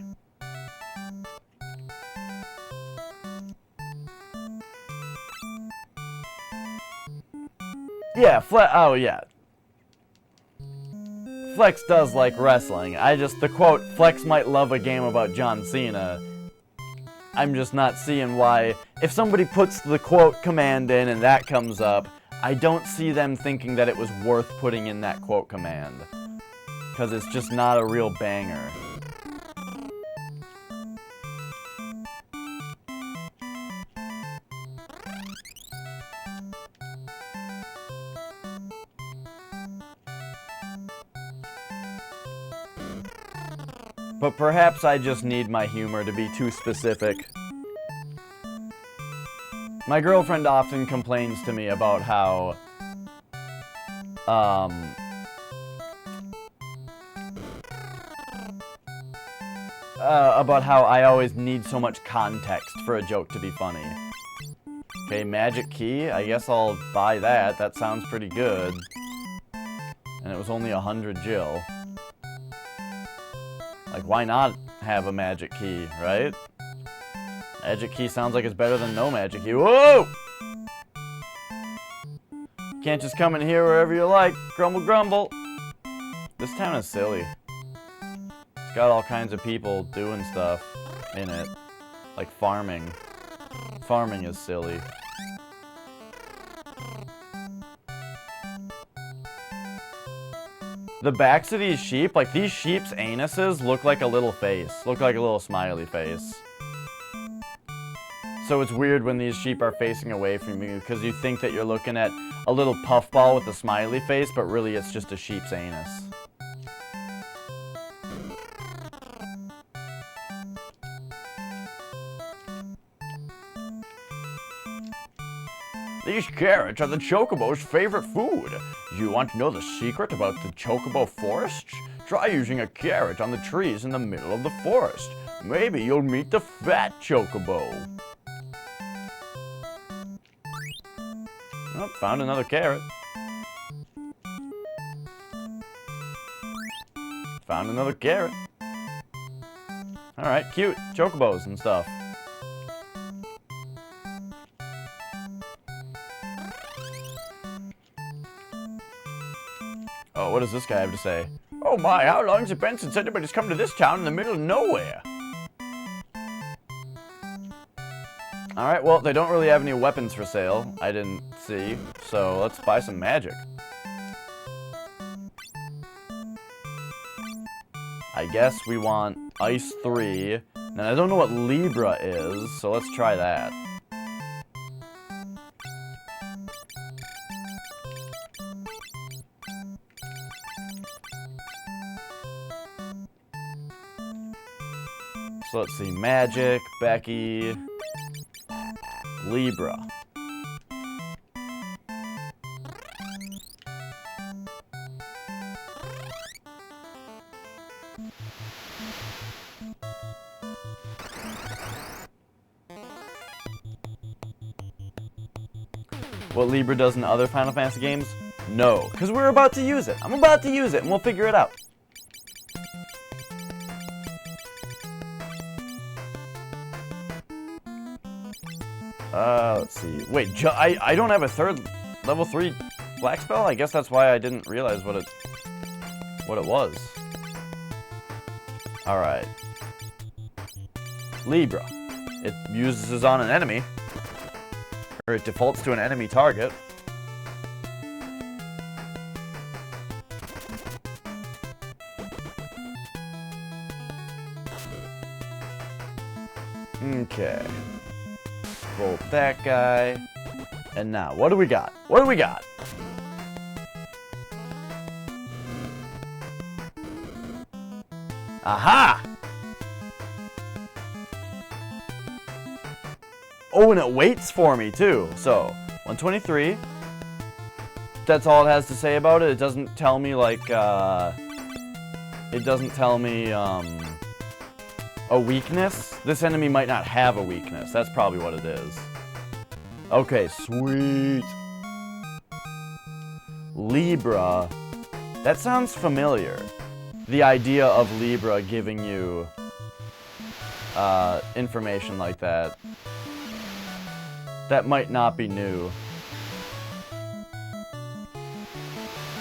Yeah, oh yeah. Flex does like wrestling. The quote, Flex might love a game about John Cena. I'm just not seeing why. If somebody puts the quote command in and that comes up, I don't see them thinking that it was worth putting in that quote command. Because it's just not a real banger. But perhaps I just need my humor to be too specific. My girlfriend often complains to me about how, I always need so much context for a joke to be funny. Okay, magic key. I guess I'll buy that. That sounds pretty good. And it was only 100 Jill. Like, why not have a magic key, right? Magic key sounds like it's better than no magic key. Whoa! Can't just come in here wherever you like. Grumble, grumble. This town is silly. It's got all kinds of people doing stuff in it. Like farming. Farming is silly. The backs of these sheep, like these sheep's anuses look like a little face. Look like a little smiley face. So it's weird when these sheep are facing away from you because you think that you're looking at a little puffball with a smiley face, but really it's just a sheep's anus. These carrots are the Chocobo's favorite food. You want to know the secret about the Chocobo forest? Try using a carrot on the trees in the middle of the forest. Maybe you'll meet the fat Chocobo. Oh, found another carrot. Found another carrot. Alright, cute. Chocobos and stuff. Oh, what does this guy have to say? Oh my, how long has it been since anybody's come to this town in the middle of nowhere? Alright, well, they don't really have any weapons for sale. I didn't see. So, let's buy some magic. I guess we want Ice 3. And I don't know what Libra is, so let's try that. So let's see, Magic, Becky, Libra. What Libra does in other Final Fantasy games? No, because we're about to use it. I'm about to use it, and we'll figure it out. Let's see. Wait, I don't have a third level 3 black spell? I guess that's why I didn't realize what it was. Alright. Libra. It uses on an enemy. Or it defaults to an enemy target. Okay. Roll that guy. And now, what do we got? What do we got? Aha! Oh, and it waits for me, too. So, 123. That's all it has to say about it. It doesn't tell me, like, it doesn't tell me, a weakness. This enemy might not have a weakness. That's probably what it is. Okay, sweet. Libra. That sounds familiar. The idea of Libra giving you information like that. That might not be new.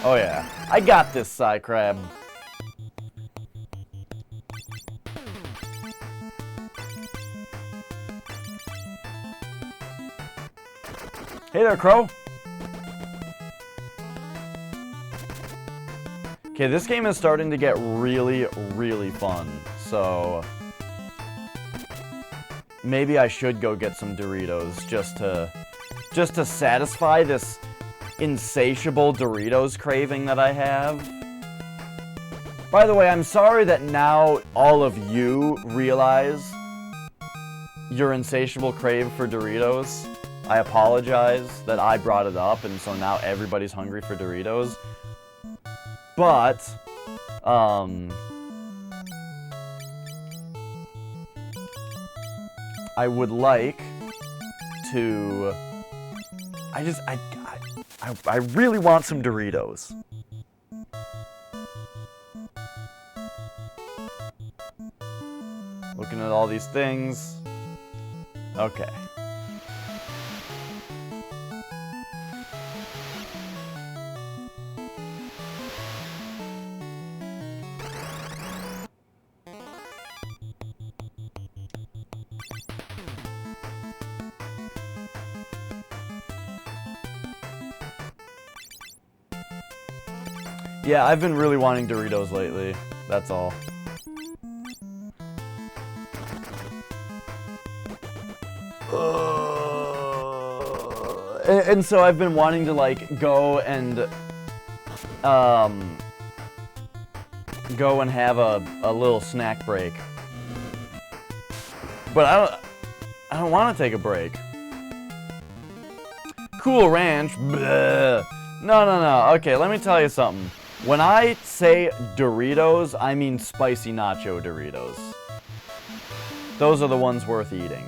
Oh yeah. I got this, Psy Crab. Hey there, Crow. Okay, this game is starting to get really, really fun. So maybe I should go get some Doritos just to satisfy this insatiable Doritos craving that I have. By the way, I'm sorry that now all of you realize your insatiable crave for Doritos. I apologize that I brought it up, and so now everybody's hungry for Doritos. But, I would like to... I really want some Doritos. Looking at all these things. Okay. Yeah, I've been really wanting Doritos lately. That's all. And so I've been wanting to like go and have a little snack break. But I don't want to take a break. Cool Ranch. Bleh. No. Okay, let me tell you something. When I say Doritos, I mean spicy nacho Doritos. Those are the ones worth eating.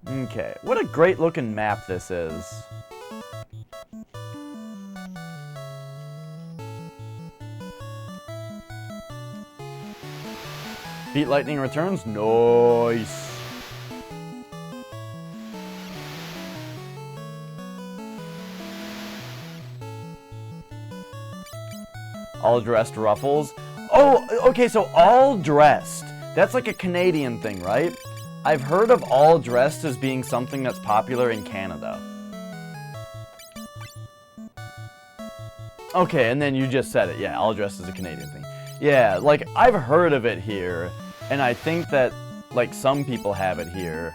Okay, what a great looking map this is. Heat Lightning returns? Nice. All dressed Ruffles. Oh, okay, so all dressed. That's like a Canadian thing, right? I've heard of all dressed as being something that's popular in Canada. Okay, and then you just said it. Yeah, all dressed is a Canadian thing. Yeah, like, I've heard of it here, and I think that, like, some people have it here.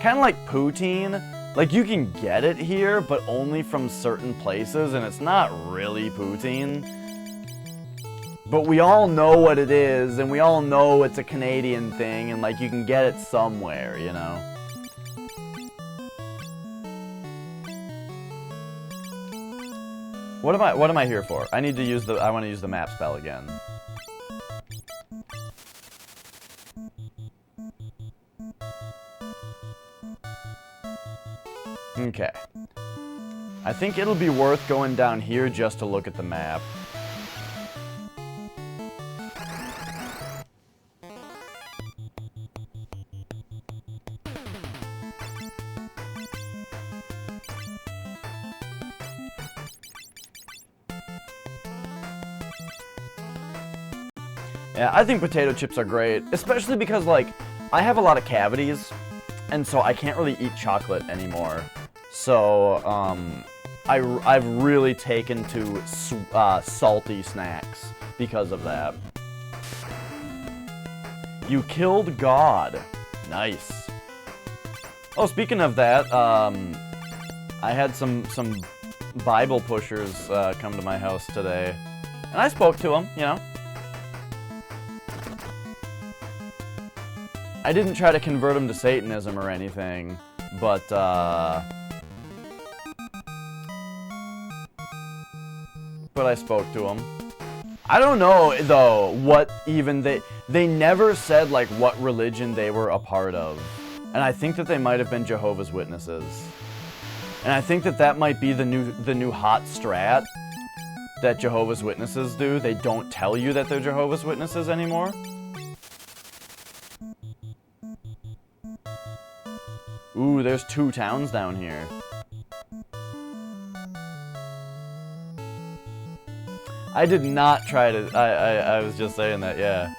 Kind of like poutine. Like, you can get it here, but only from certain places, and it's not really poutine. But we all know what it is, and we all know it's a Canadian thing, and like you can get it somewhere, you know. What am I here for? I want to use the map spell again. Okay. I think it'll be worth going down here just to look at the map. Yeah, I think potato chips are great, especially because, like, I have a lot of cavities, and so I can't really eat chocolate anymore. So, I've really taken to salty snacks because of that. You killed God. Nice. Oh, speaking of that, I had some Bible pushers come to my house today, and I spoke to them, you know. I didn't try to convert them to Satanism or anything, but I spoke to them. I don't know, though, what even they never said, like, what religion they were a part of. And I think that they might have been Jehovah's Witnesses. And I think that that might be the new hot strat that Jehovah's Witnesses do. They don't tell you that they're Jehovah's Witnesses anymore. Ooh, there's 2 towns down here. I did not try to... I was just saying that, yeah.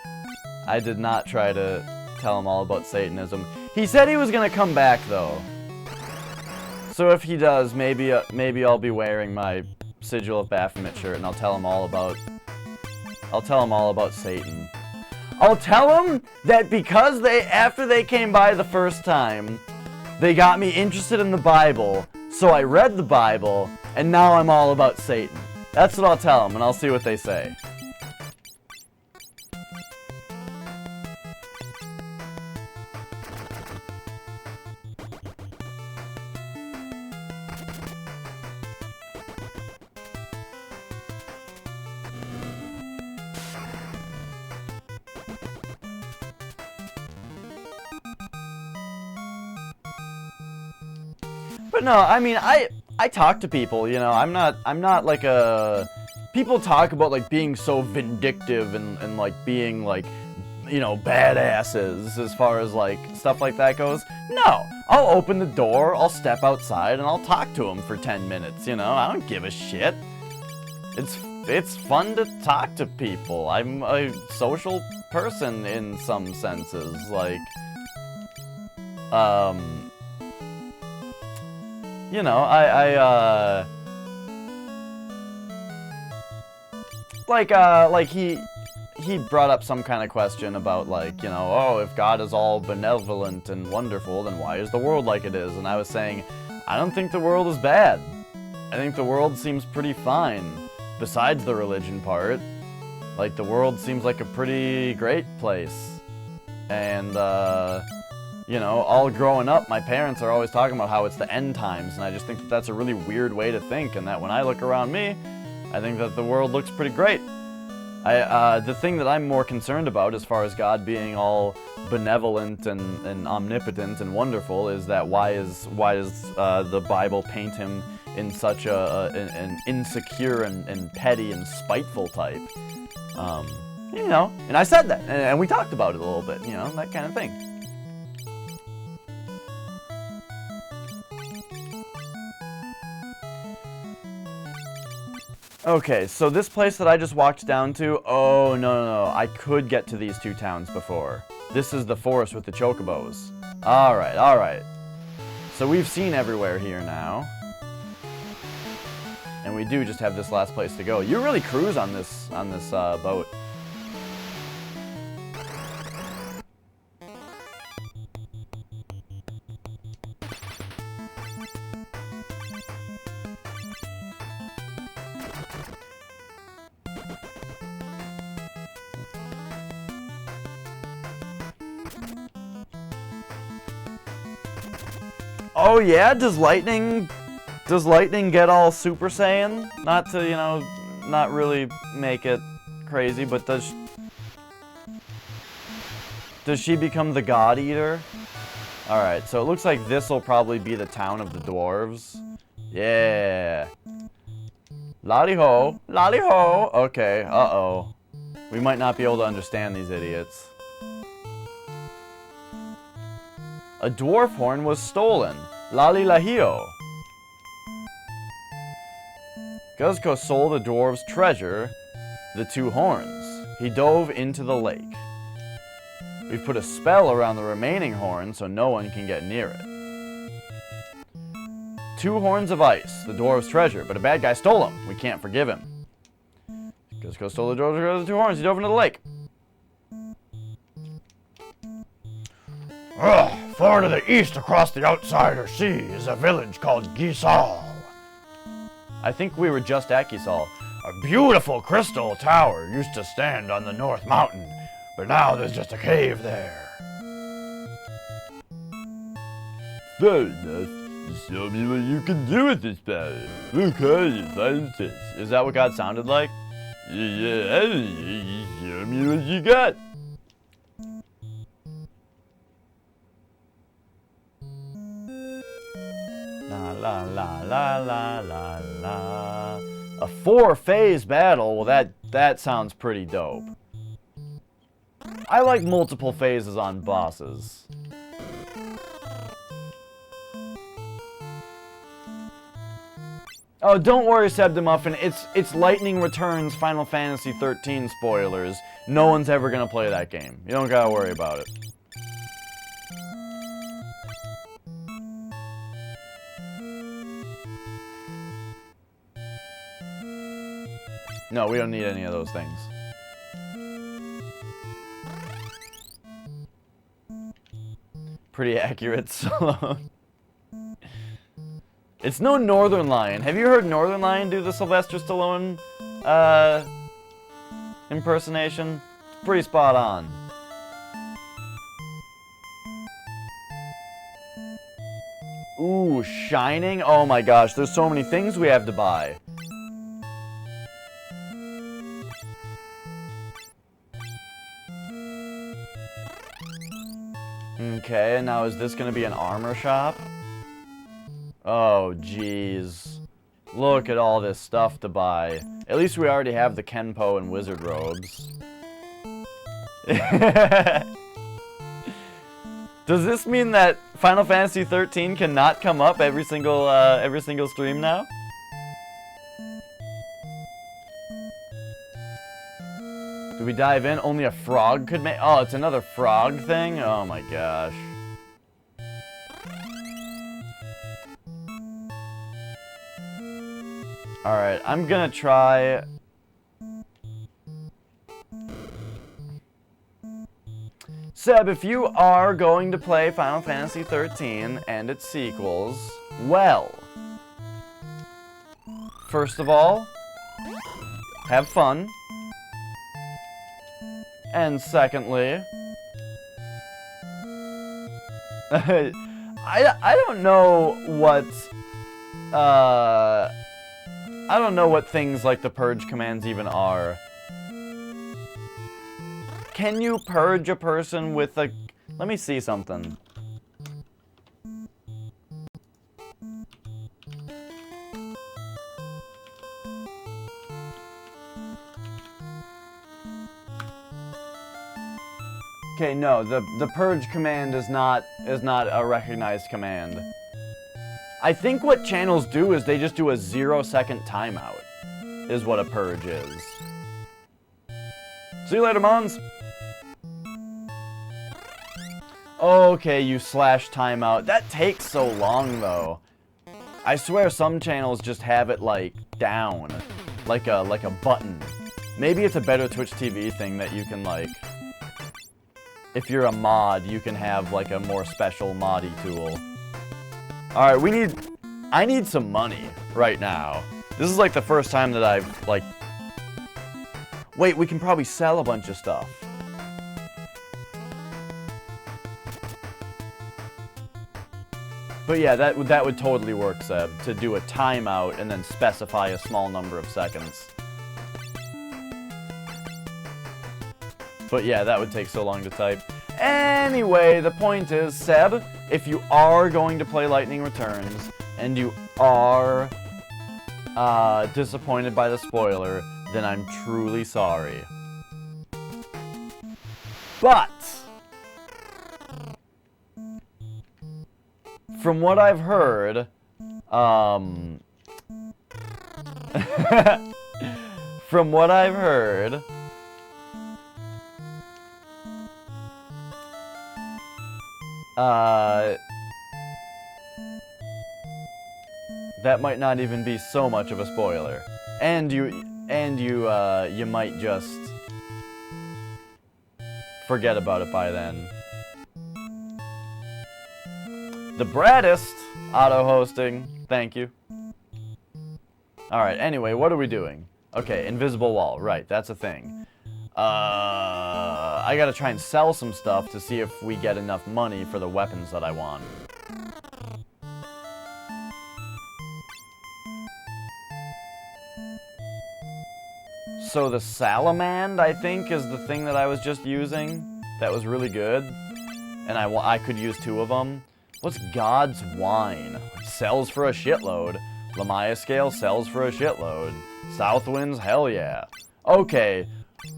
I did not try to tell him all about Satanism. He said he was going to come back, though. So if he does, maybe I'll be wearing my Sigil of Baphomet shirt, and I'll tell him all about... Satan. I'll tell him that because after they came by the first time... They got me interested in the Bible, so I read the Bible, and now I'm all about Satan. That's what I'll tell them, and I'll see what they say. But no, I mean, I talk to people, you know. I'm not like a people talk about, like, being so vindictive and like, being, like, you know, badasses as far as, like, stuff like that goes. No. I'll open the door, I'll step outside, and I'll talk to them for 10 minutes, you know? I don't give a shit. It's fun to talk to people. I'm a social person in some senses. Like, you know, like he brought up some kind of question about, like, you know, oh, if God is all benevolent and wonderful, then why is the world like it is? And I was saying, I don't think the world is bad. I think the world seems pretty fine, besides the religion part. Like, the world seems like a pretty great place. And, you know, all growing up, my parents are always talking about how it's the end times, and I just think that that's a really weird way to think, and that when I look around me, I think that the world looks pretty great. The thing that I'm more concerned about, as far as God being all benevolent and omnipotent and wonderful, is that why does the Bible paint him in such an insecure and petty and spiteful type? You know, and I said that, and we talked about it a little bit, you know, that kind of thing. Okay, so this place that I just walked down to, oh, no, I could get to these two towns before. This is the forest with the chocobos. Alright. So we've seen everywhere here now. And we do just have this last place to go. You really cruise on this boat. Oh yeah, does lightning get all Super Saiyan? Not to, you know, not really make it crazy, but does she become the God Eater? Alright, so it looks like this will probably be the town of the dwarves. Yeah. Lolly-ho, lolly-ho. Okay, uh-oh. We might not be able to understand these idiots. A dwarf horn was stolen. Lali-lahio. Guzko sold the dwarf's treasure, the two horns. He dove into the lake. We've put a spell around the remaining horn so no one can get near it. 2 horns of ice, the dwarf's treasure, but a bad guy stole them. We can't forgive him. Guzko stole the dwarf's 2 horns. He dove into the lake. Far to the east across the outsider sea is a village called Gisal. I think we were just at Gisal. A beautiful crystal tower used to stand on the North Mountain, but now there's just a cave there. Very nice. Show me what you can do with this power. Okay, scientist. Is that what God sounded like? Yeah, show me what you got. La la la la la la. A 4-phase battle? Well, that sounds pretty dope. I like multiple phases on bosses. Oh, don't worry, Sebdemuffin. It's Lightning Returns Final Fantasy 13 spoilers. No one's ever gonna play that game. You don't gotta worry about it. No, we don't need any of those things. Pretty accurate, Stallone. It's no Northern Lion. Have you heard Northern Lion do the Sylvester Stallone impersonation? It's pretty spot on. Ooh, Shining? Oh my gosh, there's so many things we have to buy. Okay, and now is this gonna be an armor shop? Oh, jeez. Look at all this stuff to buy. At least we already have the Kenpo and wizard robes. Does this mean that Final Fantasy 13 cannot come up every single stream now? Do we dive in? Only a frog could make. Oh, it's another frog thing? Oh my gosh. Alright, I'm gonna try. Seb, if you are going to play Final Fantasy 13 and its sequels, well, first of all, have fun. And secondly, I don't know what I don't know what things like the purge commands even are. Can you purge a person with a... Let me see something. Okay, no, the purge command is not a recognized command. I think what channels do is they just do a 0-second timeout, is what a purge is. See you later, Mons! Okay, you slash timeout. That takes so long, though. I swear some channels just have it, like, down. Like a button. Maybe it's a better Twitch TV thing that you can, like... If you're a mod, you can have, like, a more special moddy tool. Alright, I need some money right now. This is, like, the first time that I've, like... Wait, we can probably sell a bunch of stuff. But yeah, that would totally work, Seb, to do a timeout and then specify a small number of seconds. But yeah, that would take so long to type. Anyway, the point is, Seb, if you are going to play Lightning Returns, and you are disappointed by the spoiler, then I'm truly sorry. But from what I've heard, from what I've heard, that might not even be so much of a spoiler, and you might just forget about it by then. The Braddest auto-hosting, thank you. Alright, anyway, what are we doing? Okay, invisible wall, right, that's a thing. I gotta try and sell some stuff to see if we get enough money for the weapons that I want. So the Salamand, I think, is the thing that I was just using. That was really good. And I could use 2 of them. What's God's Wine? Sells for a shitload. Lamaya Scale sells for a shitload. Southwinds, hell yeah. Okay.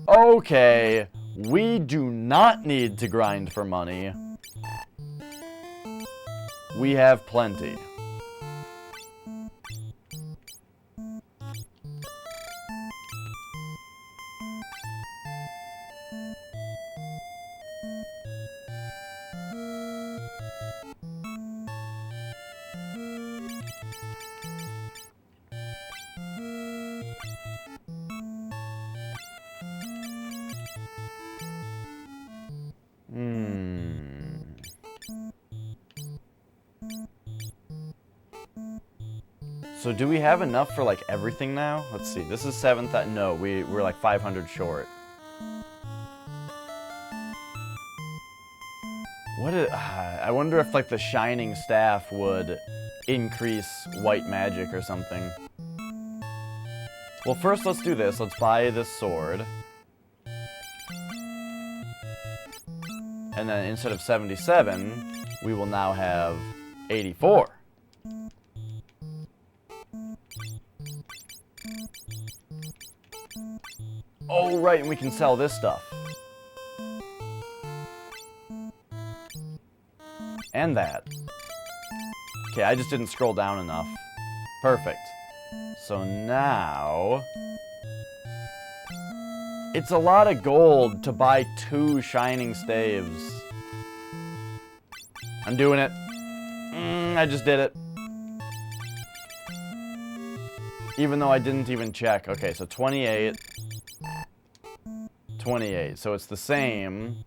Okay. We do not need to grind for money. We have plenty. So do we have enough for like everything now? Let's see. This is 7th. No, we're like 500 short. I wonder if like the Shining Staff would increase white magic or something. Well, first let's do this. Let's buy this sword. And then instead of 77, we will now have 84. Oh, right, and we can sell this stuff. And that. Okay, I just didn't scroll down enough. Perfect. So now... It's a lot of gold to buy 2 shining staves. I'm doing it. I just did it. Even though I didn't even check. Okay, so 28. 28. So it's the same.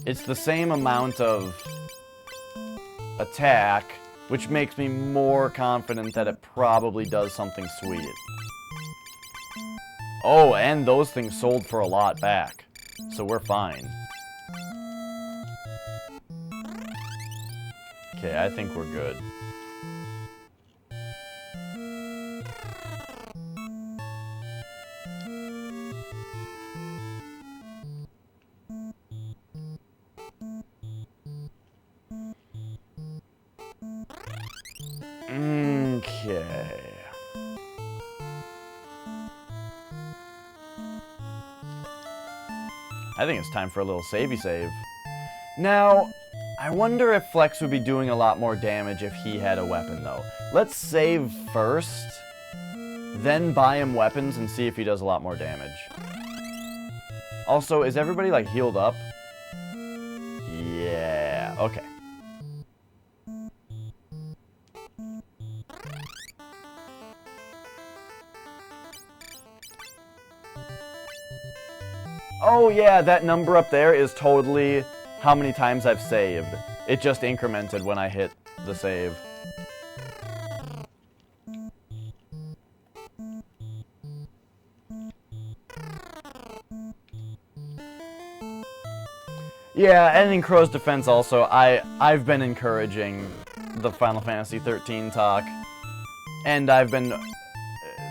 It's the same amount of attack, which makes me more confident that it probably does something sweet. Oh, and those things sold for a lot back. So we're fine. Okay, I think we're good. Okay. I think it's time for a little savey save. Now, I wonder if Flex would be doing a lot more damage if he had a weapon, though. Let's save first, then buy him weapons and see if he does a lot more damage. Also, is everybody, like, healed up? Yeah, okay. Oh yeah, that number up there is totally how many times I've saved. It just incremented when I hit the save. Yeah, and in Crow's defense also, I've been encouraging the Final Fantasy 13 talk. And I've been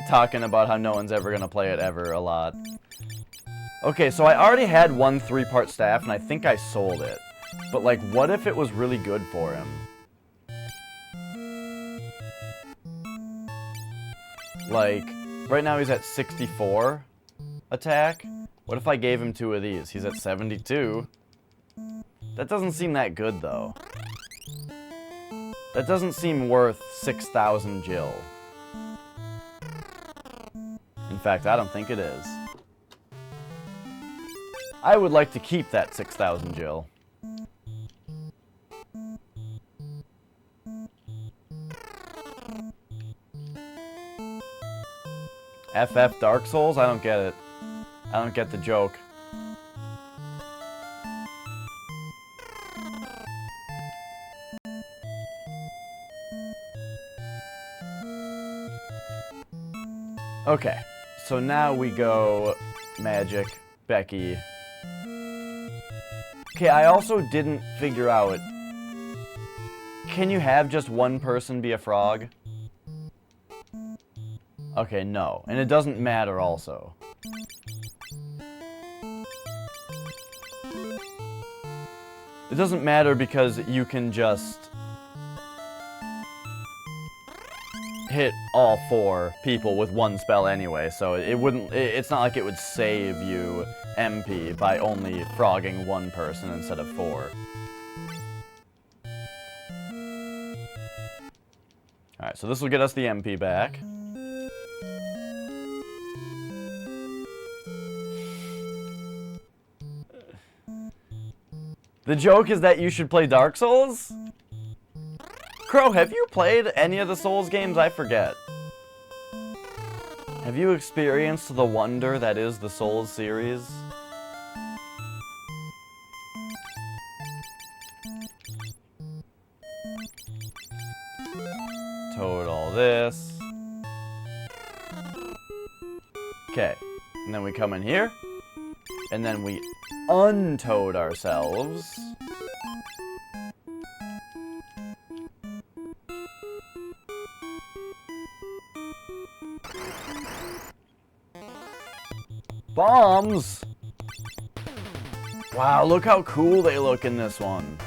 talking about how no one's ever going to play it ever a lot. Okay, so I already had one 3-part staff, and I think I sold it. But, like, what if it was really good for him? Like, right now he's at 64 attack. What if I gave him 2 of these? He's at 72. That doesn't seem that good, though. That doesn't seem worth 6,000 Jill. In fact, I don't think it is. I would like to keep that 6,000 Jill. FF Dark Souls? I don't get it. I don't get the joke. Okay, so now we go Magic, Becky. Okay, I also didn't figure out, can you have just one person be a frog? Okay, no, and it doesn't matter also. It doesn't matter because you can just hit all 4 people with one spell anyway, so it wouldn't, it's not like it would save you MP by only frogging 1 person instead of 4. Alright, so this will get us the MP back. The joke is that you should play Dark Souls? Crow, have you played any of the Souls games? I forget. Have you experienced the wonder that is the Souls series? Toad all this. Okay, and then we come in here, and then we untoad ourselves. Bombs! Wow, look how cool they look in this one.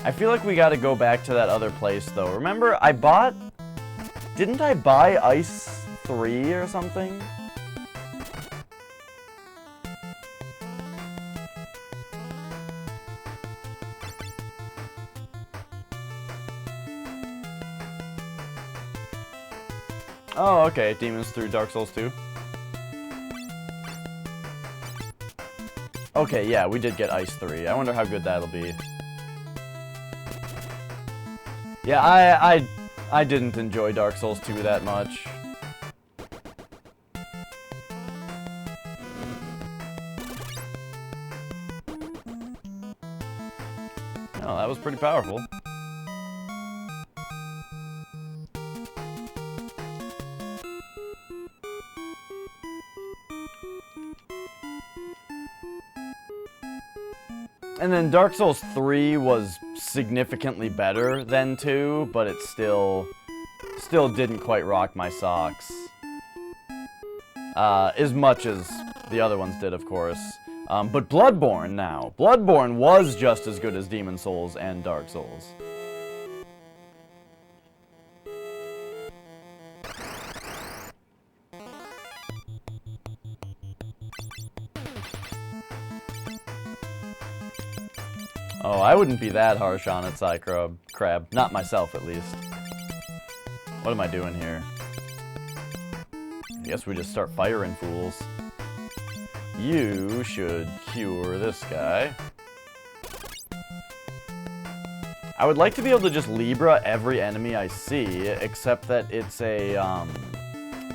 I feel like we gotta go back to that other place, though. Remember, didn't I buy Ice 3 or something? Oh, okay, Demons through Dark Souls 2. Okay, yeah, we did get Ice 3. I wonder how good that'll be. Yeah, I didn't enjoy Dark Souls 2 that much. Oh, that was pretty powerful. And then Dark Souls 3 was significantly better than 2, but it still didn't quite rock my socks. As much as the other ones did, of course. But Bloodborne now. Bloodborne was just as good as Demon Souls and Dark Souls. Oh, I wouldn't be that harsh on it, Crab. Not myself, at least. What am I doing here? I guess we just start firing fools. You should cure this guy. I would like to be able to just Libra every enemy I see, except that it's a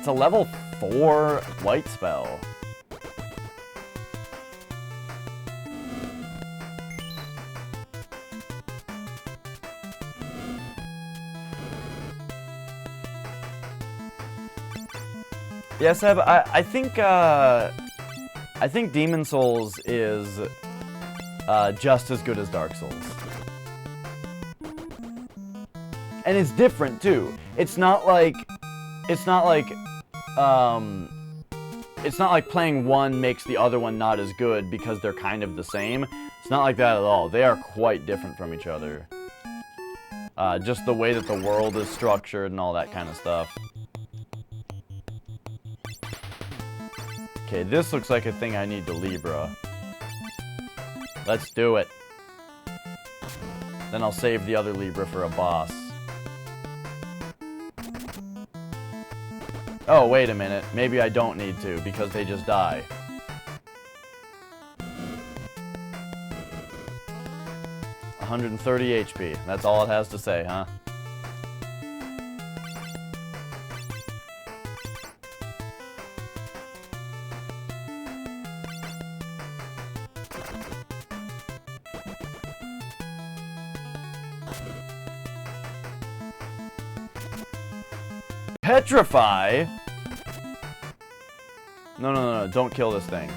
level 4 light spell. Yeah, Seb, I think Demon Souls is just as good as Dark Souls. And it's different too. It's not like playing one makes the other one not as good because they're kind of the same. It's not like that at all. They are quite different from each other. Just the way that the world is structured and all that kind of stuff. Okay, this looks like a thing I need to Libra. Let's do it. Then I'll save the other Libra for a boss. Oh, wait a minute. Maybe I don't need to, because they just die. $130 HP. That's all it has to say, huh? Petrify? No, don't kill this thing.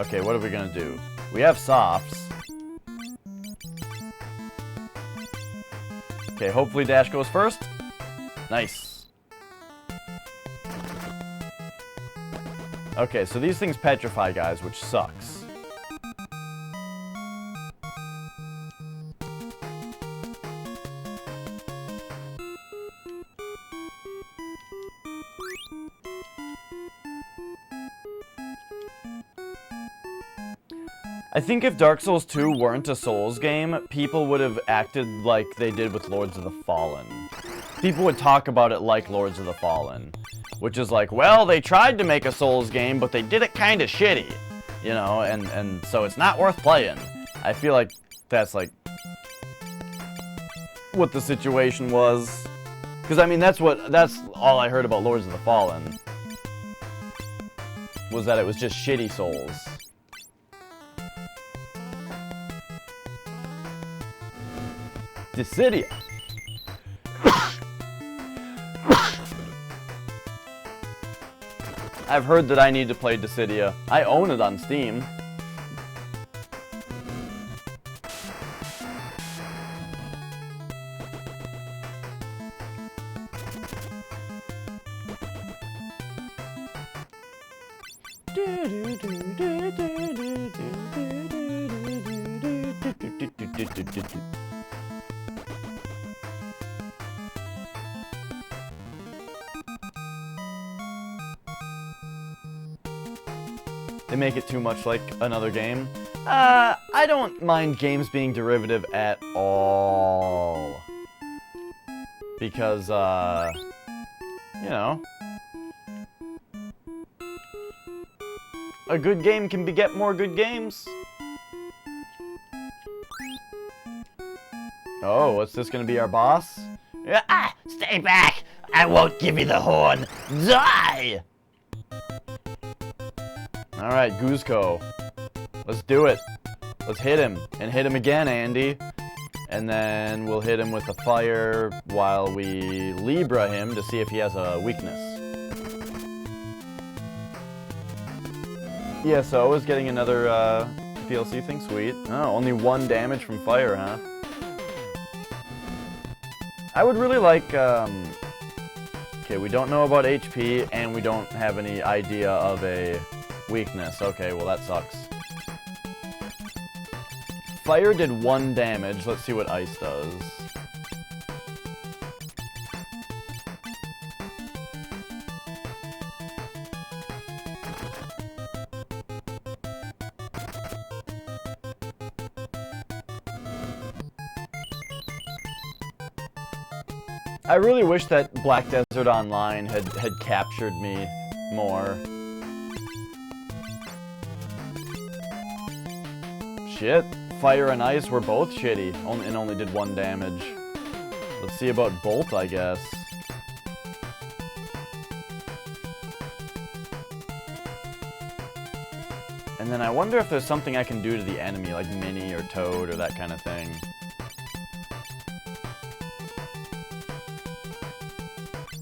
Okay, what are we gonna do? We have softs. Okay, hopefully Dash goes first. Nice. Okay, so these things petrify guys, which sucks. I think if Dark Souls 2 weren't a Souls game, people would have acted like they did with Lords of the Fallen. People would talk about it like Lords of the Fallen. Which is like, well, they tried to make a Souls game, but they did it kind of shitty. You know, and so it's not worth playing. I feel like that's like what the situation was. Because, I mean, that's all I heard about Lords of the Fallen. Was that it was just shitty Souls. Dissidia. I've heard that I need to play Dissidia. I own it on Steam. They make it too much like another game. I don't mind games being derivative at all. Because, you know, a good game can beget more good games. Oh, what's this gonna be, our boss? Ah, stay back! I won't give you the horn. Die! Alright, Guzco. Let's do it. Let's hit him. And hit him again, Andy. And then we'll hit him with the fire while we Libra him to see if he has a weakness. ESO is getting another DLC thing. Sweet. Oh, only 1 damage from fire, huh? I would really like... Okay, we don't know about HP, and we don't have any idea of a weakness. Okay, well that sucks. Fire did 1 damage. Let's see what ice does. I really wish that Black Desert Online had captured me more. Shit. Fire and ice were both shitty, and only did 1 damage. Let's see about Bolt, I guess. And then I wonder if there's something I can do to the enemy, like Mini or Toad or that kind of thing.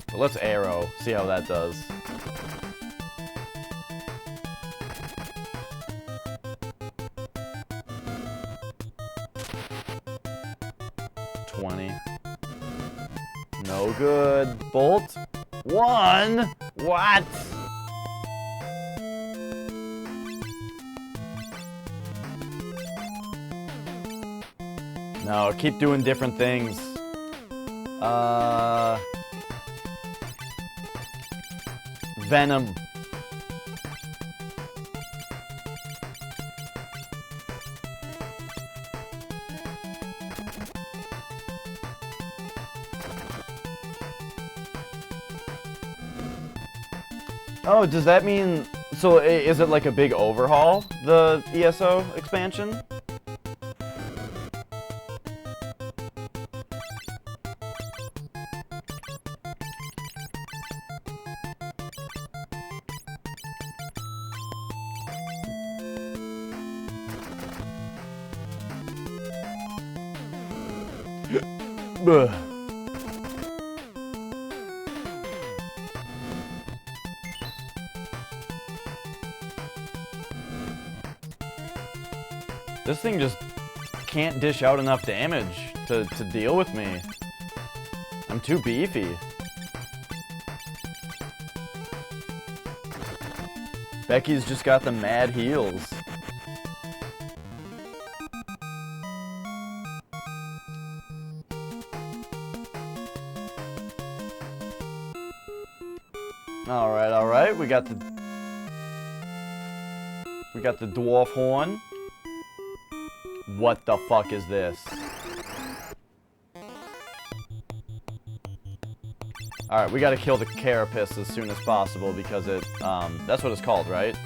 But let's Arrow, see how that does. No good. Bolt. 1. What? No, keep doing different things. Venom. Oh, does that mean... So, is it like a big overhaul, the ESO expansion? Ugh. This thing just can't dish out enough damage to deal with me. I'm too beefy. Becky's just got the mad heals. Alright, alright, we got the dwarf horn. What the fuck is this? Alright, we gotta kill the carapace as soon as possible because it, that's what it's called, right?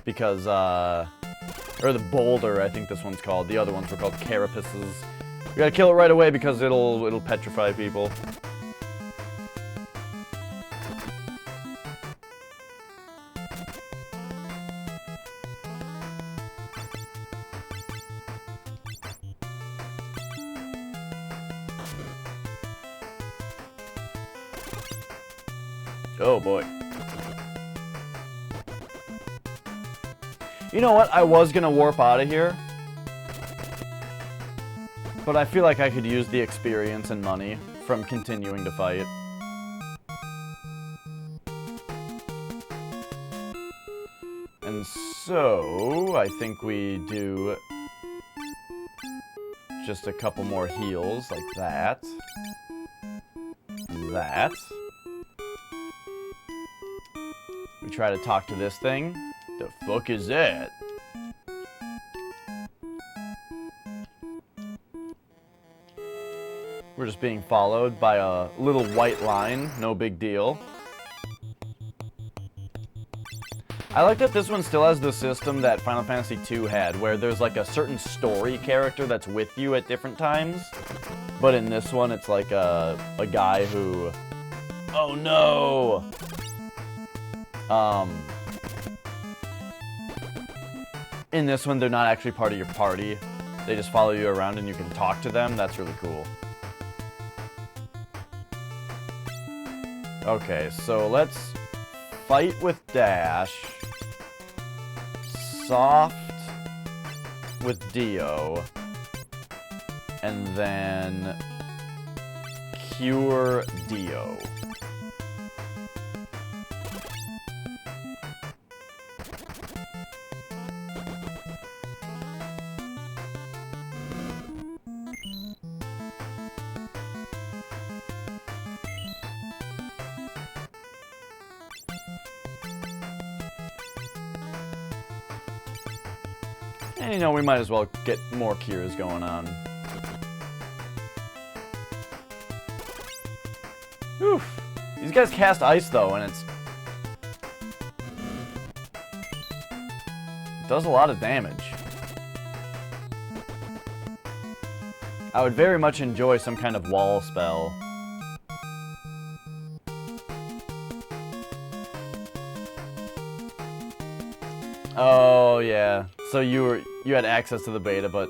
Because, or the boulder, I think this one's called. The other ones were called carapaces. We gotta kill it right away because it'll petrify people. Oh boy. You know what? I was gonna warp out of here. But I feel like I could use the experience and money from continuing to fight. And so, I think we do just a couple more heals like that. And that. We try to talk to this thing. The fuck is that? We're just being followed by a little white line. No big deal. I like that this one still has the system that Final Fantasy II had, where there's like a certain story character that's with you at different times. But in this one, it's like a guy who... Oh no! In this one, they're not actually part of your party. They just follow you around and you can talk to them. That's really cool. Okay, so let's fight with dash. Soft with Dio, and then cure Dio. And you know, we might as well get more cures going on. Oof. These guys cast ice though, and it does a lot of damage. I would very much enjoy some kind of wall spell. Oh yeah. So you had access to the beta, but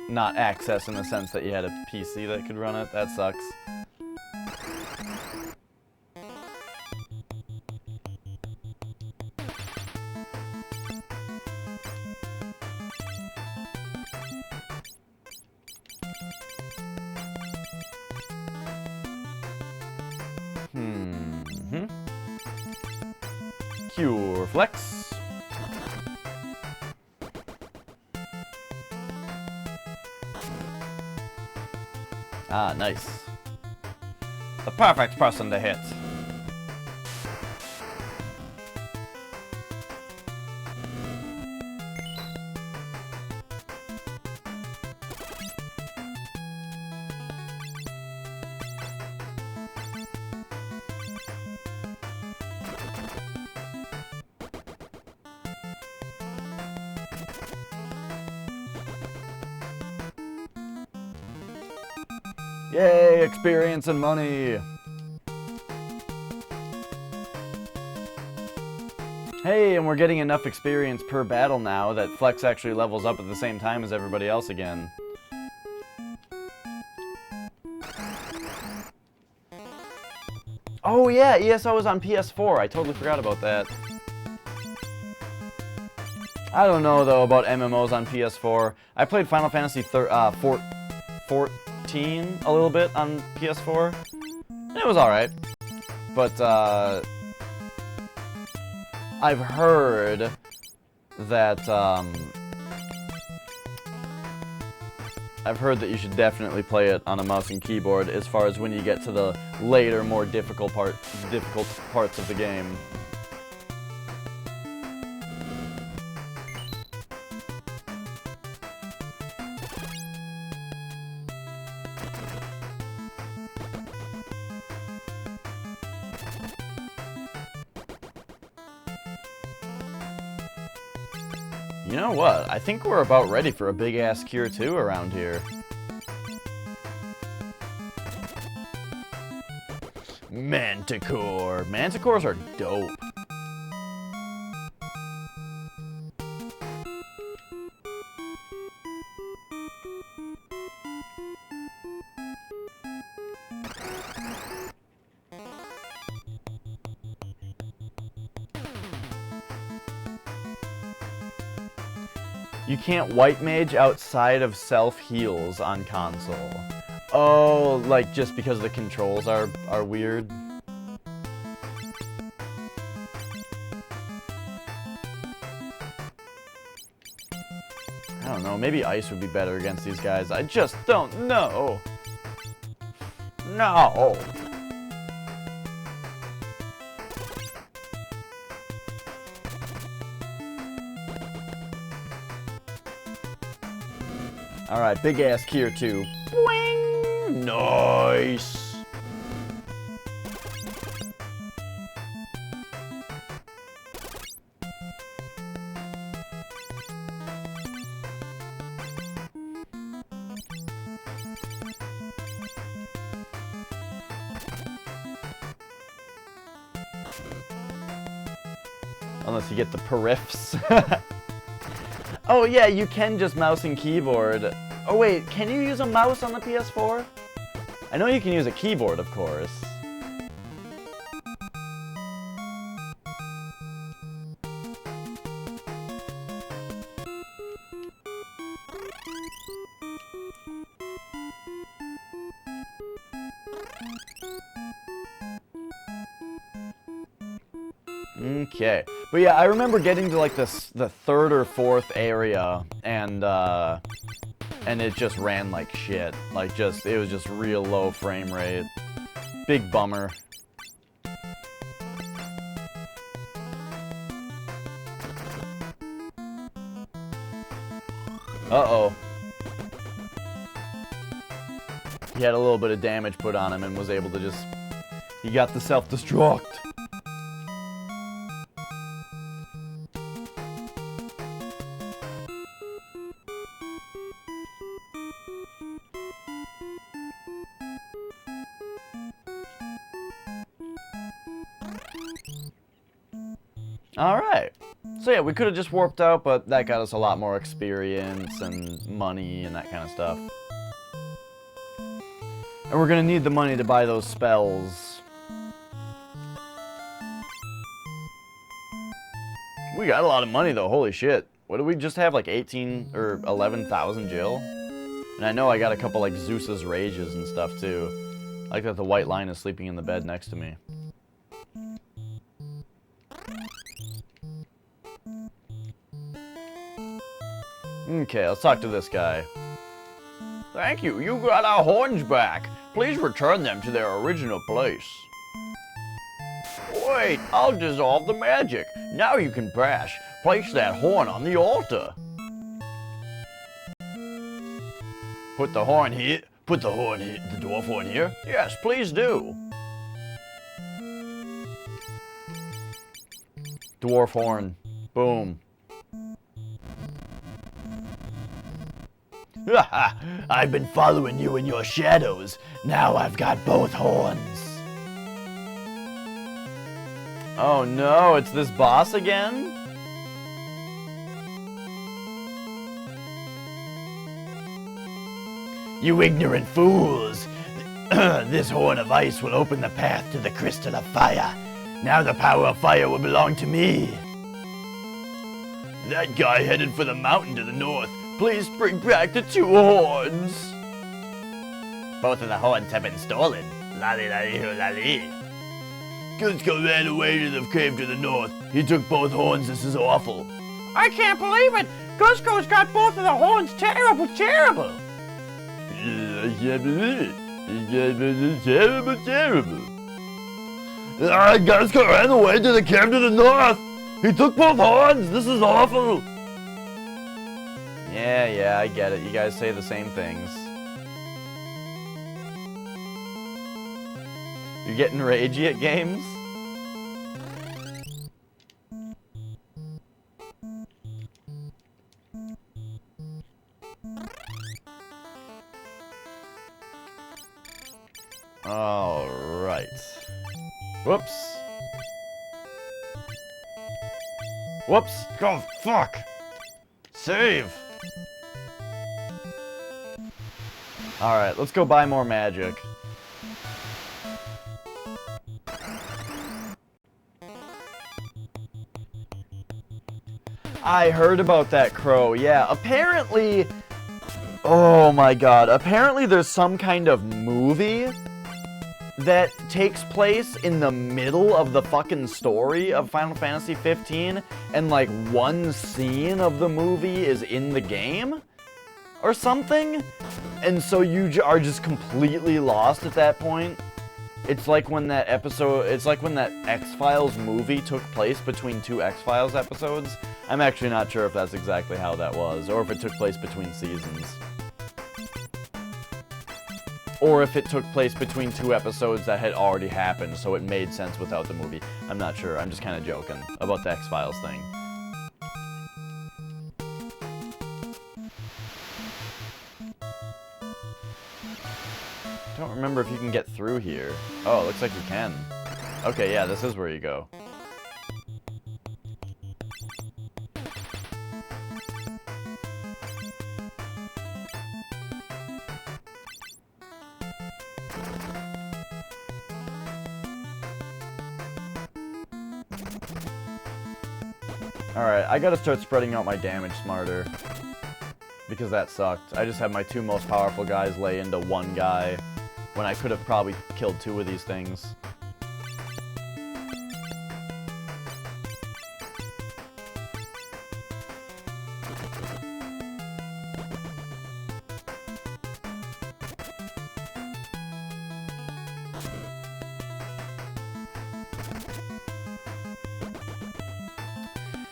not access in the sense that you had a PC that could run it. That sucks. Cure Flex. Ah, nice. The perfect person to hit. Yay, experience and money! Hey, and we're getting enough experience per battle now that Flex actually levels up at the same time as everybody else again. Oh yeah, ESO is on PS4. I totally forgot about that. I don't know, though, about MMOs on PS4. I played Final Fantasy 14 a little bit on PS4, and it was alright. But, I've heard that, you should definitely play it on a mouse and keyboard as far as when you get to the later, more difficult parts of the game. You know what? I think we're about ready for a big-ass cure 2 around here. Manticore. Manticores are dope. You can't white mage outside of self-heals on console. Oh, like just because the controls are weird? I don't know, maybe ice would be better against these guys. I just don't know. No. Alright, big ass key or two. Boing! Nice! Unless you get the periffs. Oh yeah, you can just mouse and keyboard. Oh wait, can you use a mouse on the PS4? I know you can use a keyboard, of course. Okay, but yeah, I remember getting to like the third or fourth area, and it just ran like shit. Like it was just real low frame rate. Big bummer. Uh-oh. He had a little bit of damage put on him and was able to just... He got the self-destruct. Alright. So yeah, we could have just warped out, but that got us a lot more experience and money and that kind of stuff. And we're gonna need the money to buy those spells. We got a lot of money though, holy shit. What do we just have, like 18 or 11,000 Jill? And I know I got a couple like Zeus's Rages and stuff too. I like that the white line is sleeping in the bed next to me. Okay, let's talk to this guy. Thank you, you got our horns back. Please return them to their original place. Wait, I'll dissolve the magic. Now you can place that horn on the altar. Put the horn here. Put the horn here, the dwarf horn here? Yes, please do. Dwarf horn. Boom. I've been following you in your shadows. Now I've got both horns. Oh no, it's this boss again? You ignorant fools! This horn of ice will open the path to the crystal of fire. Now the power of fire will belong to me. That guy headed for the mountain to the north. Please bring back the 2 horns. Both of the horns have been stolen. Lolly. Cusco ran away to the cave to the north. He took both horns. This is awful. I can't believe it! Cusco's got both of the horns. Terrible. I can't believe it. It's terrible. Cusco ran away to the cave to the north. He took both horns. This is awful. Yeah, I get it. You guys say the same things. You're getting ragey at games? Alright. Whoops. Oh, fuck. Save. Alright, let's go buy more magic. I heard about that crow, yeah. Apparently... Oh my god. Apparently there's some kind of movie that takes place in the middle of the fucking story of Final Fantasy 15, and like one scene of the movie is in the game? Or something? And so you are just completely lost at that point. It's like when that X-Files movie took place between 2 X-Files episodes. I'm actually not sure if that's exactly how that was, or if it took place between seasons. or if it took place between 2 episodes that had already happened, so it made sense without the movie. I'm not sure. I'm just kind of joking about the X-Files thing. I don't remember if you can get through here. Oh, it looks like you can. Okay, yeah, this is where you go. Alright, I gotta start spreading out my damage smarter. Because that sucked. I just had my 2 most powerful guys lay into 1 guy, when I could have probably killed 2 of these things.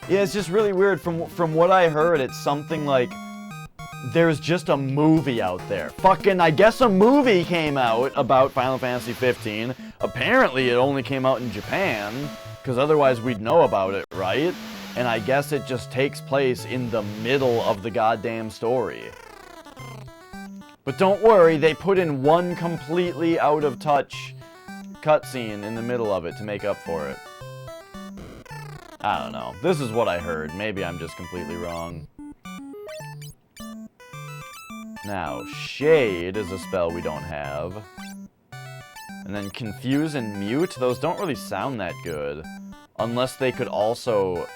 Yeah, it's just really weird. From what I heard, it's something like there's just a movie out there. Fucking, I guess a movie came out about Final Fantasy 15. Apparently, it only came out in Japan, because otherwise we'd know about it, right? And I guess it just takes place in the middle of the goddamn story. But don't worry, they put in 1 completely out of touch cutscene in the middle of it to make up for it. I don't know. This is what I heard. Maybe I'm just completely wrong. Now, Shade is a spell we don't have. And then Confuse and Mute, those don't really sound that good. Unless they could also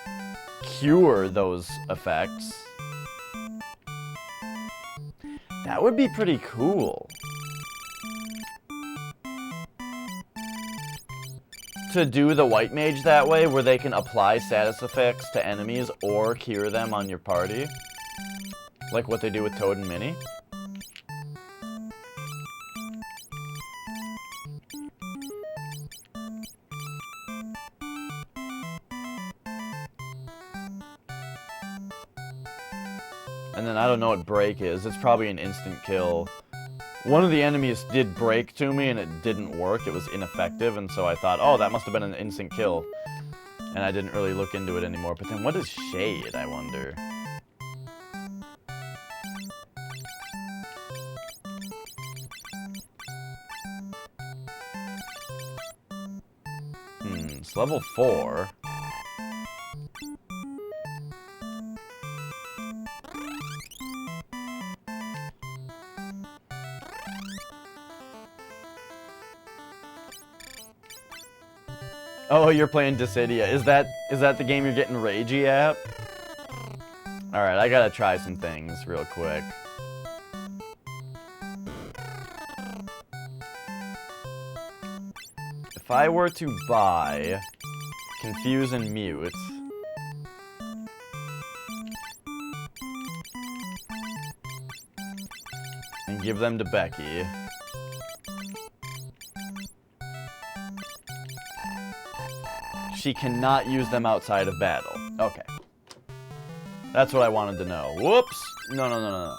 cure those effects. That would be pretty cool. To do the White Mage that way, where they can apply status effects to enemies or cure them on your party. Like what they do with Toad and Minnie. And then I don't know what break is. It's probably an instant kill. One of the enemies did break to me and it didn't work. It was ineffective, and so I thought, oh, that must have been an instant kill. And I didn't really look into it anymore. But then what is Shade, I wonder? It's level 4. Oh, you're playing Dissidia. Is that the game you're getting ragey at? Alright, I gotta try some things real quick. If I were to buy Confuse and Mute, and give them to Becky, she cannot use them outside of battle. Okay. That's what I wanted to know. Whoops! No, no, no, no, no.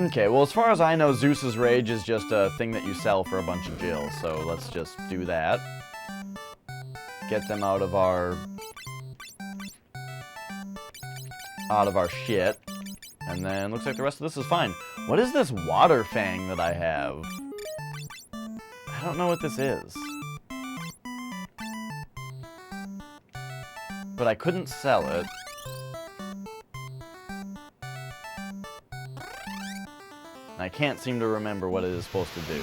Okay, well, as far as I know, Zeus's Rage is just a thing that you sell for a bunch of gills, so let's just do that. Get them out of our shit. And then looks like the rest of this is fine. What is this water fang that I have? I don't know what this is. But I couldn't sell it. I can't seem to remember what it is supposed to do.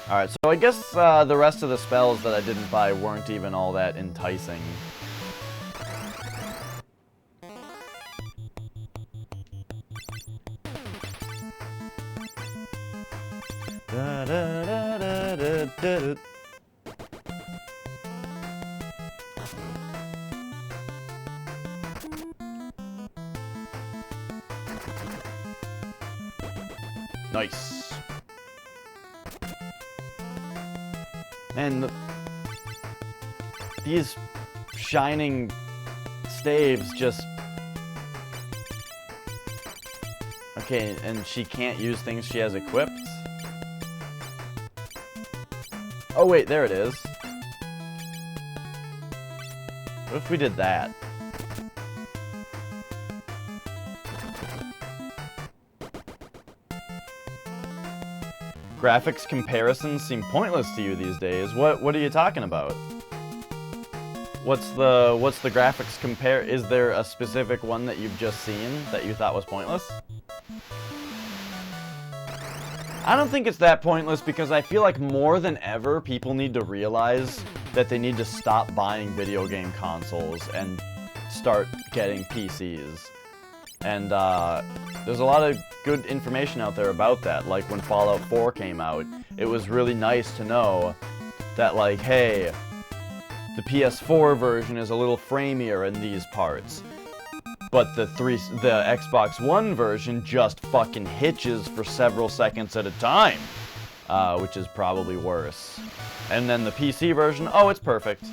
Alright, so I guess the rest of the spells that I didn't buy weren't even all that enticing. Da, da, da, da, da, da, da. Nice. And these shining staves just... Okay, and she can't use things she has equipped? Oh wait, there it is. What if we did that? Graphics comparisons seem pointless to you these days. What are you talking about? What's the graphics compare? Is there a specific one that you've just seen that you thought was pointless? I don't think it's that pointless because I feel like more than ever people need to realize that they need to stop buying video game consoles and start getting PCs. And there's a lot of good information out there about that. Like when Fallout 4 came out, it was really nice to know that, like, hey, the PS4 version is a little framier in these parts, but the Xbox One version just fucking hitches for several seconds at a time, which is probably worse. And then the PC version, oh, it's perfect.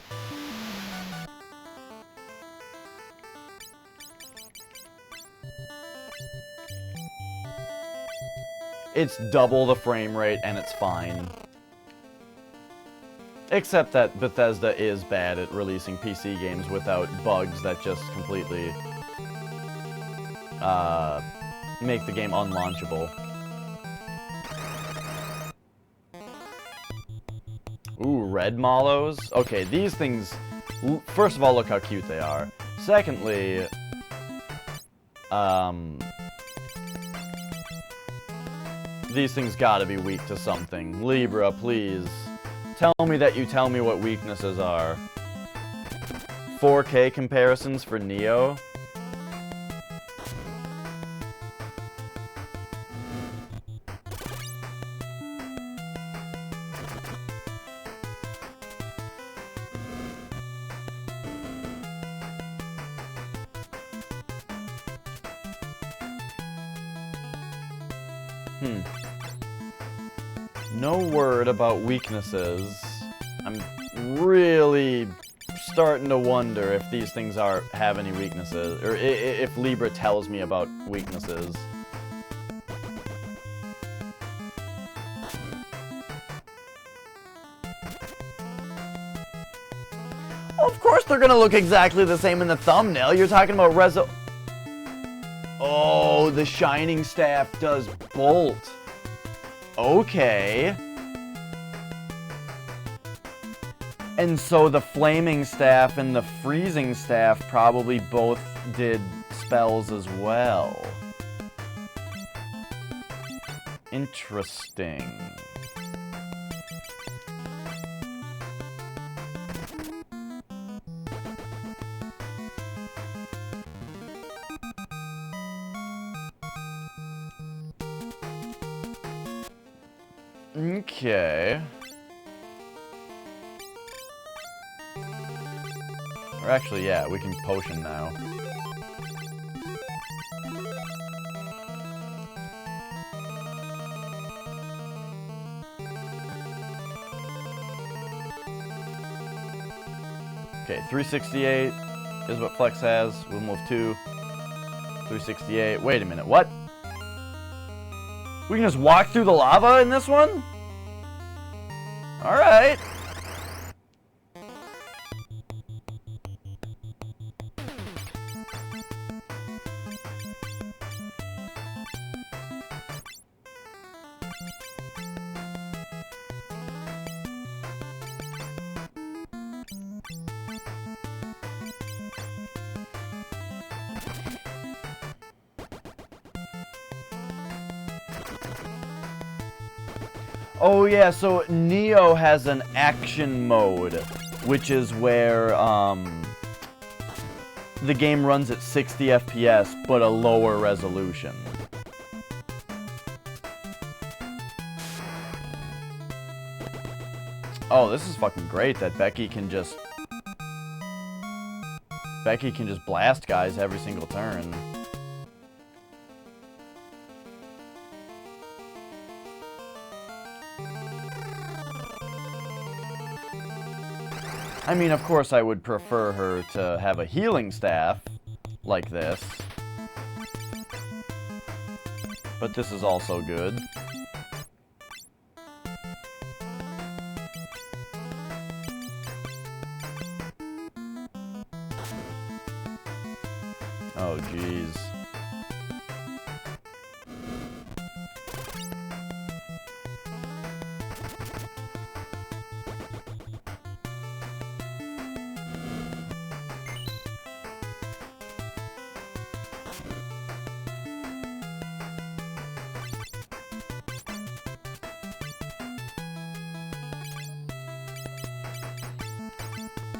It's double the frame rate and it's fine. Except that Bethesda is bad at releasing PC games without bugs that just completely make the game unlaunchable. Ooh, red mallows? Okay, these things... First of all, look how cute they are. Secondly... These things gotta be weak to something. Libra, please. Tell me that you tell me what weaknesses are. 4K comparisons for Neo? No word about weaknesses. I'm really starting to wonder if these things have any weaknesses, or if Libra tells me about weaknesses. Of course they're gonna look exactly the same in the thumbnail. You're talking about Oh, the Shining Staff does bolt. Okay. And so the Flaming Staff and the Freezing Staff probably both did spells as well. Interesting. Okay. Or actually, yeah, we can potion now. Okay, 368 is what Flex has. We'll move 2. 368. Wait a minute, what? We can just walk through the lava in this one? Alright. Oh yeah, so Neo has an action mode, which is where the game runs at 60 FPS, but a lower resolution. Oh, this is fucking great that Becky can just blast guys every single turn. I mean, of course, I would prefer her to have a healing staff like this. But this is also good. Oh, jeez.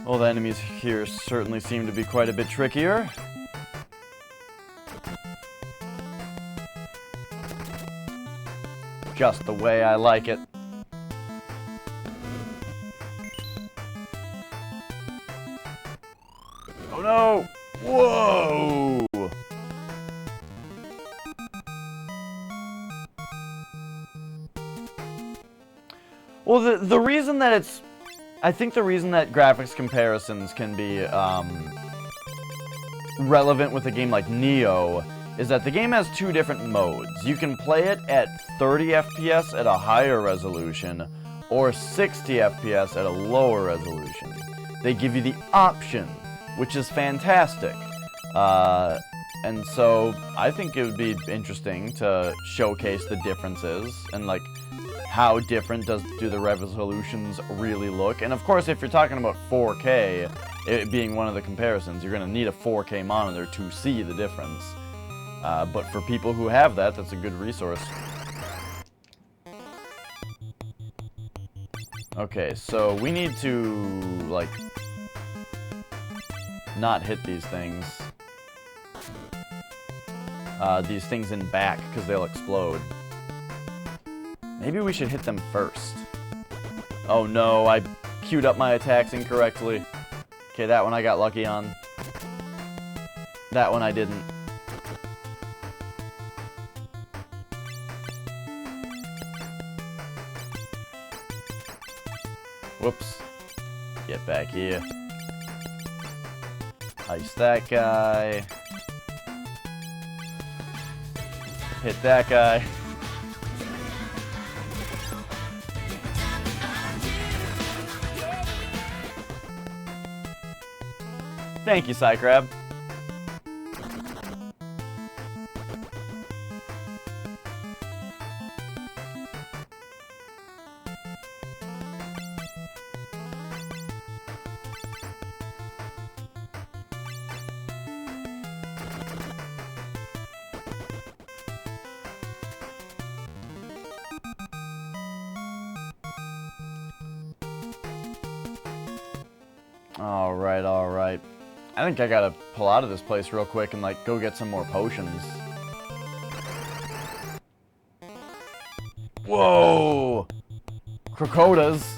Well, the enemies here certainly seem to be quite a bit trickier. Just the way I like it. Oh no! Whoa! Well, the reason that it's... I think the reason that graphics comparisons can be relevant with a game like Neo is that the game has two different modes. You can play it at 30 FPS at a higher resolution, or 60 FPS at a lower resolution. They give you the option, which is fantastic. And so I think it would be interesting to showcase the differences and like how different do the resolutions really look. And of course, if you're talking about 4K, it being one of the comparisons, you're going to need a 4K monitor to see the difference. But for people who have that, that's a good resource. Okay, so we need to, like, not hit these things. These things in back, because they'll explode. Maybe we should hit them first. Oh no, I queued up my attacks incorrectly. Okay, that one I got lucky on. That one I didn't. Whoops. Get back here. Ice that guy. Hit that guy. Thank you, Psycrab. Alright, alright. I think I gotta pull out of this place real quick and, like, go get some more potions. Whoa! Crocotas.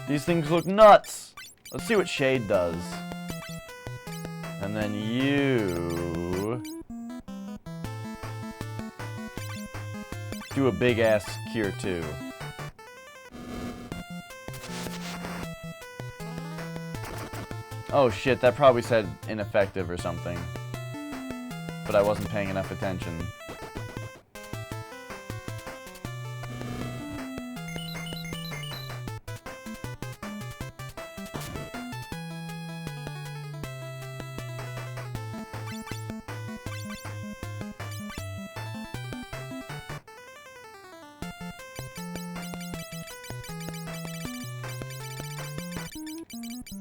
These things look nuts! Let's see what Shade does. And then you... do a big-ass cure, too. Oh shit, that probably said ineffective or something. But I wasn't paying enough attention.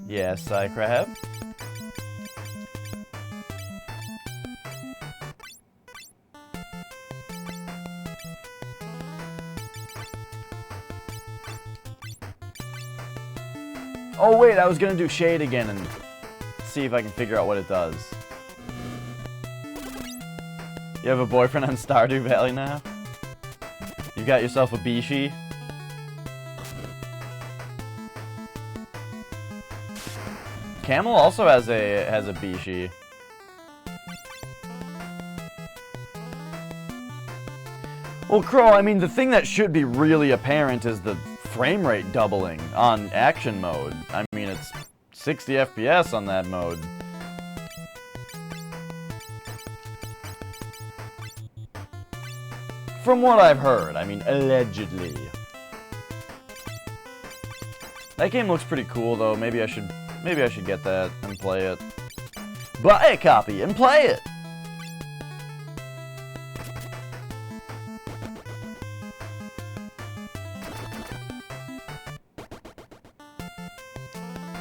Yes, Psycrab. Oh wait, I was gonna do Shade again and see if I can figure out what it does. You have a boyfriend on Stardew Valley now? You got yourself a Bishi? Camel also has a Bishi. Well, Crow, I mean, the thing that should be really apparent is the frame rate doubling on action mode. I mean, it's 60 FPS on that mode. From what I've heard, I mean, allegedly. That game looks pretty cool, though. Maybe I should get that and play it. Buy a copy and play it!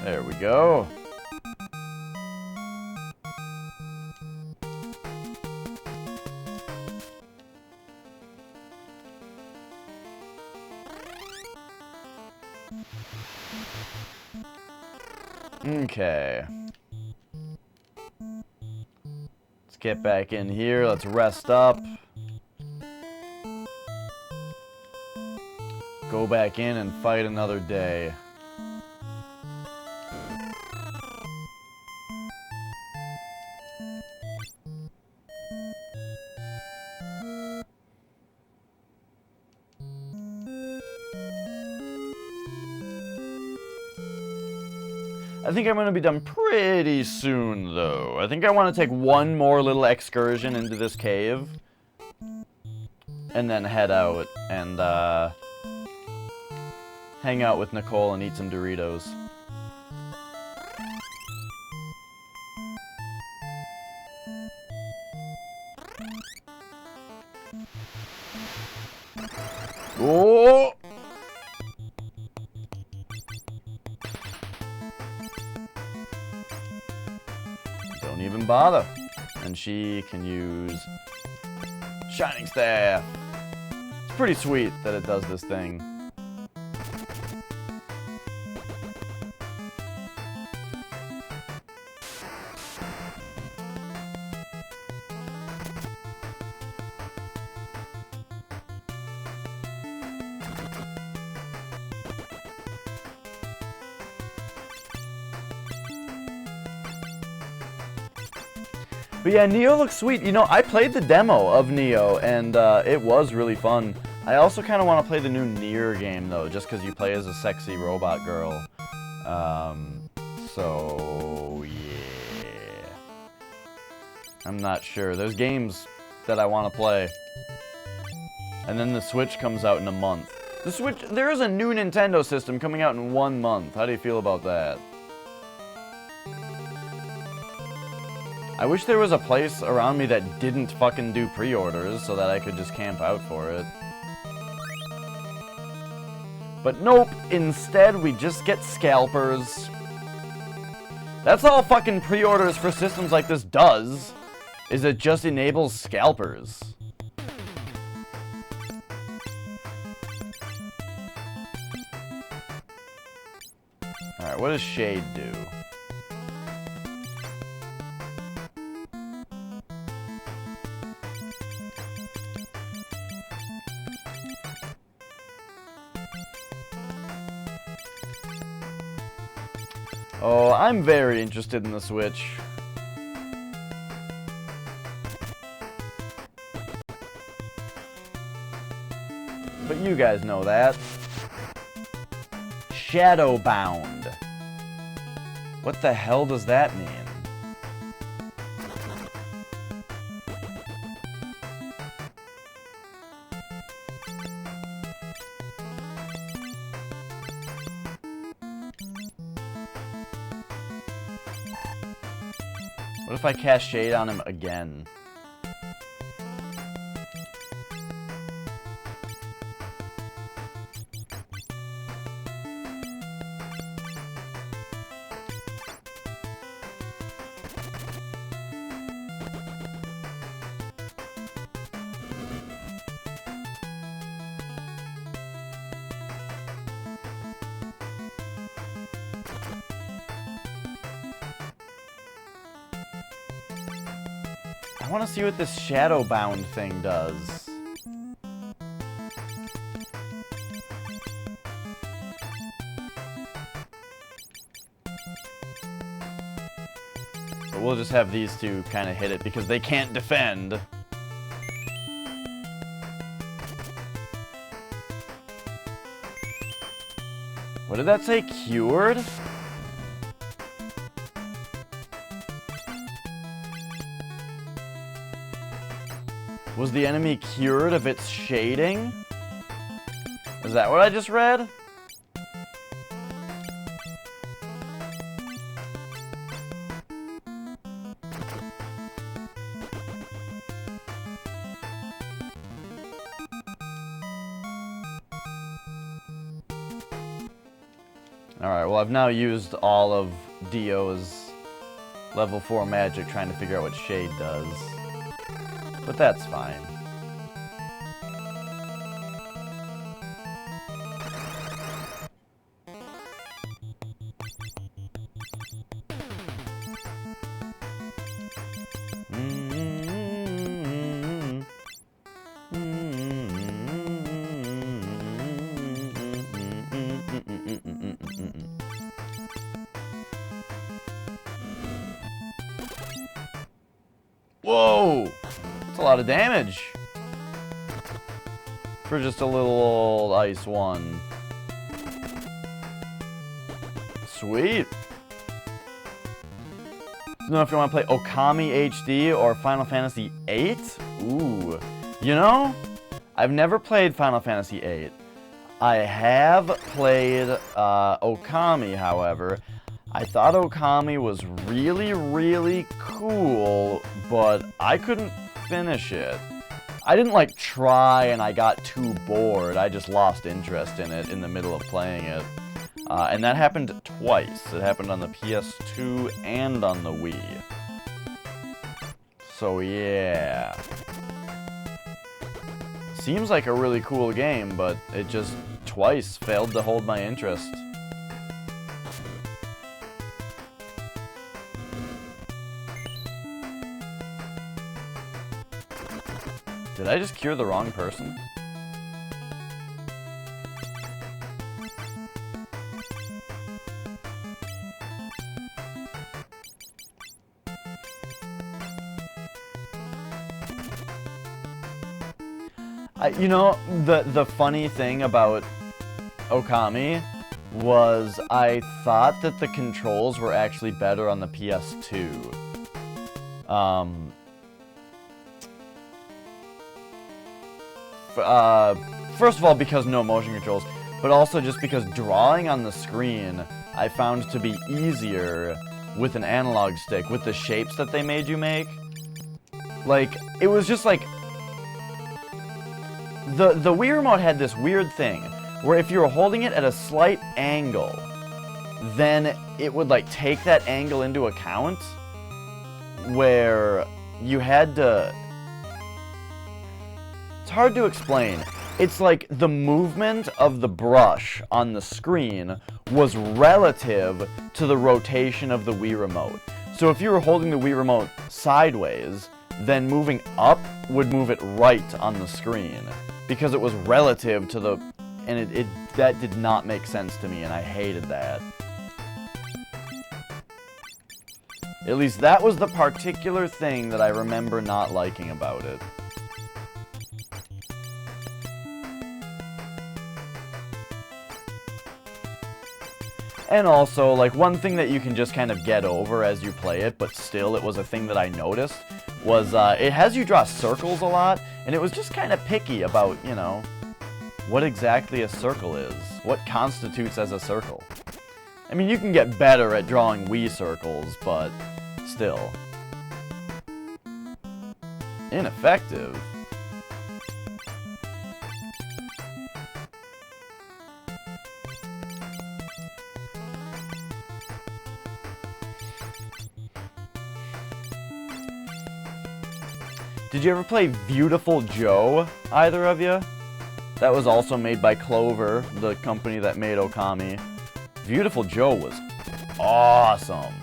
There we go. Okay. Let's get back in here. Let's rest up. Go back in and fight another day. I think I'm going to be done pretty soon, though. I think I want to take one more little excursion into this cave. And then head out and, hang out with Nicole and eat some Doritos. Oh! Don't even bother. And she can use Shining Staff. It's pretty sweet that it does this thing. But yeah, Neo looks sweet. You know, I played the demo of Neo, and it was really fun. I also kind of want to play the new Nier game, though, just because you play as a sexy robot girl. So, yeah. I'm not sure. There's games that I want to play. And then the Switch comes out in a month. The Switch, there is a new Nintendo system coming out in 1 month. How do you feel about that? I wish there was a place around me that didn't fucking do pre-orders so that I could just camp out for it. But nope, instead we just get scalpers. That's all fucking pre-orders for systems like this does, is it just enables scalpers. Alright, what does Shade do? Oh, I'm very interested in the Switch. But you guys know that. Shadowbound. What the hell does that mean? What if I cast Shade on him again? I want to see what this Shadowbound thing does. But we'll just have these two kind of hit it because they can't defend. What did that say? Cured? Was the enemy cured of its shading? Is that what I just read? Alright, well I've now used all of Dio's level 4 magic trying to figure out what shade does. But that's fine. Whoa! That's a lot of damage for just a little old ice one. Sweet. Don't know if you want to play Okami HD or Final Fantasy VIII. Ooh. You know, I've never played Final Fantasy VIII. I have played Okami, however. I thought Okami was really, really cool, but I couldn't finish it. I didn't like try and I got too bored. I just lost interest in it in the middle of playing it. And that happened twice. It happened on the PS2 and on the Wii. So yeah. Seems like a really cool game, but it just twice failed to hold my interest. Did I just cure the wrong person? You know, the funny thing about Okami was I thought that the controls were actually better on the PS2. First of all, because no motion controls, but also just because drawing on the screen I found to be easier with an analog stick, with the shapes that they made you make. Like, it was just like... The Wii Remote had this weird thing, where if you were holding it at a slight angle, then it would like take that angle into account, where you had to... It's hard to explain. It's like the movement of the brush on the screen was relative to the rotation of the Wii Remote. So if you were holding the Wii Remote sideways, then moving up would move it right on the screen, because it was relative to the... And that did not make sense to me, and I hated that. At least that was the particular thing that I remember not liking about it. And also, like, one thing that you can just kind of get over as you play it, but still it was a thing that I noticed, was it has you draw circles a lot, and it was just kind of picky about, you know, what exactly a circle is. What constitutes as a circle. I mean, you can get better at drawing Wii circles, but still. Ineffective. Did you ever play Beautiful Joe, either of you? That was also made by Clover, the company that made Okami. Beautiful Joe was awesome.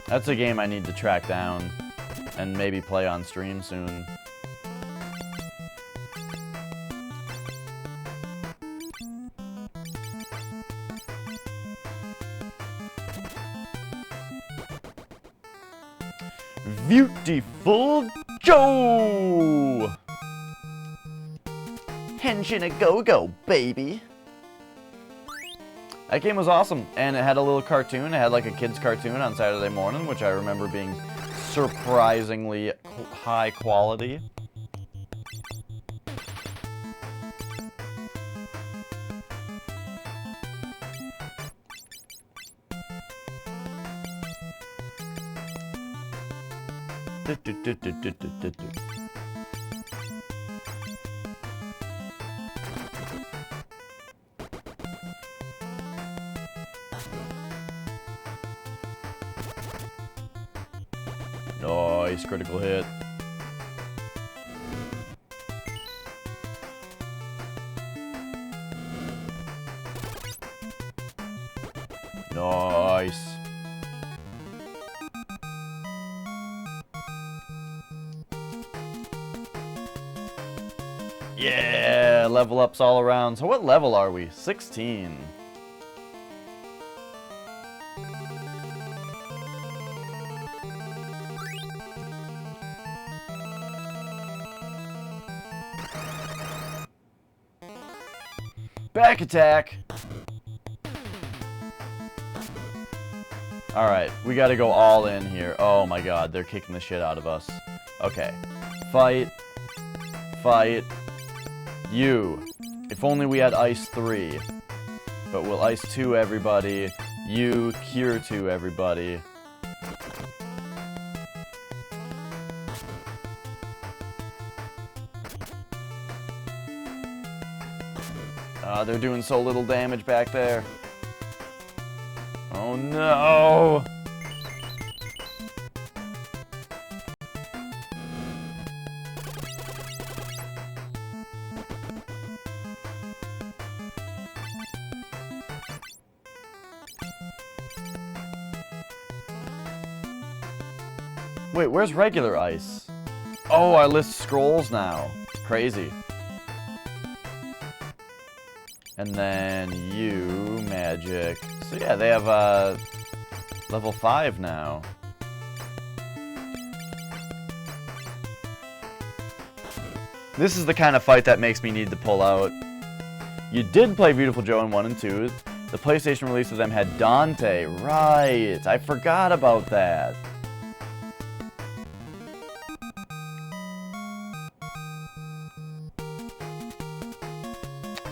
That's a game I need to track down and maybe play on stream soon. Beautiful Joe! Genshin a go-go, baby. That game was awesome, and it had a little cartoon. It had like a kid's cartoon on Saturday morning, which I remember being surprisingly high quality. Nice critical hit. Nice. Yeah, level ups all around. So what level are we? 16. Back attack. Alright, we gotta go all in here. Oh my god, they're kicking the shit out of us. Okay. Fight. Fight. You. If only we had Ice 3. But we'll Ice 2 everybody. You, Cure 2 everybody. They're doing so little damage back there. Oh no! Wait, where's regular ice? Oh, our list scrolls now. Crazy. And then you, magic. So yeah, they have level 5 now. This is the kind of fight that makes me need to pull out. You did play Beautiful Joe in 1 and 2. The PlayStation release of them had Dante. Right, I forgot about that.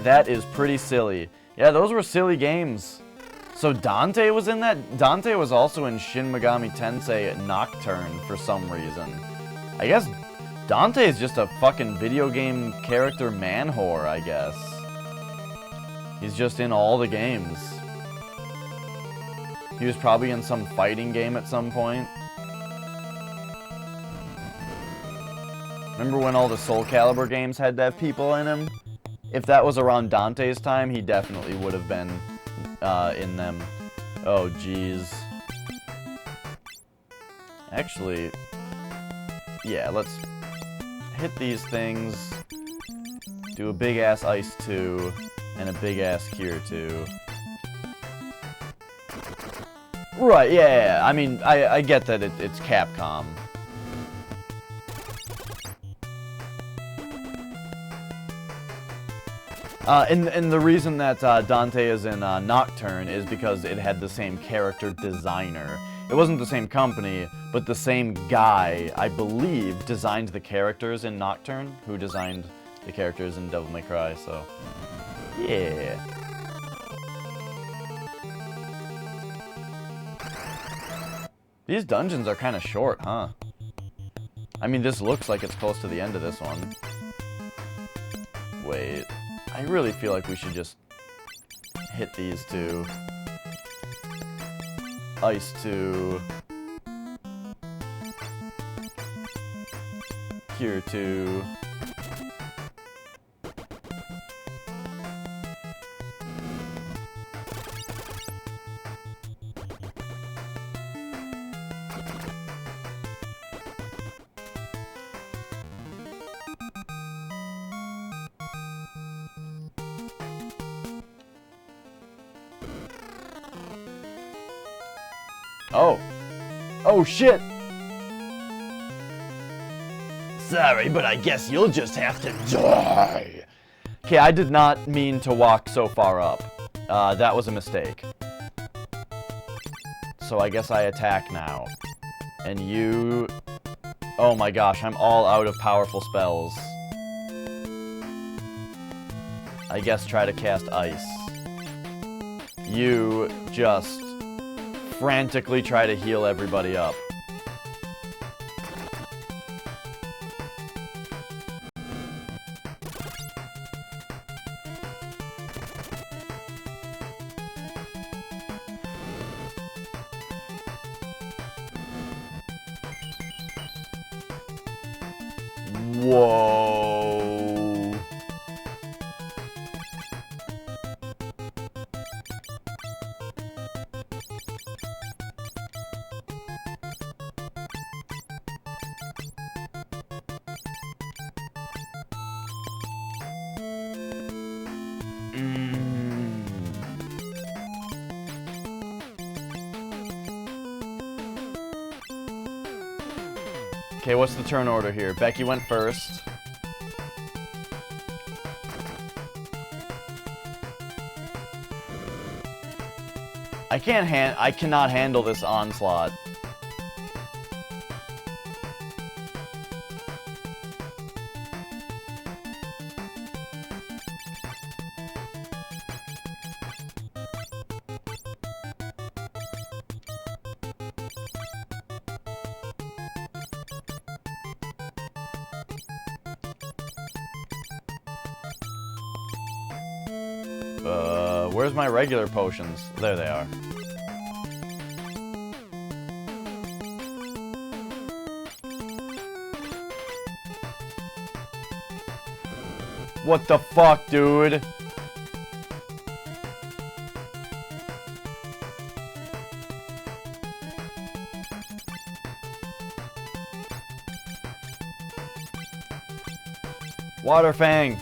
That is pretty silly. Yeah, those were silly games. So Dante was in that? Dante was also in Shin Megami Tensei Nocturne for some reason. I guess Dante is just a fucking video game character man-whore, I guess. He's just in all the games. He was probably in some fighting game at some point. Remember when all the Soul Calibur games had to have people in them? If that was around Dante's time, he definitely would have been in them. Oh, jeez. Actually, yeah, let's hit these things, do a big-ass Ice 2, and a big-ass Cure 2. Right, yeah, I mean, I get that it's Capcom. And the reason that Dante is in Nocturne is because it had the same character designer. It wasn't the same company, but the same guy, I believe, designed the characters in Nocturne, who designed the characters in Devil May Cry, so... yeah. These dungeons are kind of short, huh? I mean, this looks like it's close to the end of this one. Wait... I really feel like we should just hit these two. Ice 2. Cure 2. Oh. Oh, shit! Sorry, but I guess you'll just have to die. Okay, I did not mean to walk so far up. That was a mistake. So I guess I attack now. And you... Oh my gosh, I'm all out of powerful spells. I guess try to cast ice. You just frantically try to heal everybody up. Whoa. Okay, what's the turn order here? Becky went first. I cannot handle this onslaught. Where's my regular potions? There they are. What the fuck, dude? Water Fang.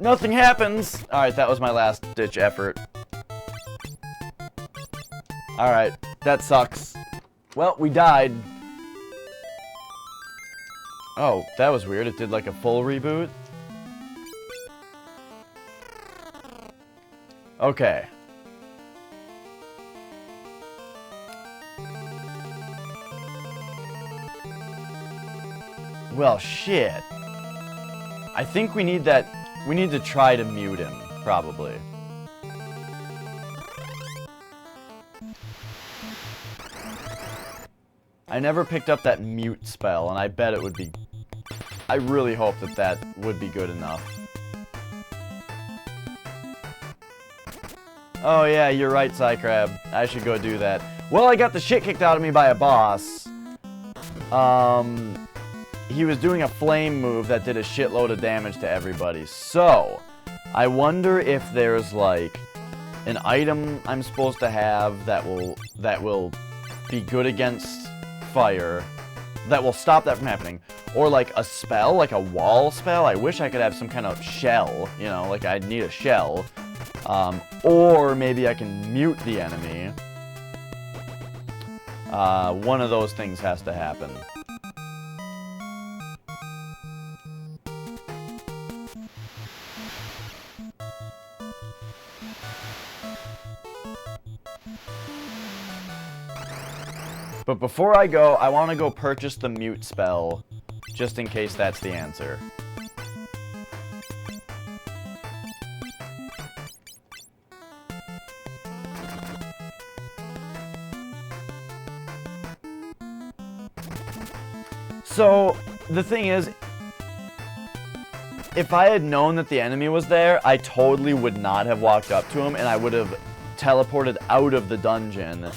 Nothing happens! Alright, that was my last ditch effort. Alright, that sucks. Well, we died. Oh, that was weird. It did like a full reboot. Okay. Well, shit. I think we need that... We need to try to mute him, probably. I never picked up that mute spell, and I bet it would be... I really hope that that would be good enough. Oh yeah, you're right, Psycrab. I should go do that. Well, I got the shit kicked out of me by a boss. He was doing a flame move that did a shitload of damage to everybody. So, I wonder if there's like an item I'm supposed to have that will be good against fire, that will stop that from happening, or like a spell, like a wall spell. I wish I could have some kind of shell, you know, like I'd need a shell, or maybe I can mute the enemy. One of those things has to happen. But before I go, I want to go purchase the mute spell, just in case that's the answer. So, the thing is, if I had known that the enemy was there, I totally would not have walked up to him, and I would have teleported out of the dungeon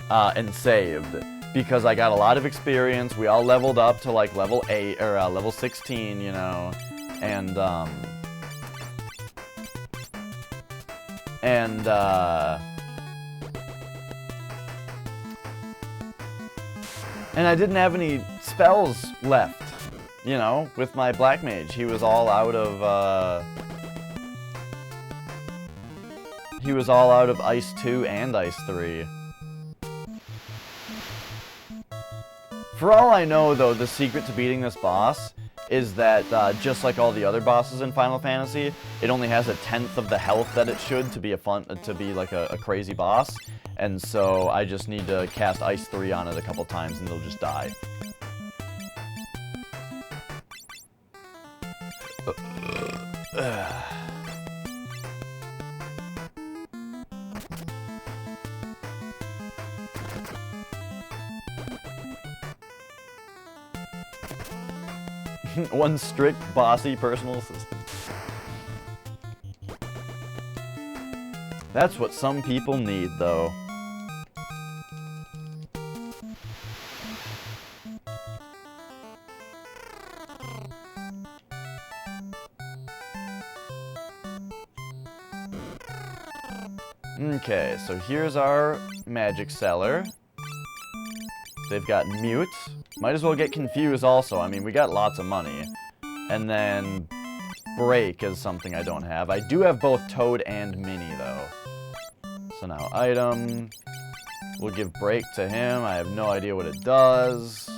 and saved, because I got a lot of experience. We all leveled up to like level 8 or level 16, you know, and I didn't have any spells left, you know, with my Black Mage. He was all out of Ice 2 and Ice 3. For all I know, though, the secret to beating this boss is that, just like all the other bosses in Final Fantasy, it only has 1/10 of the health that it should to be like a crazy boss. And so I just need to cast Ice 3 on it a couple times and it'll just die. One strict, bossy personal assistant. That's what some people need, though. Okay, so here's our magic seller. They've got mute. Might as well get confused also. I mean, we got lots of money. And then break is something I don't have. I do have both Toad and Minnie, though. So now item. We'll give break to him. I have no idea what it does.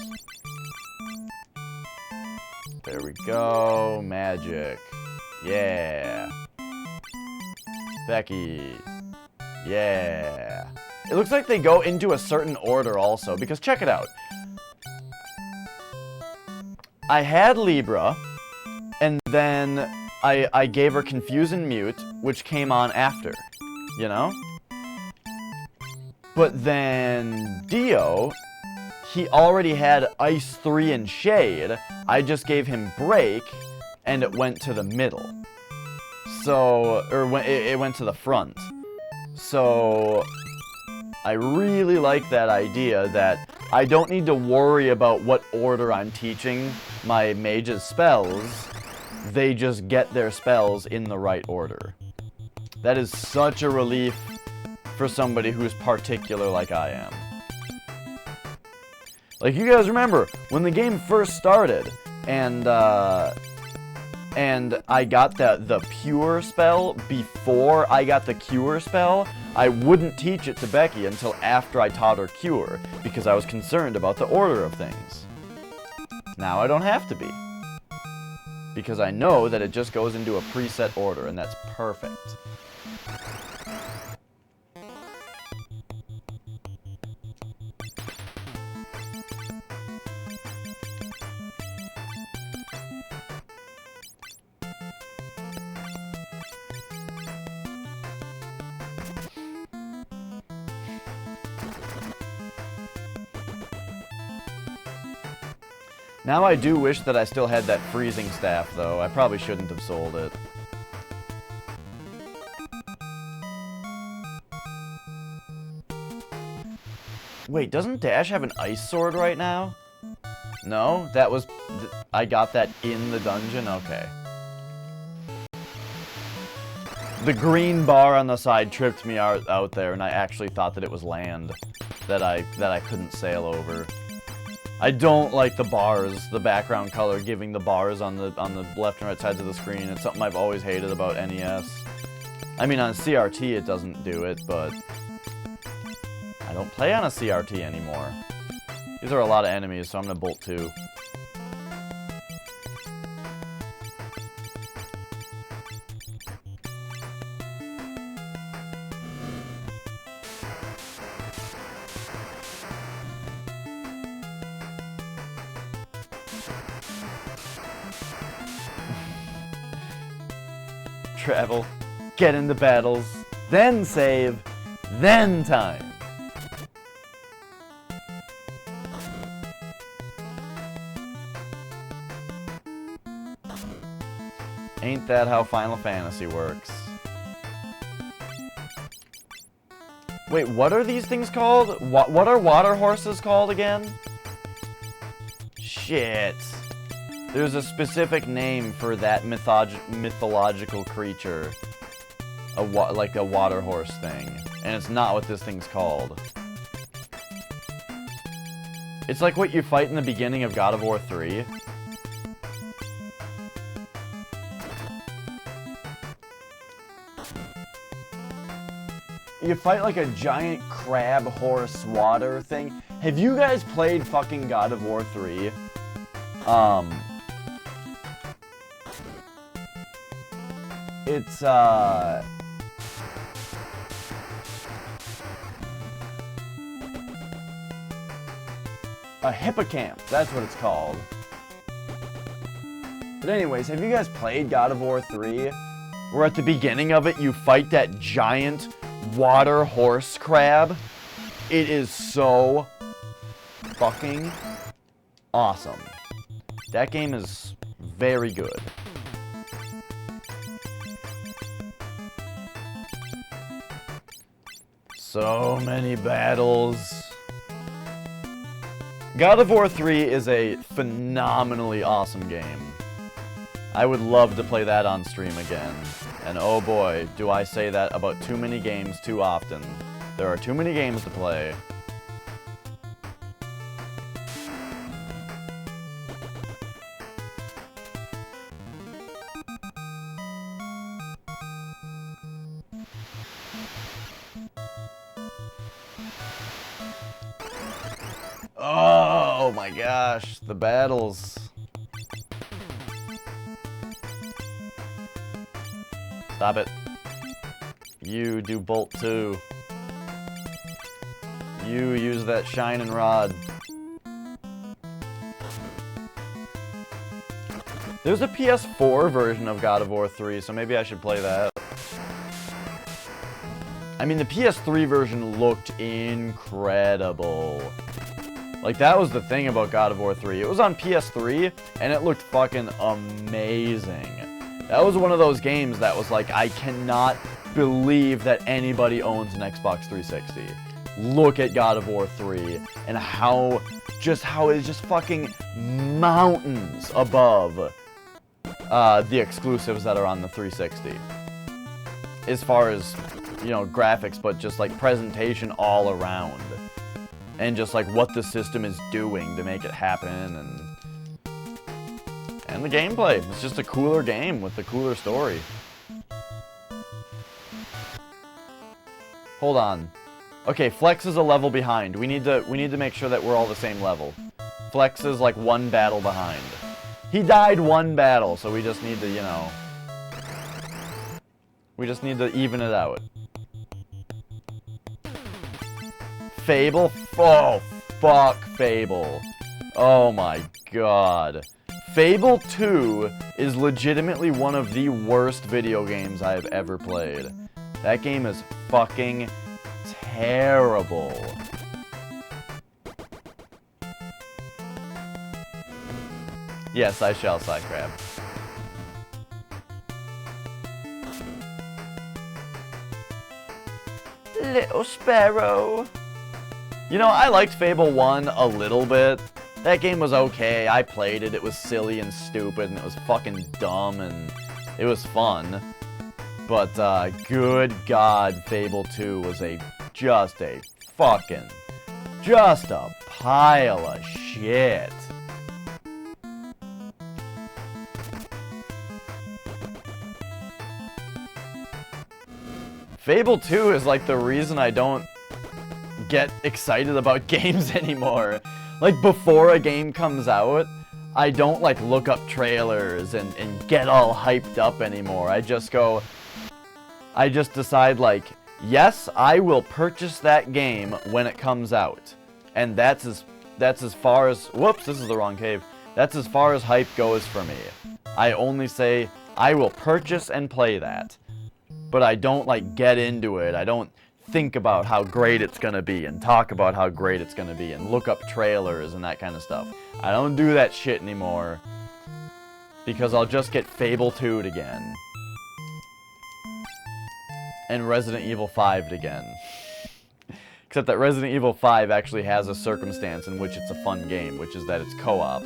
There we go. Magic. Yeah. Becky. Yeah. It looks like they go into a certain order also, because check it out. I had Libra, and then I gave her Confuse and Mute, which came on after, you know? But then Dio, he already had Ice 3 and Shade. I just gave him Break, and it went to the middle. So, or it went to the front. So, I really like that idea that I don't need to worry about what order I'm teaching my mage's spells. They just get their spells in the right order. That is such a relief for somebody who's particular like I am. Like, you guys remember, when the game first started, and I got the Pure spell before I got the Cure spell, I wouldn't teach it to Becky until after I taught her Cure, because I was concerned about the order of things. Now I don't have to be, because I know that it just goes into a preset order, and that's perfect. Now I do wish that I still had that freezing staff, though. I probably shouldn't have sold it. Wait, doesn't Dash have an ice sword right now? No? That was... I got that in the dungeon? Okay. The green bar on the side tripped me out there, and I actually thought that it was land that I couldn't sail over. I don't like the bars, the background color giving the bars on the left and right sides of the screen. It's something I've always hated about NES. I mean, on CRT it doesn't do it, but I don't play on a CRT anymore. These are a lot of enemies, so I'm gonna bolt 2. Travel, get into battles, then save, then time. Ain't that how Final Fantasy works? Wait, what are these things called? What are water horses called again? Shit. There's a specific name for that mythological creature. Like a water horse thing. And it's not what this thing's called. It's like what you fight in the beginning of God of War 3. You fight like a giant crab horse water thing. Have you guys played fucking God of War 3? It's, a hippocamp. That's what it's called. But anyways, have you guys played God of War 3? Where at the beginning of it, you fight that giant water horse crab? It is so fucking awesome. That game is very good. So many battles. God of War 3 is a phenomenally awesome game. I would love to play that on stream again. And oh boy, do I say that about too many games too often. There are too many games to play. Oh my gosh, the battles. Stop it. You do bolt too. You use that shining rod. There's a PS4 version of God of War 3, so maybe I should play that. I mean, the PS3 version looked incredible. Like, that was the thing about God of War 3. It was on PS3, and it looked fucking amazing. That was one of those games that was like, I cannot believe that anybody owns an Xbox 360. Look at God of War 3, and how it's just fucking mountains above the exclusives that are on the 360. As far as, you know, graphics, but just like presentation all around. And just like what the system is doing to make it happen, and the gameplay. It's just a cooler game with a cooler story. Hold on. Okay, Flex is a level behind. We need to make sure that we're all the same level. Flex is like one battle behind. He died one battle, so we just need to, you know, we just need to even it out. Fable? Oh, fuck Fable. Oh my god. Fable 2 is legitimately one of the worst video games I have ever played. That game is fucking terrible. Yes, I shall, Psycrab. Little Sparrow. You know, I liked Fable 1 a little bit. That game was okay. I played it. It was silly and stupid, and it was fucking dumb, and it was fun. But, good God, Fable 2 was just a pile of shit. Fable 2 is like the reason I don't get excited about games anymore. Like, before a game comes out, I don't like look up trailers and get all hyped up anymore. I just decide like, yes, I will purchase that game when it comes out. And that's as far as, whoops, this is the wrong cave. That's as far as hype goes for me. I only say, I will purchase and play that. But I don't like get into it. I don't think about how great it's gonna be and talk about how great it's gonna be and look up trailers and that kind of stuff. I don't do that shit anymore because I'll just get Fable 2'd again and Resident Evil 5'd again. Except that Resident Evil 5 actually has a circumstance in which it's a fun game, which is that it's co-op.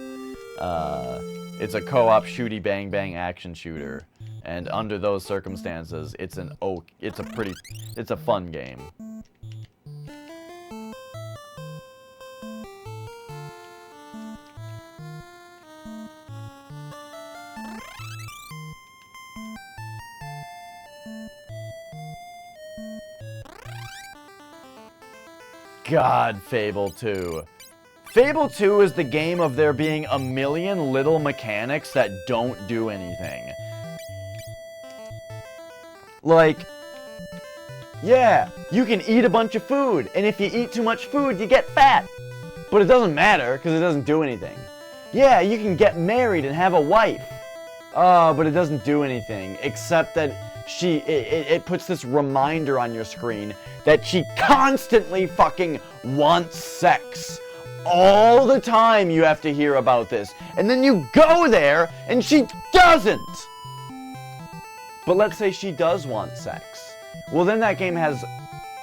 It's a co-op shooty bang bang action shooter. And under those circumstances, it's a fun game. God, Fable 2. Fable 2 is the game of there being a million little mechanics that don't do anything. Like, yeah, you can eat a bunch of food, and if you eat too much food, you get fat. But it doesn't matter, because it doesn't do anything. Yeah, you can get married and have a wife. But it doesn't do anything, except that it puts this reminder on your screen that she constantly fucking wants sex. All the time you have to hear about this. And then you go there, and she doesn't! But let's say she does want sex. Well, then that game has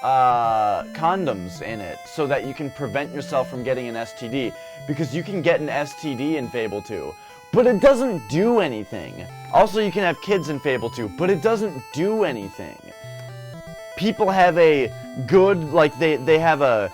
condoms in it, so that you can prevent yourself from getting an STD. Because you can get an STD in Fable 2. But it doesn't do anything. Also, you can have kids in Fable 2, but it doesn't do anything. People have a good, like, they have a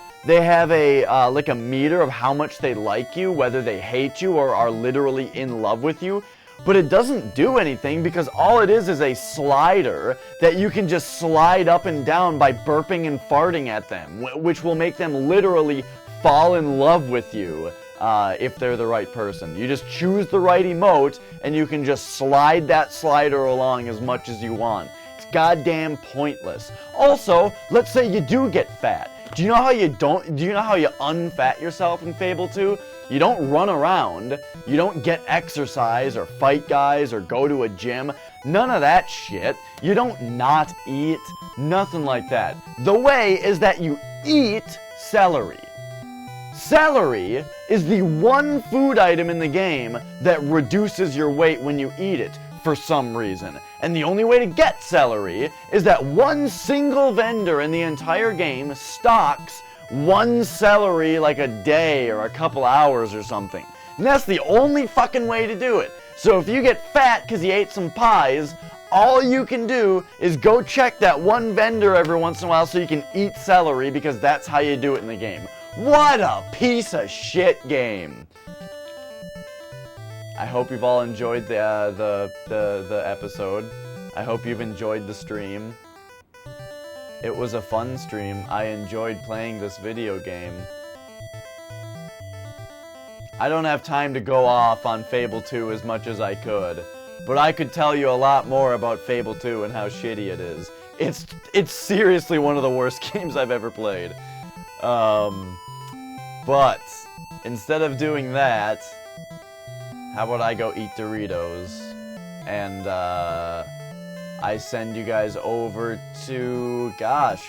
like a meter of how much they like you, whether they hate you or are literally in love with you. But it doesn't do anything because all it is a slider that you can just slide up and down by burping and farting at them, which will make them literally fall in love with you. If they're the right person. You just choose the right emote, and you can just slide that slider along as much as you want. It's goddamn pointless. Also, let's say you do get fat. Do you know how you unfat yourself in Fable 2? You don't run around, you don't get exercise or fight guys or go to a gym. None of that shit. You don't not eat, nothing like that. The way is that you eat celery. Celery is the one food item in the game that reduces your weight when you eat it, for some reason. And the only way to get celery is that one single vendor in the entire game stocks one celery like a day or a couple hours or something. And that's the only fucking way to do it. So if you get fat because you ate some pies, all you can do is go check that one vendor every once in a while so you can eat celery, because that's how you do it in the game. What a piece of shit game. I hope you've all enjoyed the episode. I hope you've enjoyed the stream. It was a fun stream. I enjoyed playing this video game. I don't have time to go off on Fable 2 as much as I could, but I could tell you a lot more about Fable 2 and how shitty it is. It's seriously one of the worst games I've ever played. But instead of doing that, how about I go eat Doritos, and I send you guys over to, gosh,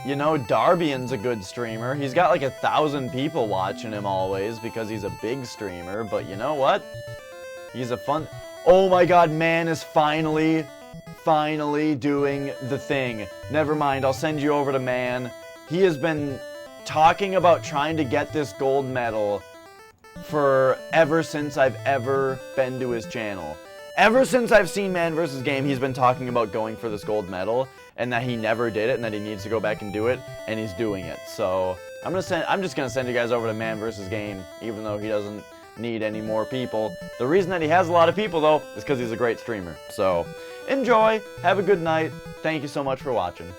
you know, Darbian's a good streamer. He's got like 1,000 people watching him always because he's a big streamer, but you know what? He's a fun... Oh my god, Man is finally doing the thing. Never mind, I'll send you over to Man. He has been talking about trying to get this gold medal for ever since I've ever been to his channel. Ever since I've seen Man vs. Game, he's been talking about going for this gold medal, and that he never did it, and that he needs to go back and do it, and he's doing it. So I'm just gonna send you guys over to Man vs. Game, even though he doesn't need any more people. The reason that he has a lot of people, though, is because he's a great streamer. So enjoy, have a good night, thank you so much for watching.